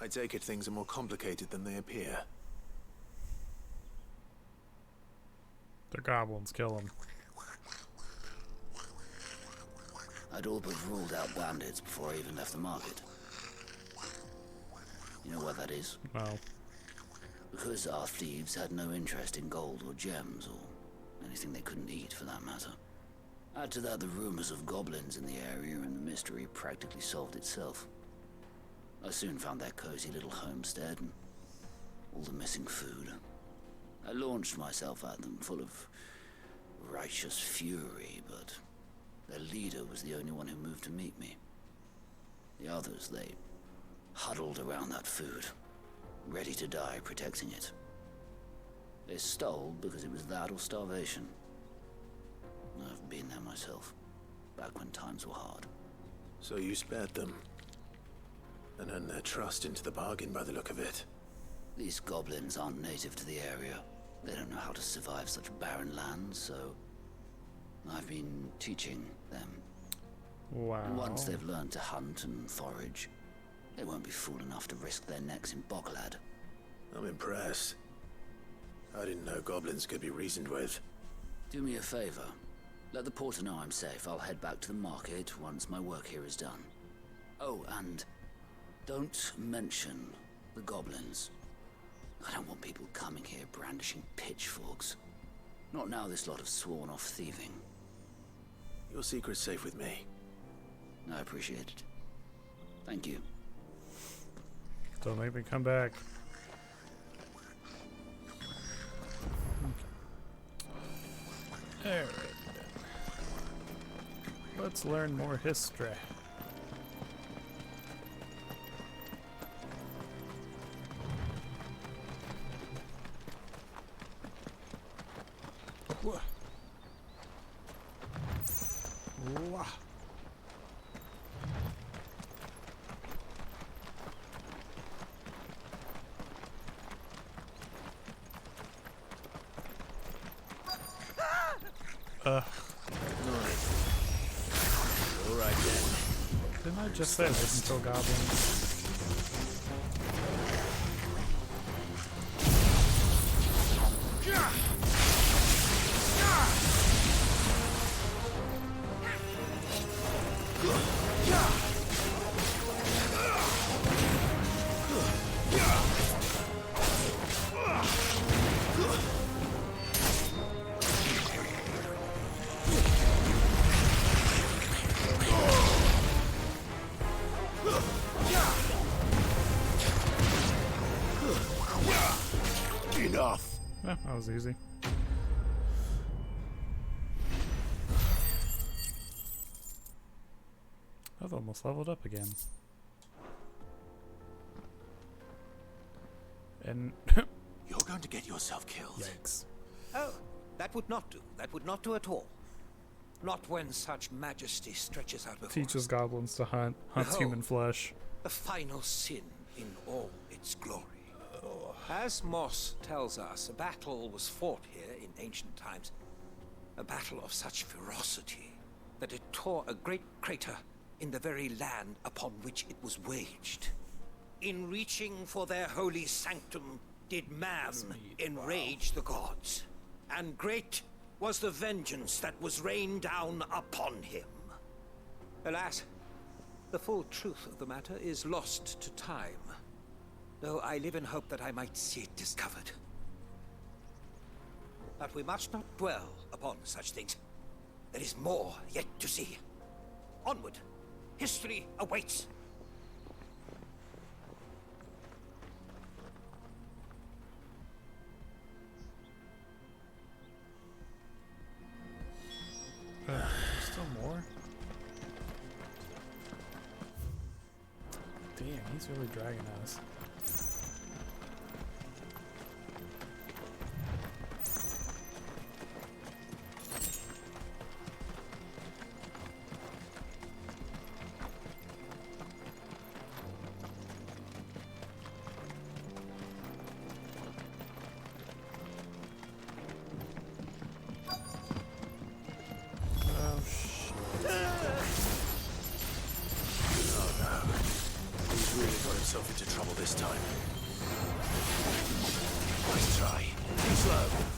I take it things are more complicated than they appear. The goblins, kill them. I'd all but ruled out bandits before I even left the market. You know what that is? No. Because our thieves had no interest in gold or gems, or anything they couldn't eat for that matter. Add to that the rumors of goblins in the area, and the mystery practically solved itself. I soon found their cozy little homestead, and all the missing food. I launched myself at them, full of righteous fury, but their leader was the only one who moved to meet me. The others, they huddled around that food, ready to die protecting it. They stole because it was that or starvation. I've been there myself, back when times were hard. So you spared them, and earned their trust into the bargain by the look of it. These goblins aren't native to the area. They don't know how to survive such barren lands, so I've been teaching them. Wow. And once they've learned to hunt and forage, they won't be fool enough to risk their necks in Boglad. I'm impressed. I didn't know goblins could be reasoned with. Do me a favor. Let the porter know I'm safe. I'll head back to the market once my work here is done. Oh, and don't mention the goblins. I don't want people coming here brandishing pitchforks. Not now this lot have sworn off thieving. Your secret's safe with me. I appreciate it. Thank you. Don't make me come back. Alright. Let's learn more history. Whoa. Whoa. All right then. Didn't I just say listen to goblins? Enough. Yeah, that was easy. I've almost leveled up again. And You're going to get yourself killed. Yikes. Oh, that would not do. That would not do at all. Not when such majesty stretches out before teaches us. goblins to hunt, hunts Behold, human flesh. The final sin in all its glory. As Moss tells us, a battle was fought here in ancient times. A battle of such ferocity that it tore a great crater in the very land upon which it was waged. In reaching for their holy sanctum, did man enrage the gods. And great was the vengeance that was rained down upon him. Alas, the full truth of the matter is lost to time, though I live in hope that I might see it discovered. But we must not dwell upon such things. There is more yet to see. Onward. History awaits. Still more? Damn, he's really dragging us. Into trouble this time. Nice try. Too slow.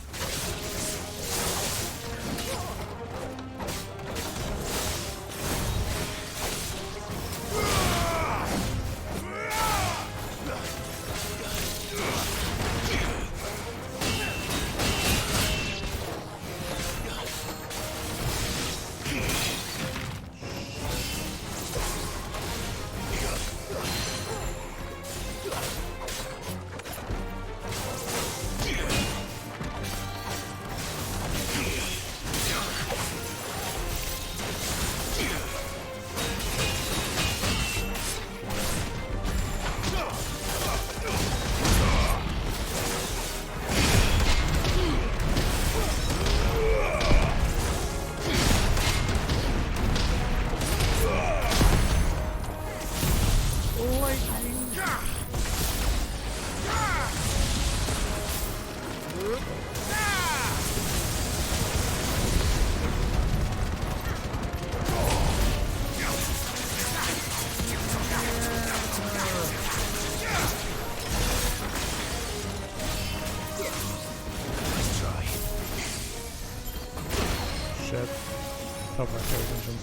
So far, pay attention.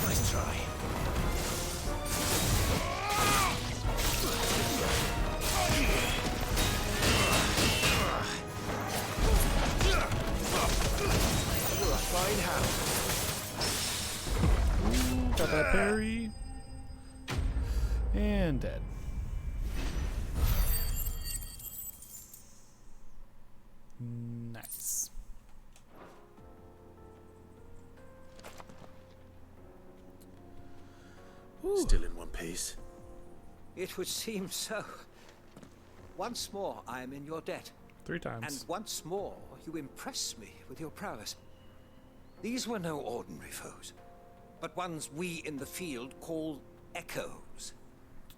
Nice try. You're a fine hound. Got that parry. And dead. Nice. Still in one piece. It would seem so. Once more, I am in your debt. 3 times. And once more, you impress me with your prowess. These were no ordinary foes, but ones we in the field call echoes.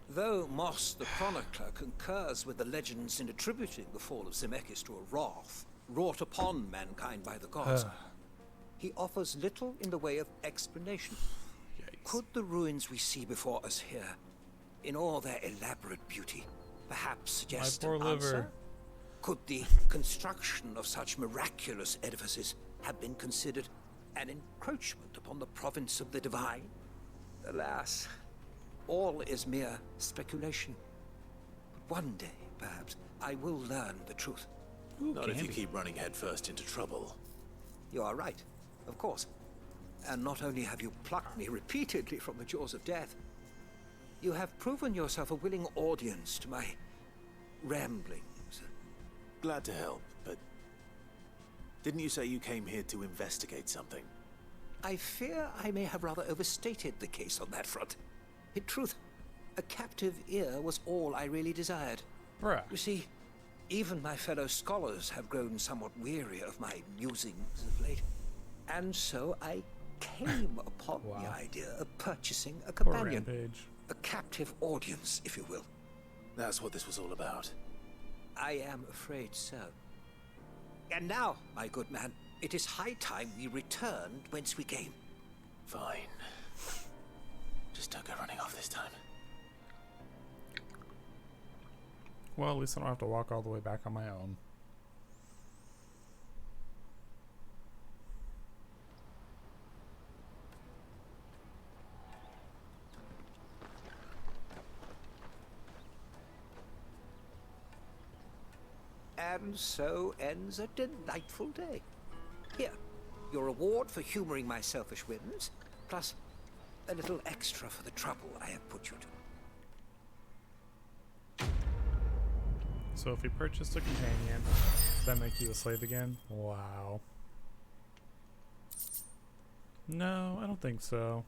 Though Moss the chronicler concurs with the legends in attributing the fall of Zemeckis to a wrath wrought upon mankind by the gods, he offers little in the way of explanation. Could the ruins we see before us here, in all their elaborate beauty, perhaps suggest an answer? Could the construction of such miraculous edifices have been considered an encroachment upon the province of the divine? Alas, all is mere speculation. But one day, perhaps, I will learn the truth. Not if you keep running headfirst into trouble. You are right, of course. And not only have you plucked me repeatedly from the jaws of death, you have proven yourself a willing audience to my ramblings. Glad to help, but didn't you say you came here to investigate something? I fear I may have rather overstated the case on that front. In truth, a captive ear was all I really desired. Bruh. You see, even my fellow scholars have grown somewhat weary of my musings of late. And so I came upon the idea of purchasing a companion. A captive audience, if you will. That's what this was all about. I am afraid so. And now, my good man, it is high time we returned whence we came. Fine. Just don't go running off this time. Well, at least I don't have to walk all the way back on my own. And so ends a delightful day. Here, your reward for humoring my selfish whims, plus a little extra for the trouble I have put you to. So if we purchased a companion, does that make you a slave again? Wow. No, I don't think so.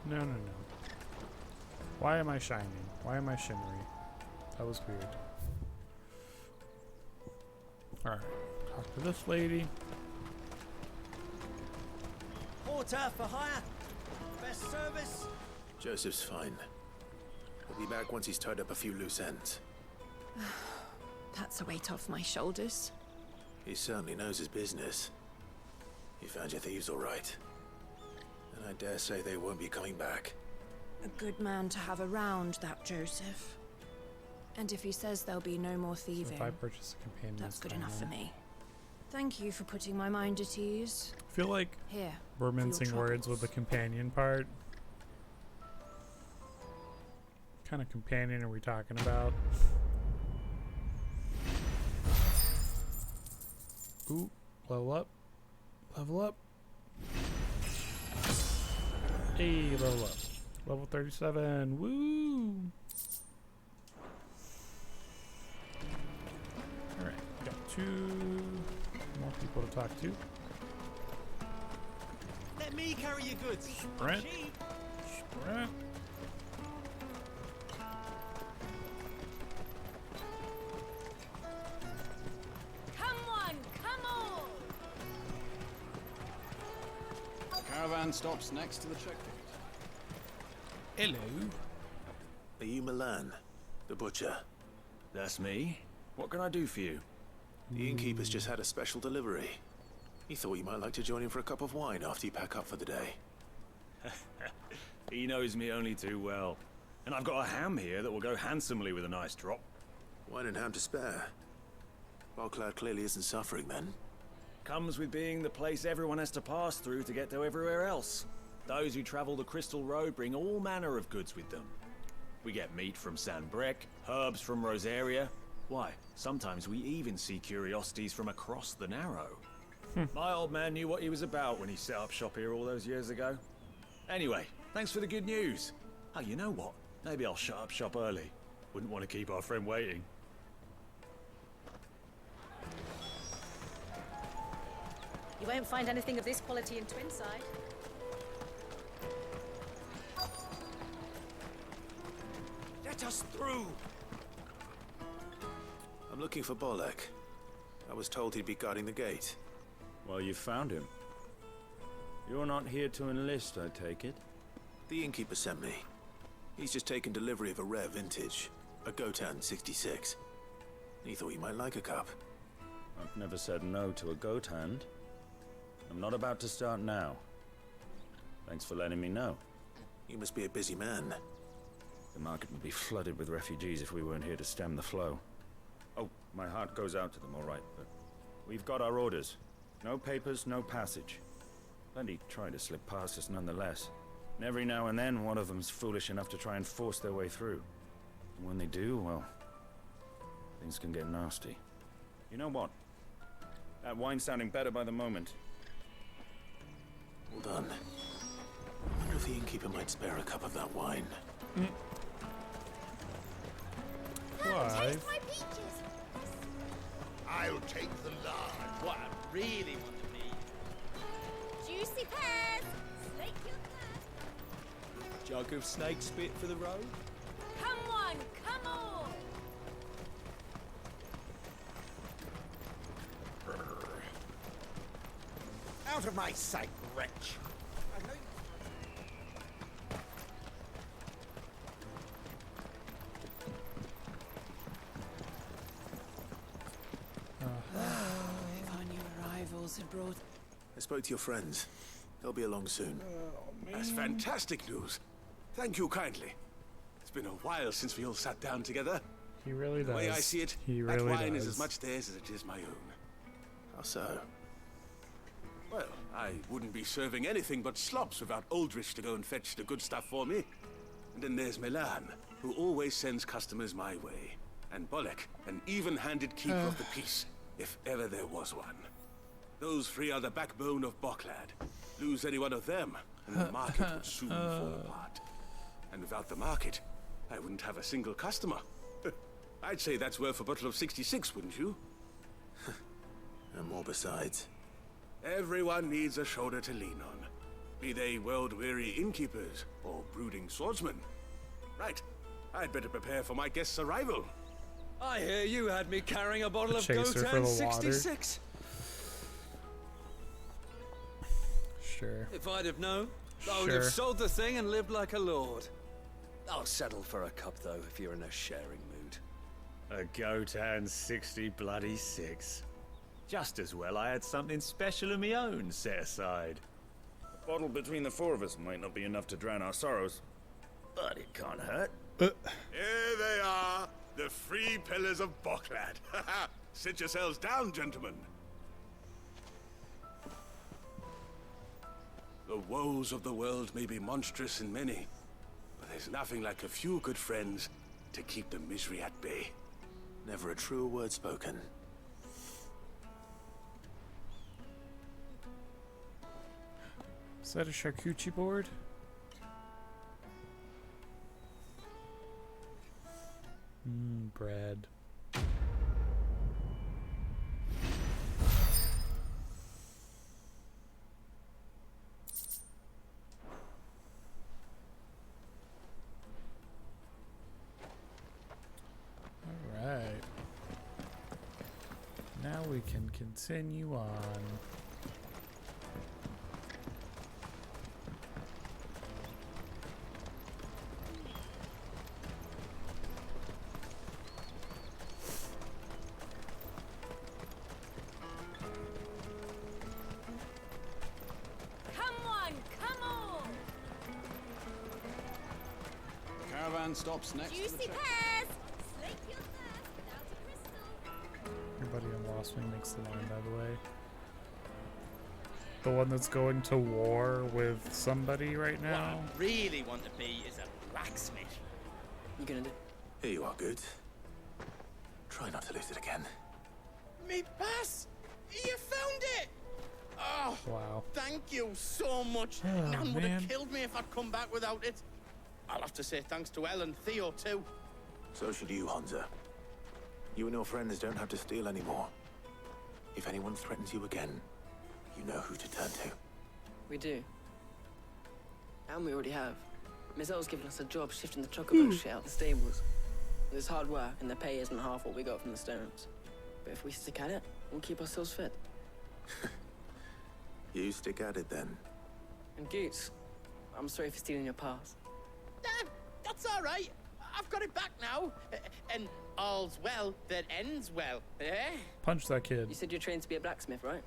No, no, no. Why am I shining? Why am I shimmery? That was weird. Alright, talk to this lady. Porter for hire. Best service. Joseph's fine. He'll be back once he's tied up a few loose ends. That's a weight off my shoulders. He certainly knows his business. You found your thieves all right. And I dare say they won't be coming back. A good man to have around, that Joseph. And if he says there'll be no more thieving, So if I purchase a companion, that's good enough for me. Thank you for putting my mind at ease. I feel like Here, we're for your mincing words with the companion part. What kind of companion are we talking about? Ooh, level up. Level up. Hey, level up. Level 37. Woo! Alright, got 2 more people to talk to. Let me carry your goods. Sprint. Cheap. Sprint. Come on, come on! Caravan stops next to the checkpoint. Hello. Are you Milan, the butcher? That's me. What can I do for you? The innkeeper's just had a special delivery. He thought you might like to join him for a cup of wine after you pack up for the day. He knows me only too well. And I've got a ham here that will go handsomely with a nice drop. Wine and ham to spare. Bocklad clearly isn't suffering then. Comes with being the place everyone has to pass through to get to everywhere else. Those who travel the Crystal Road bring all manner of goods with them. We get meat from San Brec, herbs from Rosaria. Why, sometimes we even see curiosities from across the Narrow. My old man knew what he was about when he set up shop here all those years ago. Anyway, thanks for the good news. Oh, you know what? Maybe I'll shut up shop early. Wouldn't want to keep our friend waiting. You won't find anything of this quality in Twinside. Let us through! I'm looking for Bolek. I was told he'd be guarding the gate. Well, you found him. You're not here to enlist, I take it? The innkeeper sent me. He's just taken delivery of a rare vintage, a Gotan 66. He thought you might like a cup. I've never said no to a goat hand. I'm not about to start now. Thanks for letting me know. You must be a busy man. The market would be flooded with refugees if we weren't here to stem the flow. Oh, my heart goes out to them, all right, but we've got our orders. No papers, no passage. Plenty try to slip past us nonetheless. And every now and then, one of them's foolish enough to try and force their way through. And when they do, well, things can get nasty. You know what? That wine's sounding better by the moment. Well done. I wonder if the innkeeper might spare a cup of that wine. Why? I'll take the large. What I really want to be. Juicy pears! Snake your thirst. Jug of snake spit for the road? Come on, come on! Out of my sight, wretch! If our new arrivals had brought... I spoke to your friends. They'll be along soon. That's fantastic news. Thank you kindly. It's been a while since we all sat down together. He really does. The way I see it, he that really wine does. is as much theirs as it is my own. How so? Well, I wouldn't be serving anything but slops without Aldrich to go and fetch the good stuff for me. And then there's Milan, who always sends customers my way. And Bolek, an even-handed keeper of the peace, if ever there was one. Those three are the backbone of Bocklad. Lose any one of them, and the market would soon fall apart. And without the market, I wouldn't have a single customer. I'd say that's worth a bottle of 66, wouldn't you? And more besides. Everyone needs a shoulder to lean on. Be they world-weary innkeepers or brooding swordsmen. Right, I'd better prepare for my guest's arrival. I hear you had me carrying a bottle of chaser for Gotan the 66. Sure. If I'd have known, I would have sold the thing and lived like a lord. I'll settle for a cup, though, if you're in a sharing mood. A Gotan 60 bloody 6. Just as well I had something special of my own set aside. A bottle between the four of us might not be enough to drown our sorrows, but it can't hurt. Here they are, the three pillars of Bocklad. Sit yourselves down, gentlemen. The woes of the world may be monstrous in many, but there's nothing like a few good friends to keep the misery at bay. Never a truer word spoken. Is that a charcuterie board? Bread. All right. Now we can continue on. caravan stops next to the Juicy checkpoint. pears! Slake your thirst without a crystal. Your buddy on Lost Wing makes the line, by the way. The one that's going to war with somebody right now. What I really want to be is a blacksmith. You gonna do? Here you are, Good. Try not to lose it again. Me pass! You found it! Oh, wow. Thank you so much. Oh, Nan would man. have killed me if I'd come back without it. I'll have to say thanks to Elle and Theo, too. So should you, Hansa. You and your friends don't have to steal anymore. If anyone threatens you again, you know who to turn to. We do. And we already have. Miss L's given us a job shifting the chocobo shit out the stables. It's hard work, and the pay isn't half what we got from the stones. But if we stick at it, we'll keep ourselves fit. You stick at it then. And Goots, I'm sorry for stealing your pass. That's all right. I've got it back now. And all's well that ends well, eh? Punch that kid. You said you're trained to be a blacksmith, right?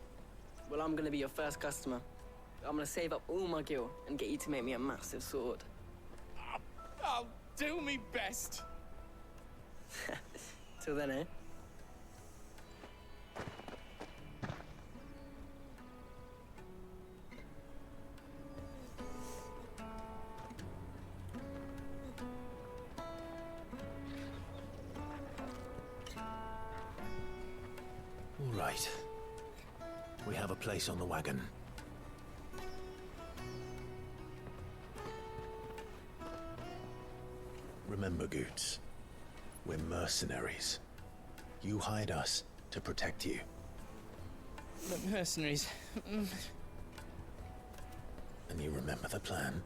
Well, I'm gonna be your first customer. I'm gonna save up all my gil and get you to make me a massive sword. I'll do me best. Till then, eh? All right. We have a place on the wagon. Remember, Goots, we're mercenaries. You hired us to protect you. But mercenaries. And you remember the plan?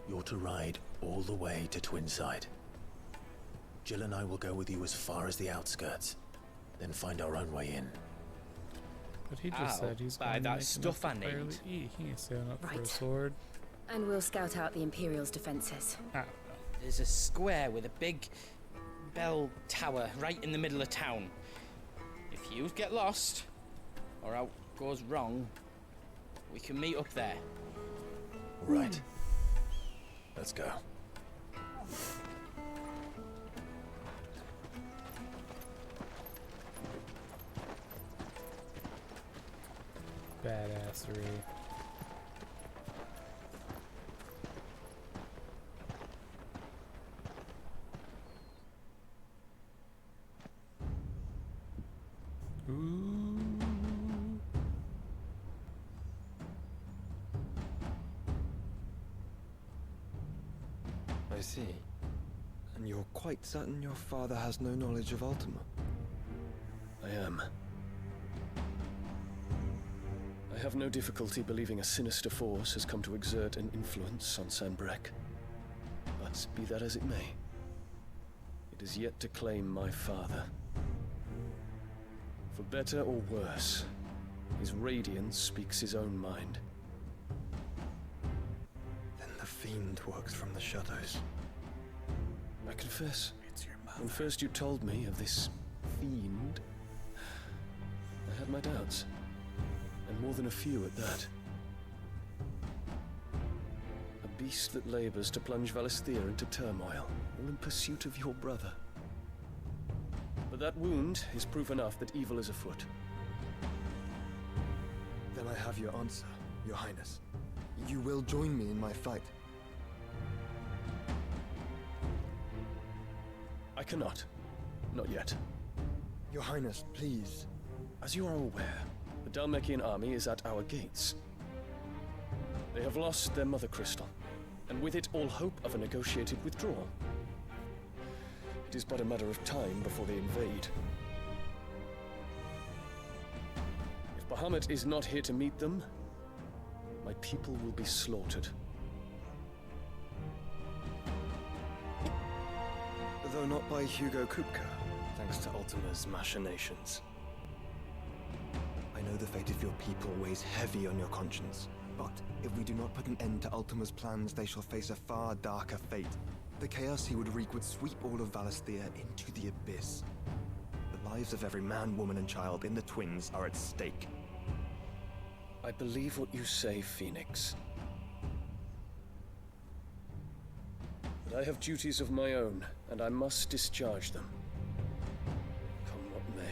You're to ride all the way to Twinside. Jill and I will go with you as far as the outskirts, then find our own way in. But he just said he's buy going to that make stuff I enough to need. barely eat. He ain't standing up for a Right. sword. And we'll scout out the Imperial's defenses. There's a square with a big bell tower right in the middle of town. If you get lost, or out goes wrong, we can meet up there. All right. Let's go. Badassery. Ooh. I see. And you're quite certain your father has no knowledge of Ultima? I am. I have no difficulty believing a sinister force has come to exert an influence on Sanbreque. But be that as it may, it is yet to claim my father. For better or worse, his radiance speaks his own mind. Then the fiend works from the shadows. I confess, when first you told me of this fiend, I had my doubts. And more than a few at that. A beast that labors to plunge Valisthea into turmoil, all in pursuit of your brother. But that wound is proof enough that evil is afoot. Then I have your answer, Your Highness. You will join me in my fight. I cannot. Not yet. Your Highness, please. As you are aware, the Dhalmekian army is at our gates. They have lost their mother crystal, and with it all hope of a negotiated withdrawal. It is but a matter of time before they invade. If Bahamut is not here to meet them, my people will be slaughtered. Though not by Hugo Kupka, thanks to Ultima's machinations. I know the fate of your people weighs heavy on your conscience, but if we do not put an end to Ultima's plans, they shall face a far darker fate. The chaos he would wreak would sweep all of Valisthea into the abyss. The lives of every man, woman, and child in the Twins are at stake. I believe what you say, Phoenix. But But I have duties of my own, and I must discharge them. Come what may.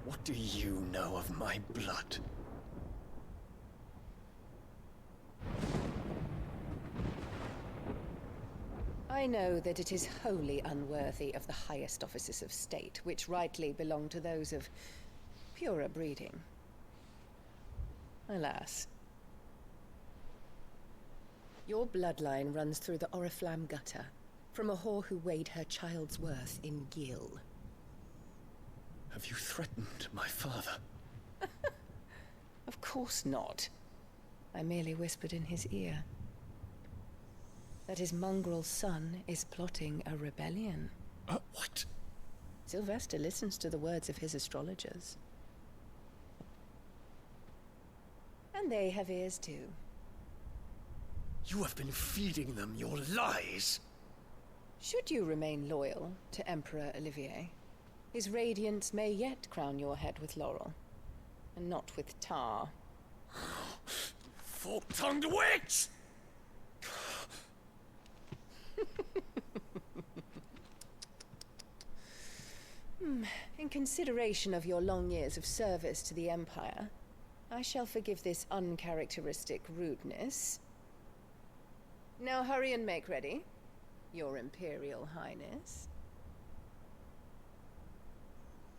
What do you know of my blood? I know that it is wholly unworthy of the highest offices of state, which rightly belong to those of purer breeding. Alas. Your bloodline runs through the Oriflamme gutter, from a whore who weighed her child's worth in gil. Have you threatened my father? Of course not. I merely whispered in his ear that his mongrel son is plotting a rebellion. What? Sylvester listens to the words of his astrologers. And they have ears too. You have been feeding them your lies! Should you remain loyal to Emperor Olivier, his radiance may yet crown your head with laurel, and not with tar. Fork-tongued witch! In consideration of your long years of service to the Empire, I shall forgive this uncharacteristic rudeness. Now hurry and make ready, Your Imperial Highness.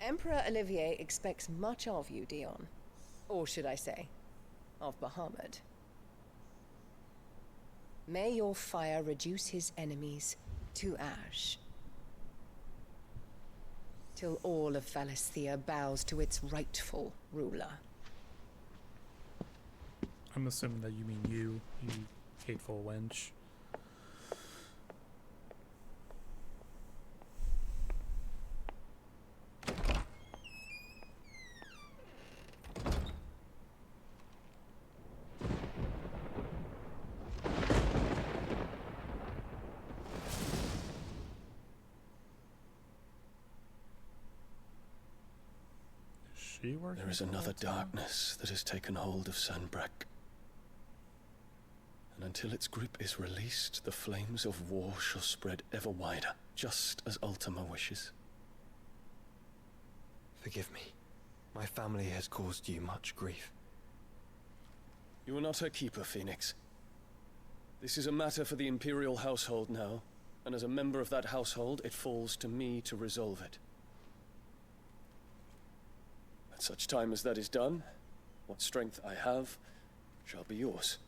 Emperor Olivier expects much of you, Dion. Or should I say, of Bahamut. May your fire reduce his enemies to ash, till all of Valisthea bows to its rightful ruler. I'm assuming that you mean you hateful wench. There is another darkness that has taken hold of Sanbreque. And until its grip is released, the flames of war shall spread ever wider, just as Ultima wishes. Forgive me. My family has caused you much grief. You are not her keeper, Phoenix. This is a matter for the Imperial household now, and as a member of that household, it falls to me to resolve it. At such time as that is done, what strength I have shall be yours.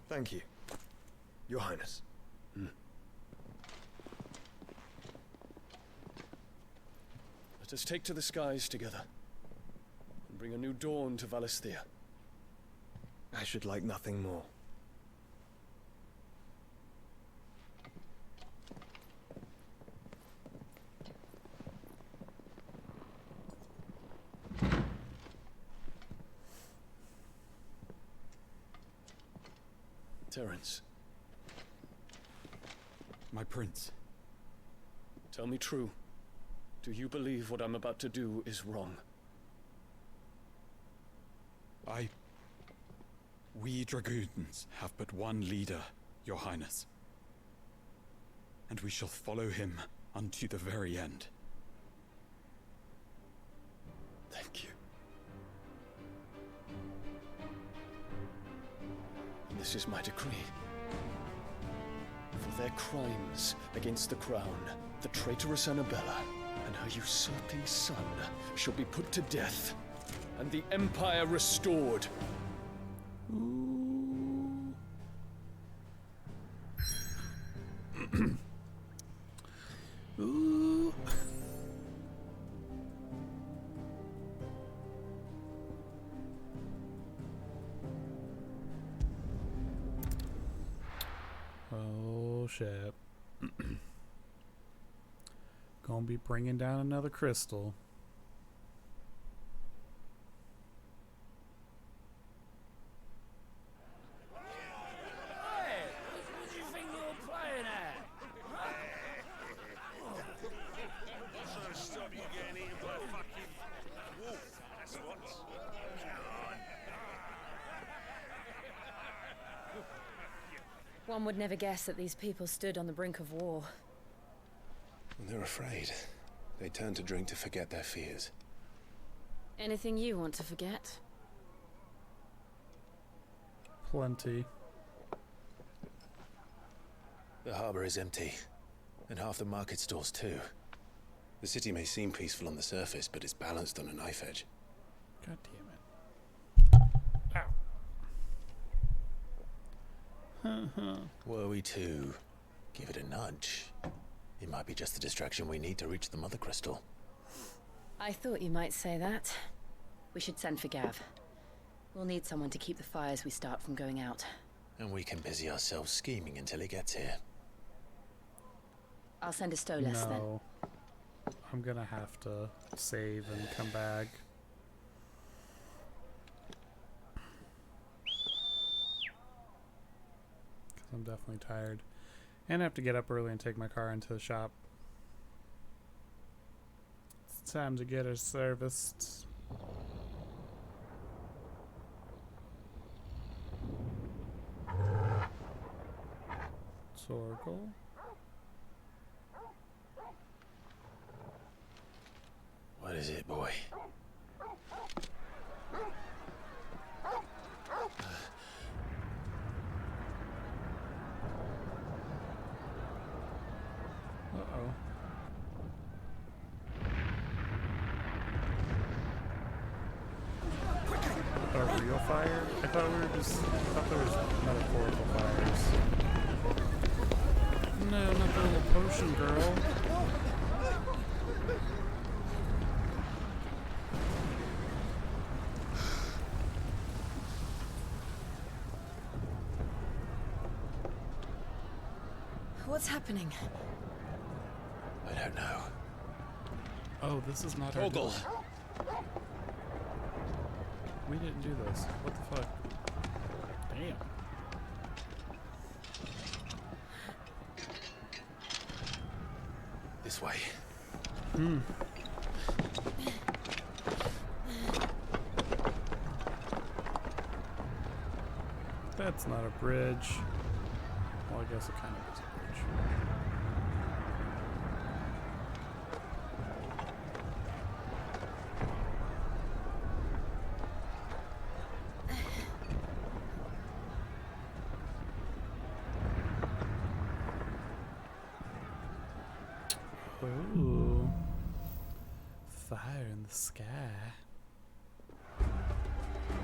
Thank you, Your Highness. Let us take to the skies together, and bring a new dawn to Valisthea. I should like nothing more. Terence. My prince. Tell me true. Do you believe what I'm about to do is wrong? We dragoons have but one leader, Your Highness. And we shall follow him unto the very end. Thank you. And this is my decree. For their crimes against the crown, the traitorous Annabella and her usurping son shall be put to death, and the Empire restored. Ooh. Oh shit. Gonna be bringing down another crystal. One would never guess that these people stood on the brink of war. They're afraid. They turn to drink to forget their fears. Anything you want to forget? Plenty. The harbor is empty, and half the market stalls too. The city may seem peaceful on the surface, but it's balanced on a knife edge. God damn it. Ow. Were we to give it a nudge, it might be just the distraction we need to reach the Mother Crystal. I thought you might say that. We should send for Gav. We'll need someone to keep the fires we start from going out. And we can busy ourselves scheming until he gets here. I'll send a Stolas then. No. I'm gonna have to save and come back. Because I'm definitely tired. And I have to get up early and take my car into the shop. It's time to get her serviced. Circle. What is it, boy? Uh-oh. A real fire? I thought there was metaphorical fires. No, not the little potion girl. What's happening? I don't know. Oh, this is not our Toggle. door. We didn't do this. What the fuck? Damn. This way. That's not a bridge. Well, I guess it kind of is a bridge. Ooh. Fire in the sky.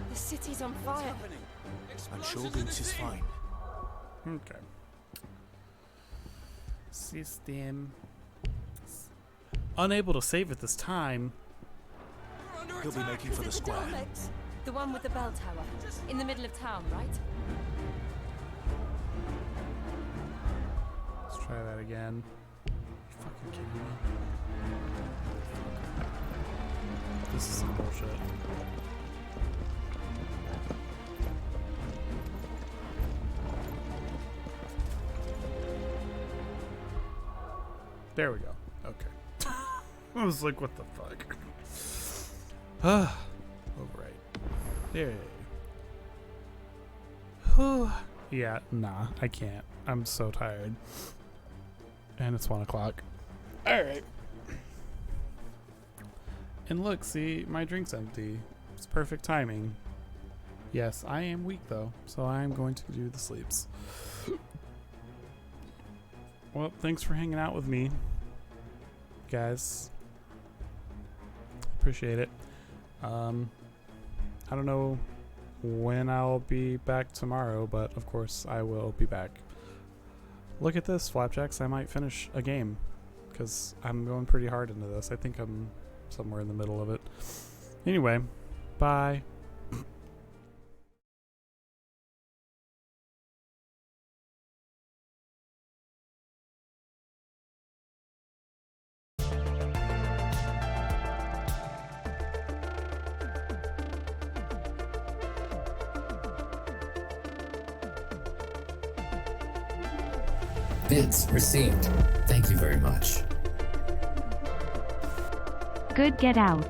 The city's on fire. I'm sure Boots is fine. Okay. System. Unable to save at this time. He'll be making for the square. The one with the bell tower. In the middle of town, right? Let's try that again. You fucking kidding me? This is some bullshit. There we go. Okay. I was like, what the fuck? Ah. Oh, right. There. Yeah, nah, I can't. I'm so tired. And it's 1 o'clock. Alright. And look, see, my drink's empty. It's perfect timing. Yes, I am weak though, so I am going to do the sleeps. Well, thanks for hanging out with me, guys. Appreciate it. I don't know when I'll be back tomorrow, but of course I will be back. Look at this, Flapjacks. I might finish a game because I'm going pretty hard into this. I think I'm somewhere in the middle of it. Anyway, bye. Bids received. Thank you very much. Good, get out.